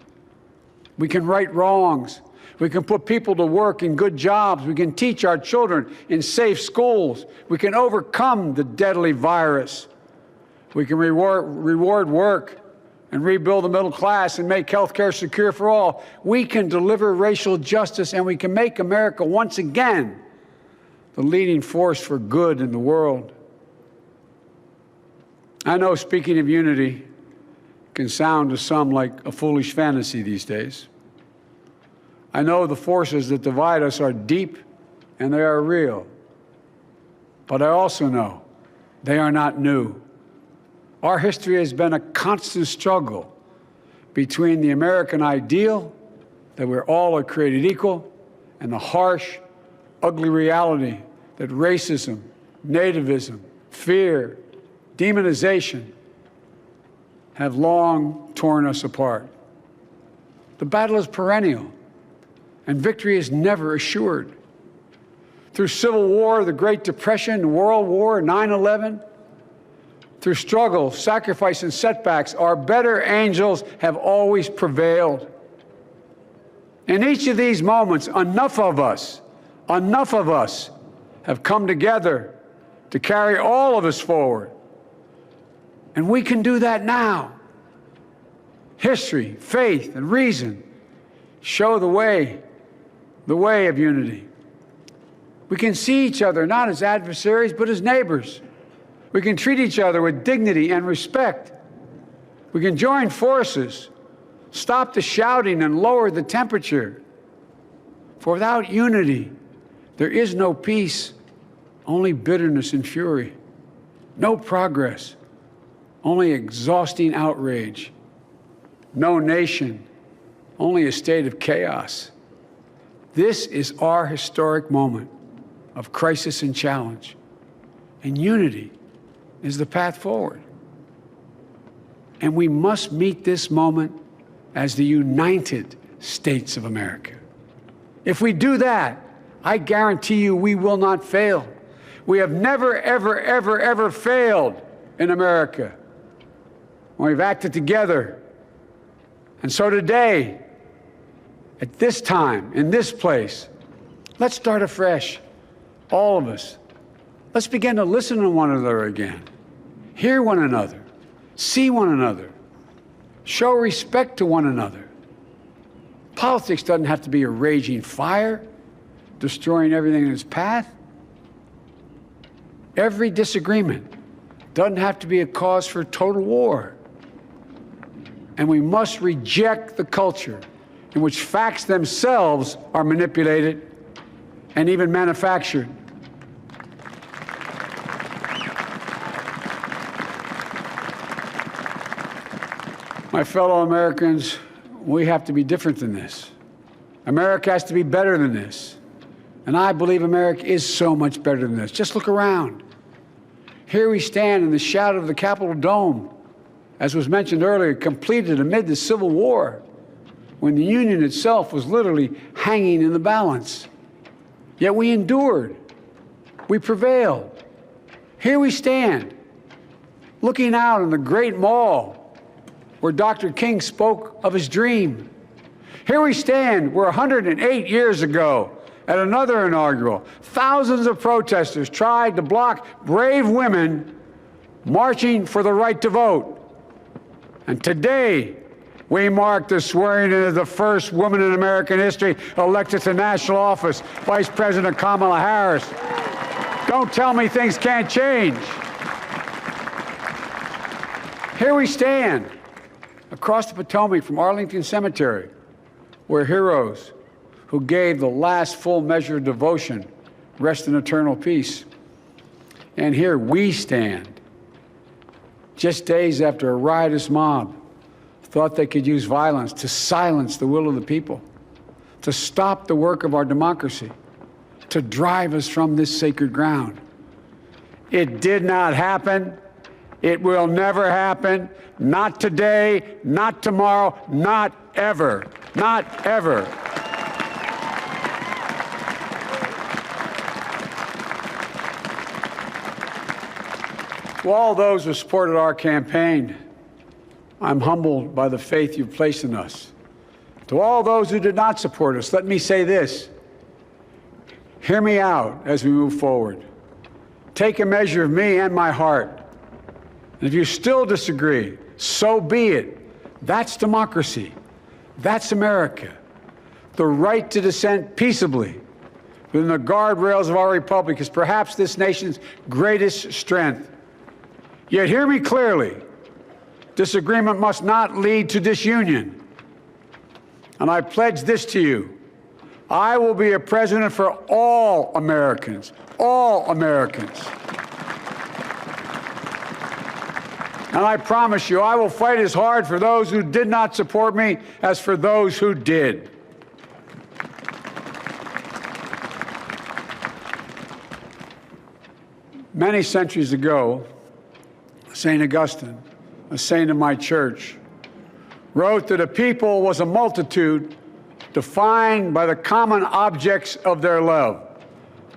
We can right wrongs. We can put people to work in good jobs. We can teach our children in safe schools. We can overcome the deadly virus. We can reward work and rebuild the middle class and make health care secure for all. We can deliver racial justice, and we can make America once again the leading force for good in the world. I know speaking of unity can sound to some like a foolish fantasy these days. I know the forces that divide us are deep and they are real. But I also know they are not new. Our history has been a constant struggle between the American ideal that we're all are created equal and the harsh, ugly reality that racism, nativism, fear, demonization have long torn us apart. The battle is perennial, and victory is never assured. Through Civil War, the Great Depression, World War, 9/11, through struggle, sacrifice, and setbacks, our better angels have always prevailed. In each of these moments, enough of us have come together to carry all of us forward. And we can do that now. History, faith, and reason show the way of unity. We can see each other not as adversaries, but as neighbors. We can treat each other with dignity and respect. We can join forces, stop the shouting, and lower the temperature. For without unity, there is no peace, only bitterness and fury. No progress, only exhausting outrage. No nation, only a state of chaos. This is our historic moment of crisis and challenge, and unity is the path forward. And we must meet this moment as the United States of America. If we do that, I guarantee you we will not fail. We have never, ever, ever, ever failed in America when we've acted together. And so today, at this time, in this place, let's start afresh, all of us. Let's begin to listen to one another again, hear one another, see one another, show respect to one another. Politics doesn't have to be a raging fire, destroying everything in its path. Every disagreement doesn't have to be a cause for total war. And we must reject the culture in which facts themselves are manipulated and even manufactured. My fellow Americans, we have to be different than this. America has to be better than this. And I believe America is so much better than this. Just look around. Here we stand in the shadow of the Capitol Dome, as was mentioned earlier, completed amid the Civil War, when the Union itself was literally hanging in the balance. Yet we endured. We prevailed. Here we stand, looking out on the great mall where Dr. King spoke of his dream. Here we stand where 108 years ago, at another inaugural, thousands of protesters tried to block brave women marching for the right to vote. And today, we mark the swearing in of the first woman in American history elected to national office, Vice President Kamala Harris. Don't tell me things can't change. Here we stand across the Potomac from Arlington Cemetery, where heroes who gave the last full measure of devotion rest in eternal peace. And here we stand, just days after a riotous mob thought they could use violence to silence the will of the people, to stop the work of our democracy, to drive us from this sacred ground. It did not happen. It will never happen. Not today, not tomorrow, not ever, not ever. To all those who supported our campaign, I'm humbled by the faith you've placed in us. To all those who did not support us, let me say this. Hear me out as we move forward. Take a measure of me and my heart. And if you still disagree, so be it. That's democracy. That's America. The right to dissent peaceably within the guardrails of our republic is perhaps this nation's greatest strength. Yet hear me clearly. Disagreement must not lead to disunion. And I pledge this to you. I will be a president for all Americans. All Americans. And I promise you, I will fight as hard for those who did not support me as for those who did. Many centuries ago, St. Augustine, a saint of my church, wrote that a people was a multitude defined by the common objects of their love.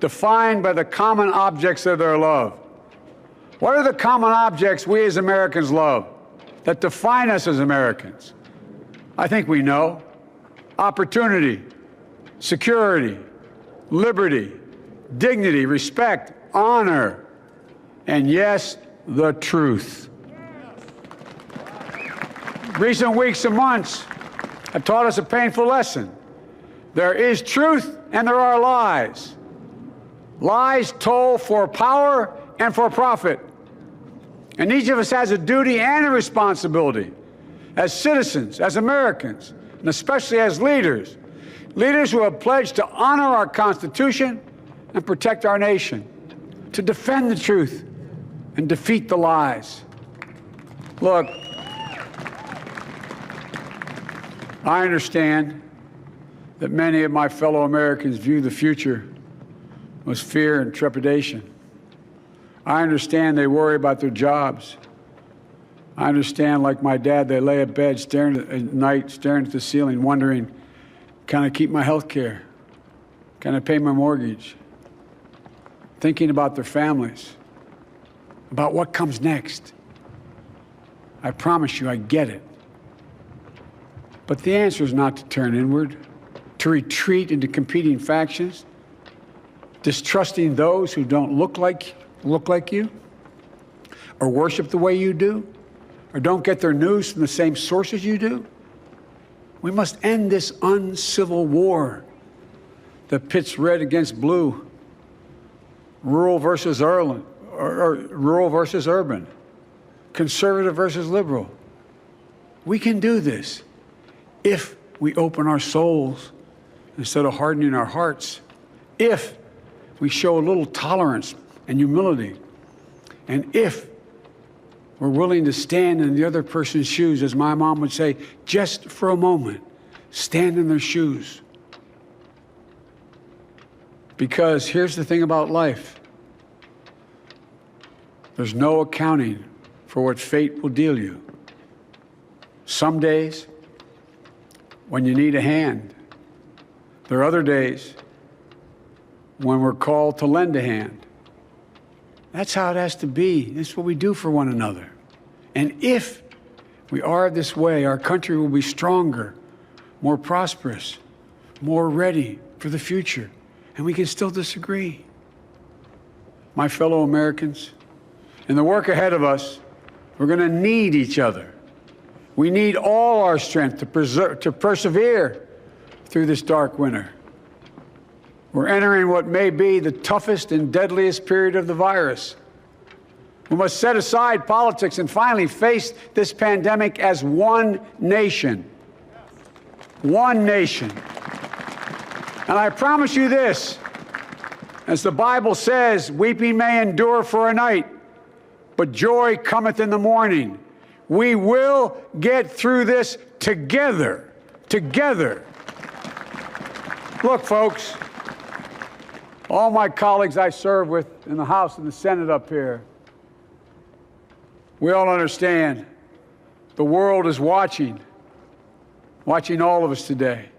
Defined by the common objects of their love. What are the common objects we as Americans love that define us as Americans? I think we know. Opportunity, security, liberty, dignity, respect, honor, and yes, the truth. Recent weeks and months have taught us a painful lesson. There is truth and there are lies. Lies told for power and for profit. And each of us has a duty and a responsibility as citizens, as Americans, and especially as leaders. Leaders who have pledged to honor our Constitution and protect our nation, to defend the truth and defeat the lies. Look, I understand that many of my fellow Americans view the future with fear and trepidation. I understand they worry about their jobs. I understand, like my dad, they lay at bed at night, staring at the ceiling, wondering, can I keep my health care? Can I pay my mortgage? Thinking about their families, about what comes next. I promise you, I get it. But the answer is not to turn inward, to retreat into competing factions, distrusting those who don't look like you, or worship the way you do, or don't get their news from the same sources you do. We must end this uncivil war that pits red against blue, rural versus urban, conservative versus liberal. We can do this if we open our souls instead of hardening our hearts, if we show a little tolerance and humility, and if we're willing to stand in the other person's shoes, as my mom would say, just for a moment, stand in their shoes. Because here's the thing about life. There's no accounting for what fate will deal you. Some days, when you need a hand. There are other days when we're called to lend a hand. That's how it has to be. That's what we do for one another. And if we are this way, our country will be stronger, more prosperous, more ready for the future. And we can still disagree. My fellow Americans, in the work ahead of us, we're going to need each other. We need all our strength to persevere through this dark winter. We're entering what may be the toughest and deadliest period of the virus. We must set aside politics and finally face this pandemic as one nation. One nation. And I promise you this, as the Bible says, weeping may endure for a night, but joy cometh in the morning. We will get through this together. Together. Look, folks, all my colleagues I serve with in the House and the Senate up here, we all understand the world is watching all of us today.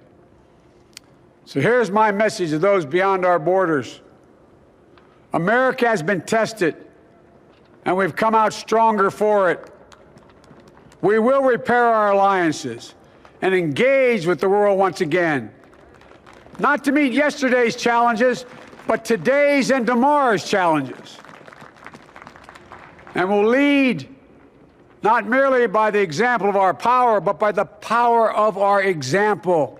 So here's my message to those beyond our borders. America has been tested, and we've come out stronger for it. We will repair our alliances and engage with the world once again, not to meet yesterday's challenges, but today's and tomorrow's challenges. And we'll lead not merely by the example of our power, but by the power of our example.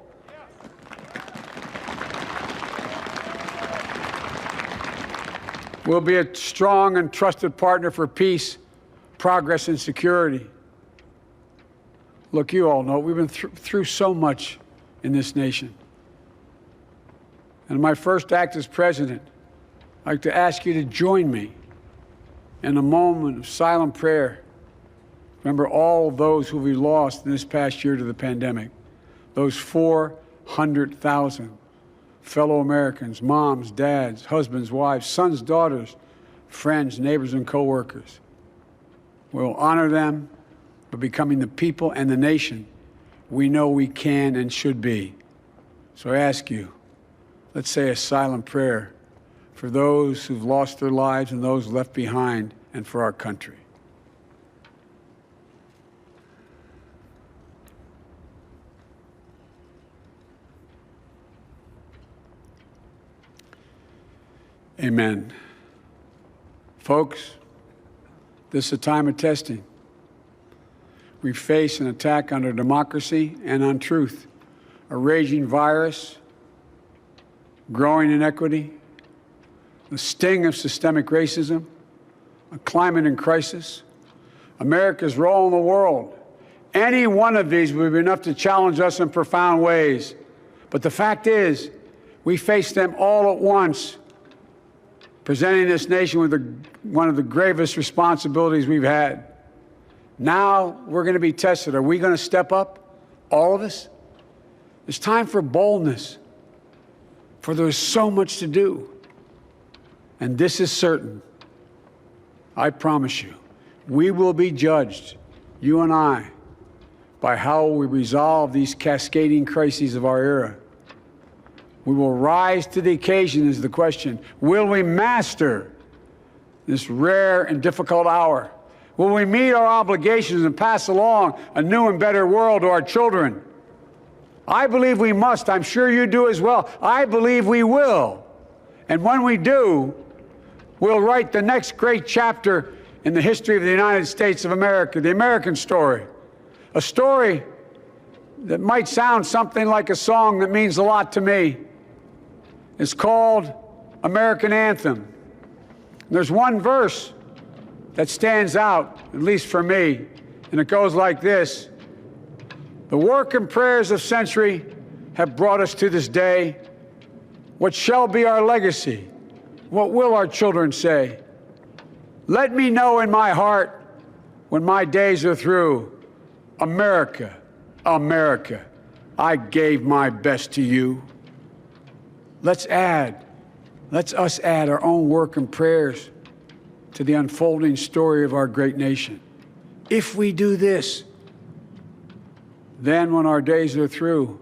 We'll be a strong and trusted partner for peace, progress, and security. Look, you all know we've been through so much in this nation. And my first act as president, I'd like to ask you to join me in a moment of silent prayer. Remember all those who we lost in this past year to the pandemic. Those 400,000 fellow Americans, moms, dads, husbands, wives, sons, daughters, friends, neighbors, and coworkers. We'll honor them by becoming the people and the nation we know we can and should be. So I ask you, let's say a silent prayer for those who've lost their lives and those left behind and for our country. Amen. Folks, this is a time of testing. We face an attack on our democracy and on truth, a raging virus, growing inequity, the sting of systemic racism, a climate in crisis, America's role in the world. Any one of these would be enough to challenge us in profound ways. But the fact is, we face them all at once, presenting this nation with one of the gravest responsibilities we've had. Now we're going to be tested. Are we going to step up, all of us? It's time for boldness, for there's so much to do. And this is certain. I promise you, we will be judged, you and I, by how we resolve these cascading crises of our era. We will rise to the occasion is the question. Will we master this rare and difficult hour? Will we meet our obligations and pass along a new and better world to our children? I believe we must. I'm sure you do as well. I believe we will. And when we do, we'll write the next great chapter in the history of the United States of America, the American story. A story that might sound something like a song that means a lot to me. It's called American Anthem. There's one verse that stands out, at least for me, and it goes like this. The work and prayers of century have brought us to this day. What shall be our legacy? What will our children say? Let me know in my heart when my days are through. America, America, I gave my best to you. Let's us add our own work and prayers to the unfolding story of our great nation. If we do this, then when our days are through,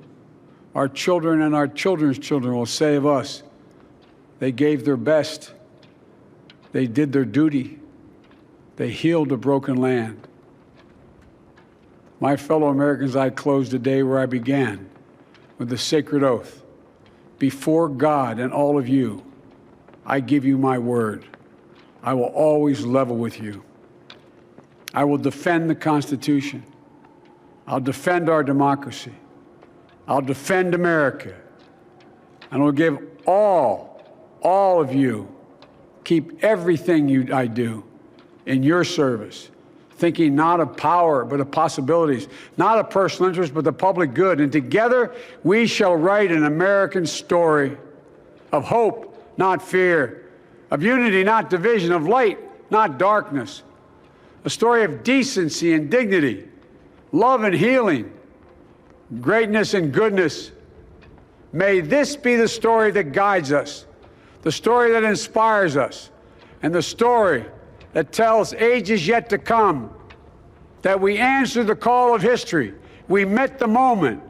our children and our children's children will say of us, they gave their best, they did their duty, they healed a broken land. My fellow Americans, I close the day where I began, with the sacred oath. Before God and all of you, I give you my word. I will always level with you. I will defend the Constitution. I'll defend our democracy. I'll defend America. And I'll give all of you, keep everything I do in your service, thinking not of power, but of possibilities, not of personal interest, but the public good. And together we shall write an American story of hope, not fear, of unity, not division, of light, not darkness, a story of decency and dignity, love and healing, greatness and goodness. May this be the story that guides us, the story that inspires us, and the story that tells ages yet to come that we answered the call of history. We met the moment.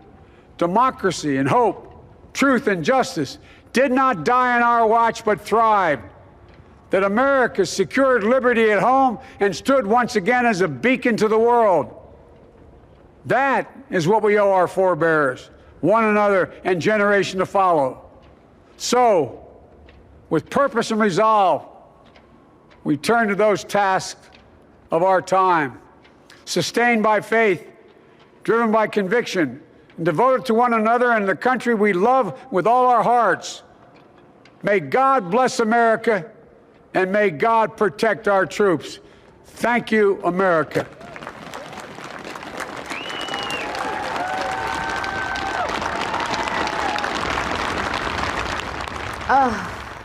Democracy and hope, truth and justice did not die on our watch but thrived. That America secured liberty at home and stood once again as a beacon to the world. That is what we owe our forebears, one another, and generation to follow. So, with purpose and resolve, we turn to those tasks of our time, sustained by faith, driven by conviction, and devoted to one another and the country we love with all our hearts. May God bless America, and may God protect our troops. Thank you, America.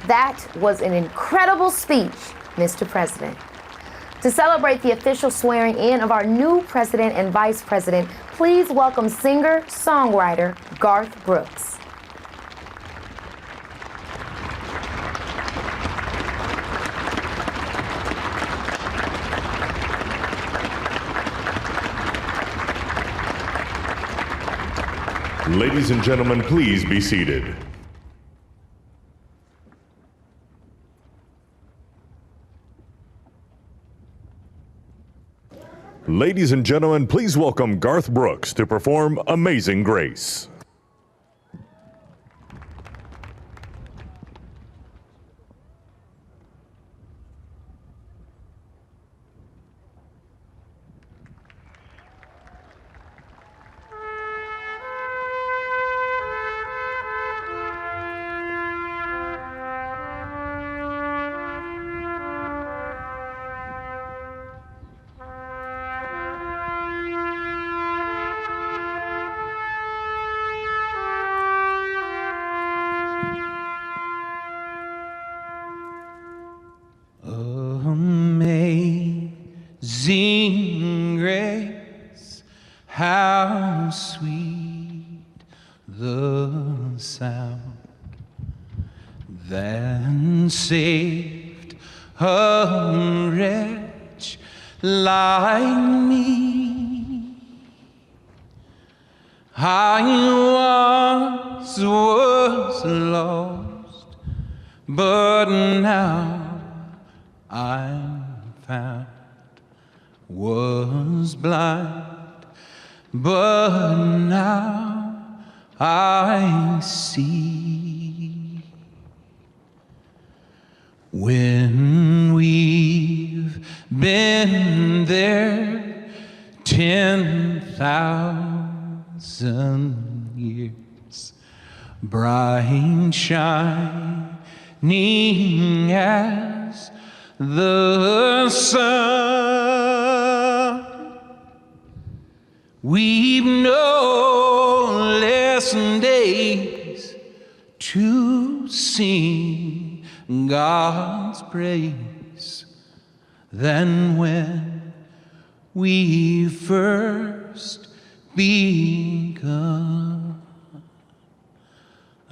That was an incredible speech, Mr. President. To celebrate the official swearing in of our new president and vice president, please welcome singer-songwriter Garth Brooks. Ladies and gentlemen, please be seated. Ladies and gentlemen, please welcome Garth Brooks to perform Amazing Grace. Amazing grace, how sweet the sound that saved a wretch like me. I once was lost, but now I'm found. Was blind, but now I see. When we've been there 10,000 years, bright shining as the sun, we've no less days to sing God's praise than when we first begun.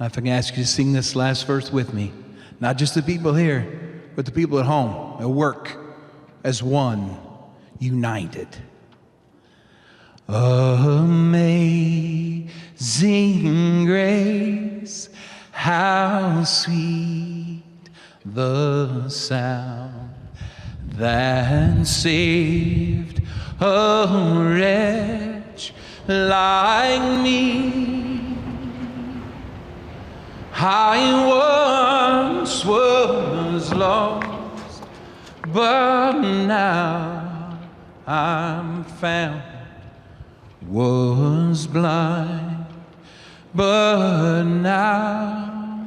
If I can ask you to sing this last verse with me, not just the people here, but the people at home, at work, as one, united. Amazing grace, how sweet the sound that saved a wretch like me. I once was lost, but now I'm found. Was blind, but now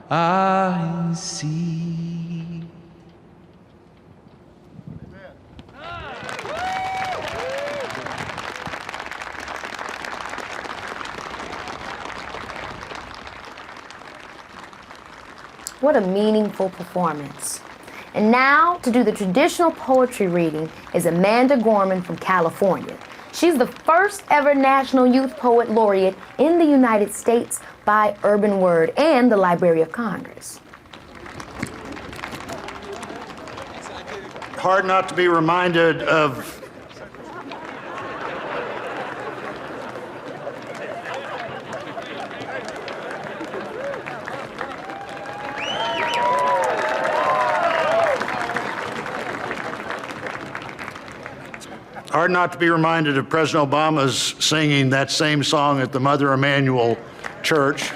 I see. What a meaningful performance. And now, to do the traditional poetry reading is Amanda Gorman from California. She's the first ever National Youth Poet Laureate in the United States by Urban Word and the Library of Congress. Hard not to be reminded of President Obama's singing that same song at the Mother Emanuel Church.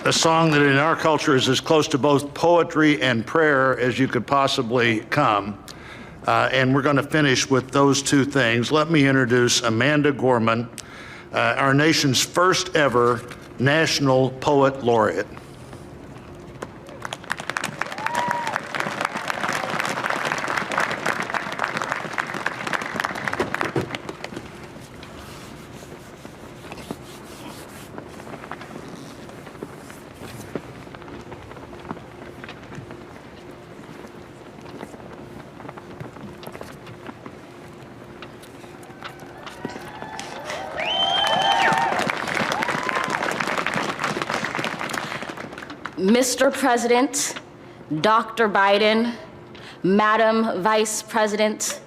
A song that in our culture is as close to both poetry and prayer as you could possibly come. And we're going to finish with those two things. Let me introduce Amanda Gorman, our nation's first ever National Poet Laureate. Mr. President, Dr. Biden, Madam Vice President,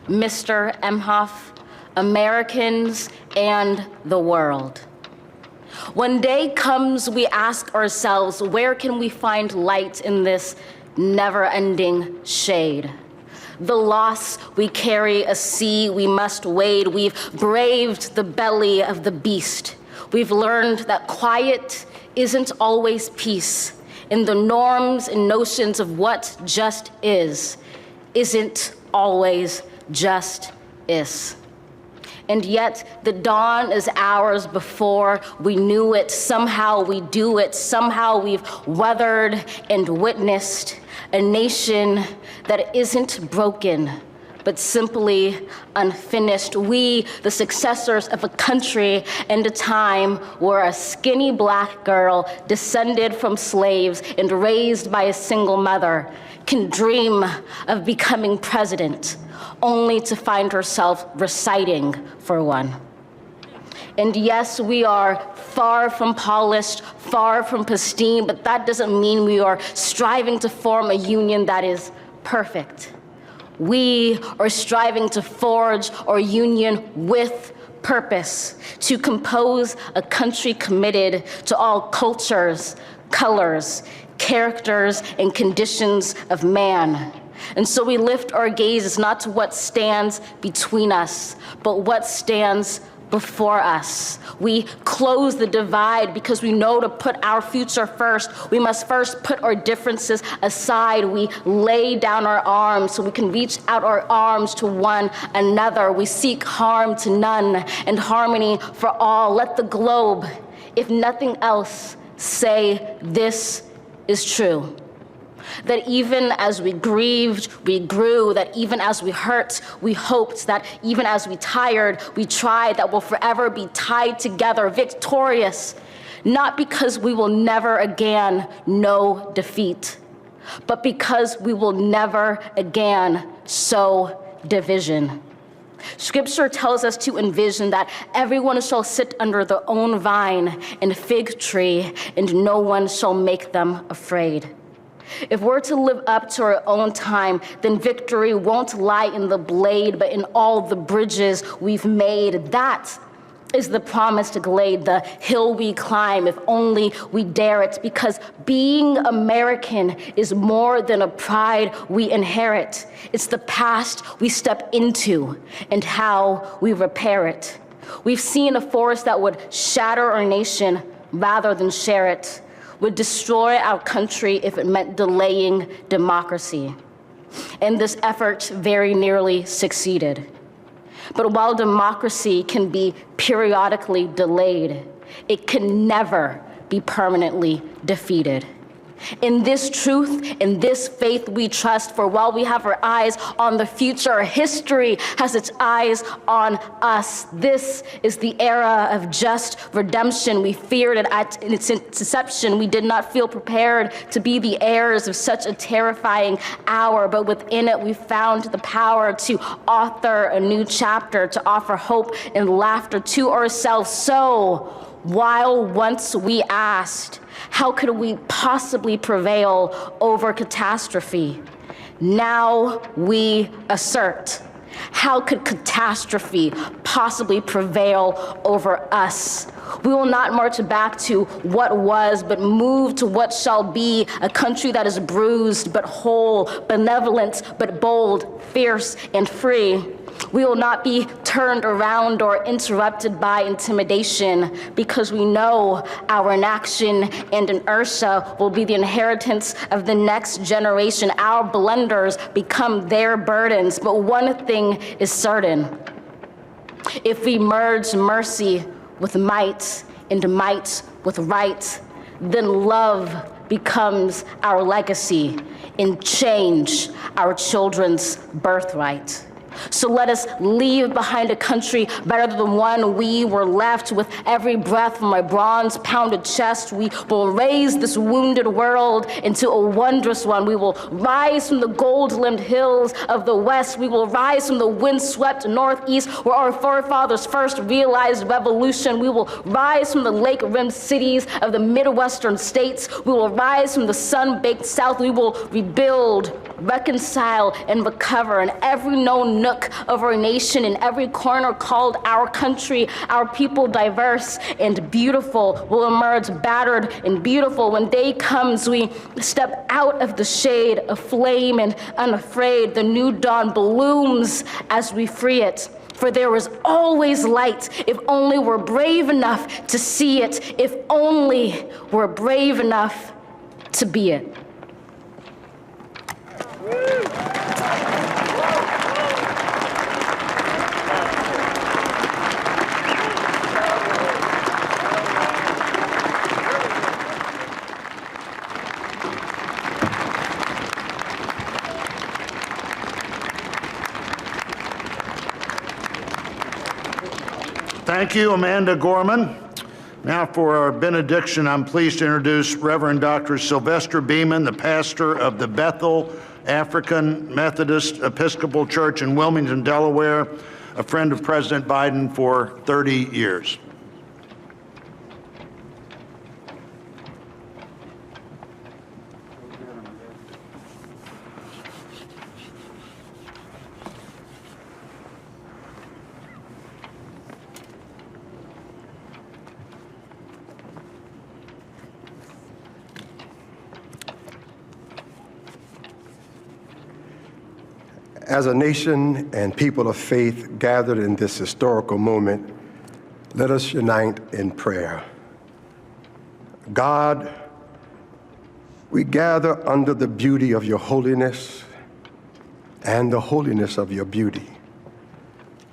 Mr. Emhoff, Americans, and the world. When day comes, we ask ourselves, where can we find light in this never-ending shade. The loss we carry a sea we must wade. We've braved the belly of the beast. We've learned that quiet isn't always peace, and the norms and notions of what just isn't always just is. And yet the dawn is ours before we knew it. Somehow we do it. Somehow we've weathered and witnessed a nation that isn't broken, but simply unfinished. We, the successors of a country and a time where a skinny Black girl descended from slaves and raised by a single mother can dream of becoming president, only to find herself reciting for one. And yes, we are far from polished, far from pristine, but that doesn't mean we are striving to form a union that is perfect. We are striving to forge our union with purpose, to compose a country committed to all cultures, colors, characters, and conditions of man. And so we lift our gazes not to what stands between us, but what stands before us. We close the divide because we know to put our future first. We must first put our differences aside. We lay down our arms so we can reach out our arms to one another. We seek harm to none and harmony for all. Let the globe, if nothing else, say this is true. That even as we grieved, we grew, that even as we hurt, we hoped, that even as we tired, we tried, that we'll forever be tied together, victorious, not because we will never again know defeat, but because we will never again sow division. Scripture tells us to envision that everyone shall sit under their own vine and fig tree, and no one shall make them afraid. If we're to live up to our own time, then victory won't lie in the blade, but in all the bridges we've made. That is the promised glade, the hill we climb, if only we dare it, because being American is more than a pride we inherit. It's the past we step into and how we repair it. We've seen a force that would shatter our nation rather than share it, would destroy our country if it meant delaying democracy. And this effort very nearly succeeded. But while democracy can be periodically delayed, it can never be permanently defeated. In this truth, in this faith we trust, for while we have our eyes on the future, history has its eyes on us. This is the era of just redemption. We feared it at its inception. We did not feel prepared to be the heirs of such a terrifying hour, but within it we found the power to author a new chapter, to offer hope and laughter to ourselves. So, while once we asked, how could we possibly prevail over catastrophe? Now we assert, how could catastrophe possibly prevail over us? We will not march back to what was, but move to what shall be, a country that is bruised but whole, benevolent but bold, fierce and free. We will not be turned around or interrupted by intimidation, because we know our inaction and inertia will be the inheritance of the next generation. Our blunders become their burdens. But one thing is certain: if we merge mercy with might and might with right, then love becomes our legacy and change our children's birthright. So let us leave behind a country better than the one we were left. With every breath from my bronze-pounded chest, we will raise this wounded world into a wondrous one. We will rise from the gold-limbed hills of the West. We will rise from the wind-swept Northeast, where our forefathers first realized revolution. We will rise from the lake-rimmed cities of the Midwestern states. We will rise from the sun-baked South. We will rebuild reconcile, and recover in every known nook of our nation, in every corner called our country. Our people, diverse and beautiful, will emerge battered and beautiful. When day comes, we step out of the shade, aflame and unafraid. The new dawn blooms as we free it. For there is always light, if only we're brave enough to see it, if only we're brave enough to be it. Thank you, Amanda Gorman. Now for our benediction, I'm pleased to introduce Reverend Dr. Sylvester Beeman, the pastor of the Bethel African Methodist Episcopal Church in Wilmington, Delaware, a friend of President Biden for 30 years. As a nation and people of faith gathered in this historical moment, let us unite in prayer. God, we gather under the beauty of your holiness and the holiness of your beauty.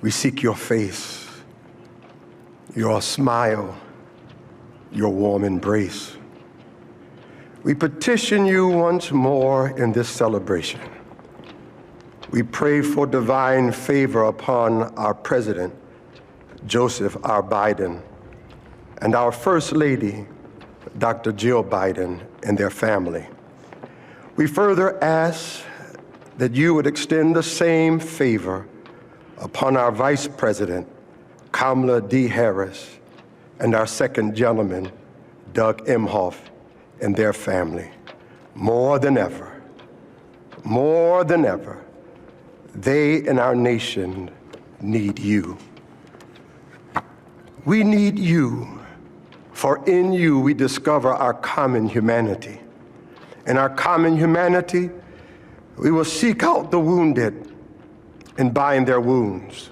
We seek your face, your smile, your warm embrace. We petition you once more in this celebration. We pray for divine favor upon our president, Joseph R. Biden, and our First Lady, Dr. Jill Biden, and their family. We further ask that you would extend the same favor upon our Vice President, Kamala D. Harris, and our second gentleman, Doug Emhoff, and their family. More than ever, they and our nation need you. We need you, for in you we discover our common humanity. In our common humanity, we will seek out the wounded and bind their wounds.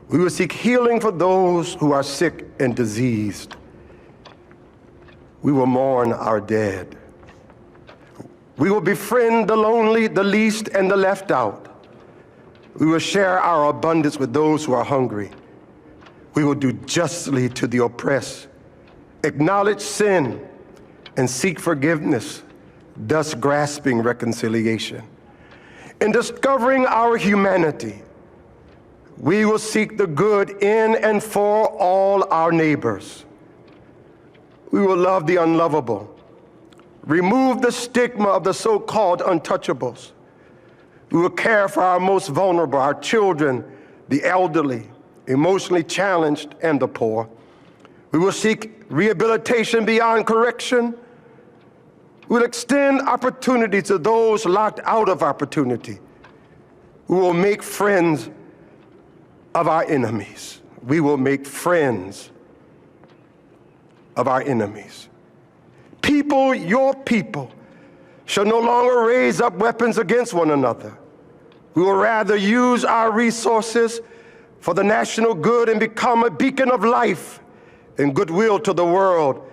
We will seek healing for those who are sick and diseased. We will mourn our dead. We will befriend the lonely, the least, and the left out. We will share our abundance with those who are hungry. We will do justly to the oppressed, acknowledge sin, and seek forgiveness, thus grasping reconciliation. In discovering our humanity, we will seek the good in and for all our neighbors. We will love the unlovable, remove the stigma of the so-called untouchables. We will care for our most vulnerable, our children, the elderly, emotionally challenged, and the poor. We will seek rehabilitation beyond correction. We will extend opportunity to those locked out of opportunity. We will make friends of our enemies. We will make friends of our enemies. People, your people, shall no longer raise up weapons against one another. We will rather use our resources for the national good and become a beacon of life and goodwill to the world.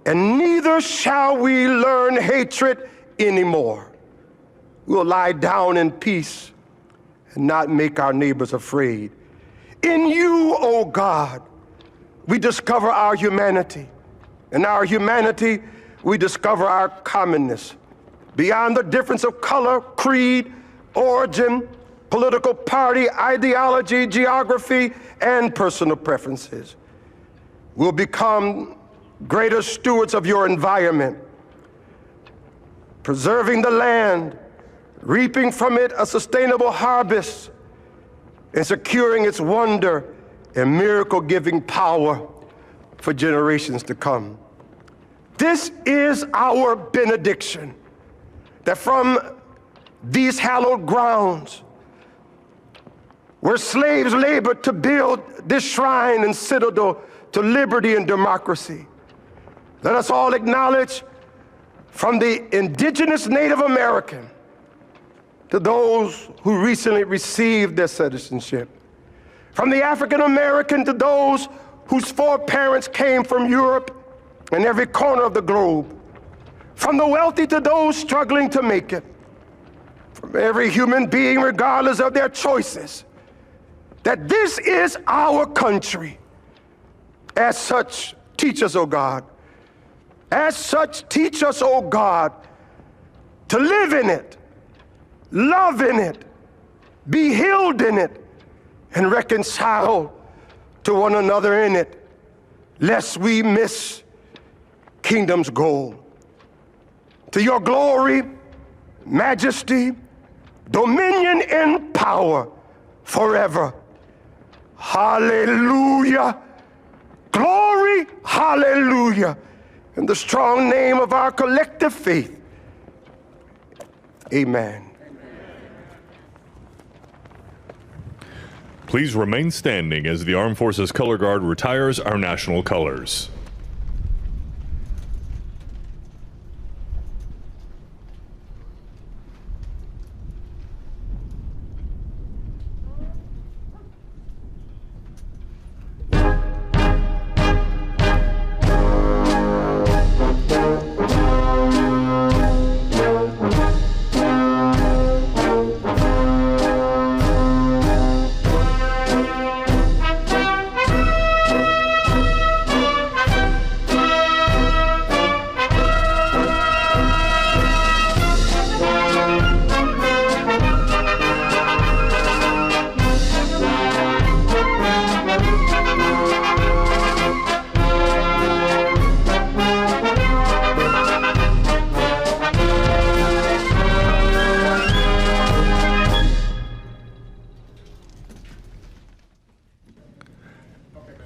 And neither shall we learn hatred anymore. We will lie down in peace and not make our neighbors afraid. In you, O God, we discover our humanity. In our humanity, we discover our commonness. Beyond the difference of color, creed, origin, political party, ideology, geography, and personal preferences. We'll become greater stewards of your environment, preserving the land, reaping from it a sustainable harvest, and securing its wonder and miracle-giving power for generations to come. This is our benediction, that from these hallowed grounds where slaves labored to build this shrine and citadel to liberty and democracy. Let us all acknowledge, from the indigenous Native American to those who recently received their citizenship, from the African American to those whose foreparents came from Europe and every corner of the globe, from the wealthy to those struggling to make it, from every human being, regardless of their choices, that this is our country. As such, teach us, O God. As such, teach us, O God, to live in it, love in it, be healed in it, and reconcile to one another in it, lest we miss kingdom's goal. To your glory, majesty, dominion, and power forever. Hallelujah. Glory, hallelujah. In the strong name of our collective faith, amen. Please remain standing as the Armed Forces Color Guard retires our national colors.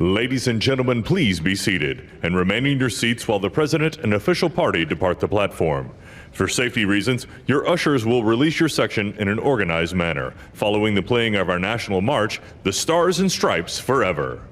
Ladies and gentlemen, please be seated and remain in your seats while the President and official party depart the platform. For safety reasons, your ushers will release your section in an organized manner, following the playing of our national march, The Stars and Stripes Forever.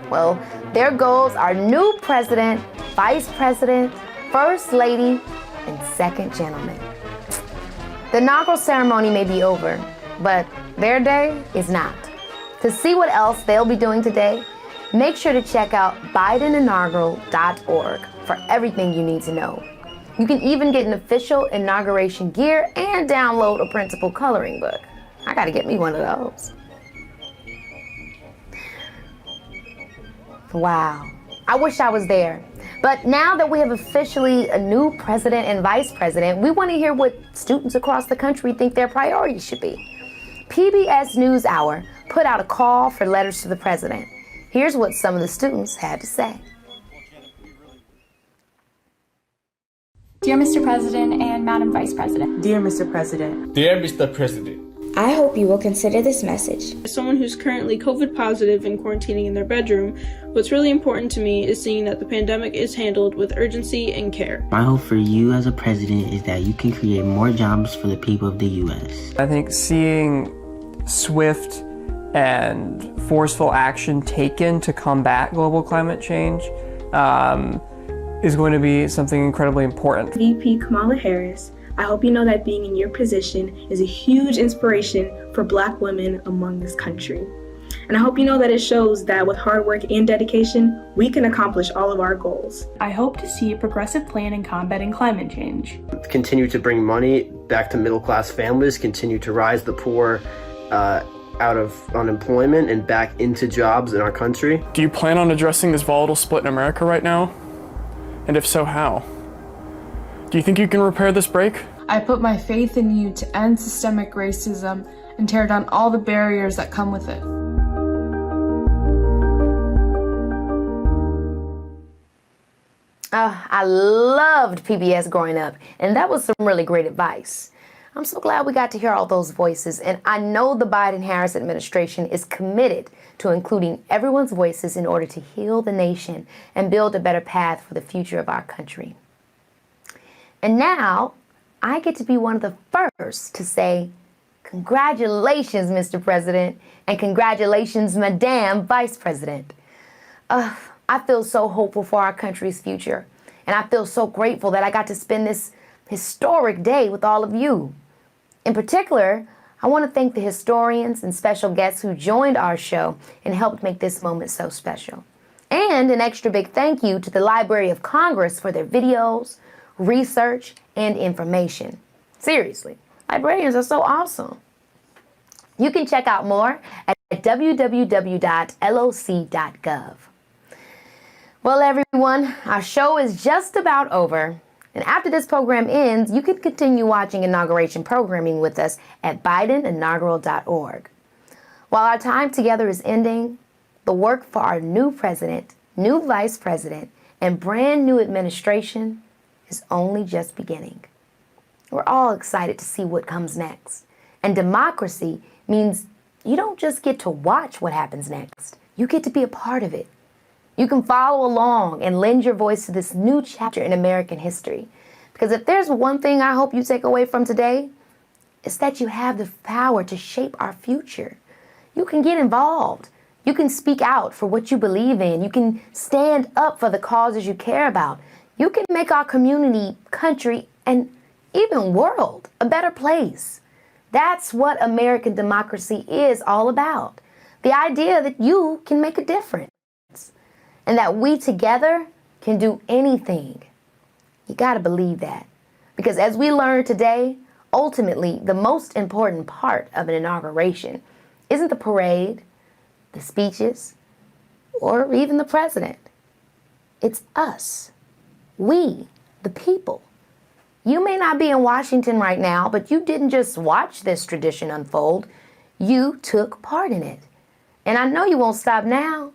Well, there goes our new president, vice president, first lady, and second gentleman. The inaugural ceremony may be over, but their day is not. To see what else they'll be doing today, make sure to check out BidenInaugural.org for everything you need to know. You can even get an official inauguration gear and download a printable coloring book. I gotta get me one of those. Wow. I wish I was there. But now that we have officially a new president and vice president, we want to hear what students across the country think their priorities should be. PBS NewsHour put out a call for letters to the president. Here's what some of the students had to say. Dear Mr. President and Madam Vice President. Dear Mr. President. Dear Mr. President. I hope you will consider this message. As someone who's currently COVID positive and quarantining in their bedroom, what's really important to me is seeing that the pandemic is handled with urgency and care. My hope for you as a president is that you can create more jobs for the people of the U.S. I think seeing swift and forceful action taken to combat global climate change is going to be something incredibly important. VP Kamala Harris, I hope you know that being in your position is a huge inspiration for Black women among this country. And I hope you know that it shows that with hard work and dedication, we can accomplish all of our goals. I hope to see a progressive plan in combating climate change. Continue to bring money back to middle-class families, continue to rise the poor out of unemployment and back into jobs in our country. Do you plan on addressing this volatile split in America right now? And if so, how? Do you think you can repair this break? I put my faith in you to end systemic racism and tear down all the barriers that come with it. I loved PBS growing up, and that was some really great advice. I'm so glad we got to hear all those voices, and I know the Biden-Harris administration is committed to including everyone's voices in order to heal the nation and build a better path for the future of our country. And now, I get to be one of the first to say, congratulations, Mr. President, and congratulations, Madam Vice President. I feel so hopeful for our country's future, and I feel so grateful that I got to spend this historic day with all of you. In particular, I want to thank the historians and special guests who joined our show and helped make this moment so special. And an extra big thank you to the Library of Congress for their videos, research, and information. Seriously, librarians are so awesome. You can check out more at www.loc.gov. Well, everyone, our show is just about over. And after this program ends, you can continue watching inauguration programming with us at BidenInaugural.org. While our time together is ending, the work for our new president, new vice president, and brand new administration is only just beginning. We're all excited to see what comes next. And democracy means you don't just get to watch what happens next. You get to be a part of it. You can follow along and lend your voice to this new chapter in American history. Because if there's one thing I hope you take away from today, it's that you have the power to shape our future. You can get involved. You can speak out for what you believe in. You can stand up for the causes you care about. You can make our community, country, and even world a better place. That's what American democracy is all about. The idea that you can make a difference. And that we together can do anything. You gotta believe that. Because as we learned today, ultimately, the most important part of an inauguration isn't the parade, the speeches, or even the president. It's us. We, the people. You may not be in Washington right now, but you didn't just watch this tradition unfold. You took part in it. And I know you won't stop now.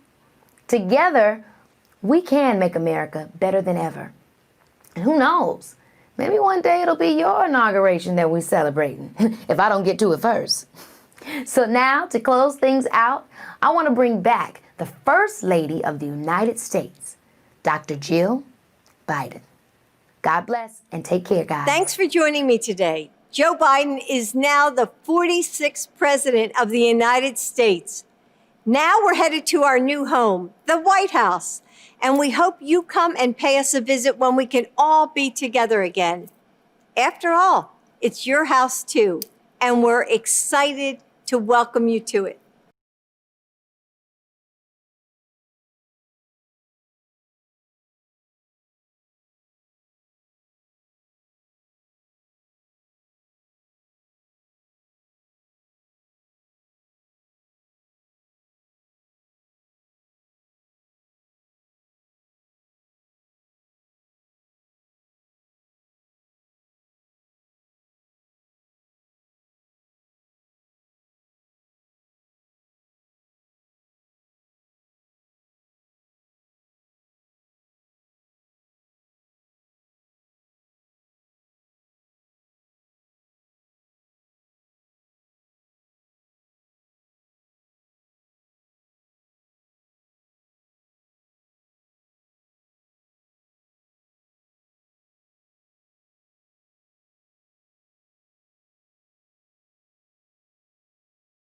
Together, we can make America better than ever. And who knows? Maybe one day it'll be your inauguration that we're celebrating, if I don't get to it first. So now, to close things out, I want to bring back the First Lady of the United States, Dr. Jill Biden. God bless and take care, guys. Thanks for joining me today. Joe Biden is now the 46th President of the United States. Now we're headed to our new home, the White House, and we hope you come and pay us a visit when we can all be together again. After all, it's your house too, and we're excited to welcome you to it.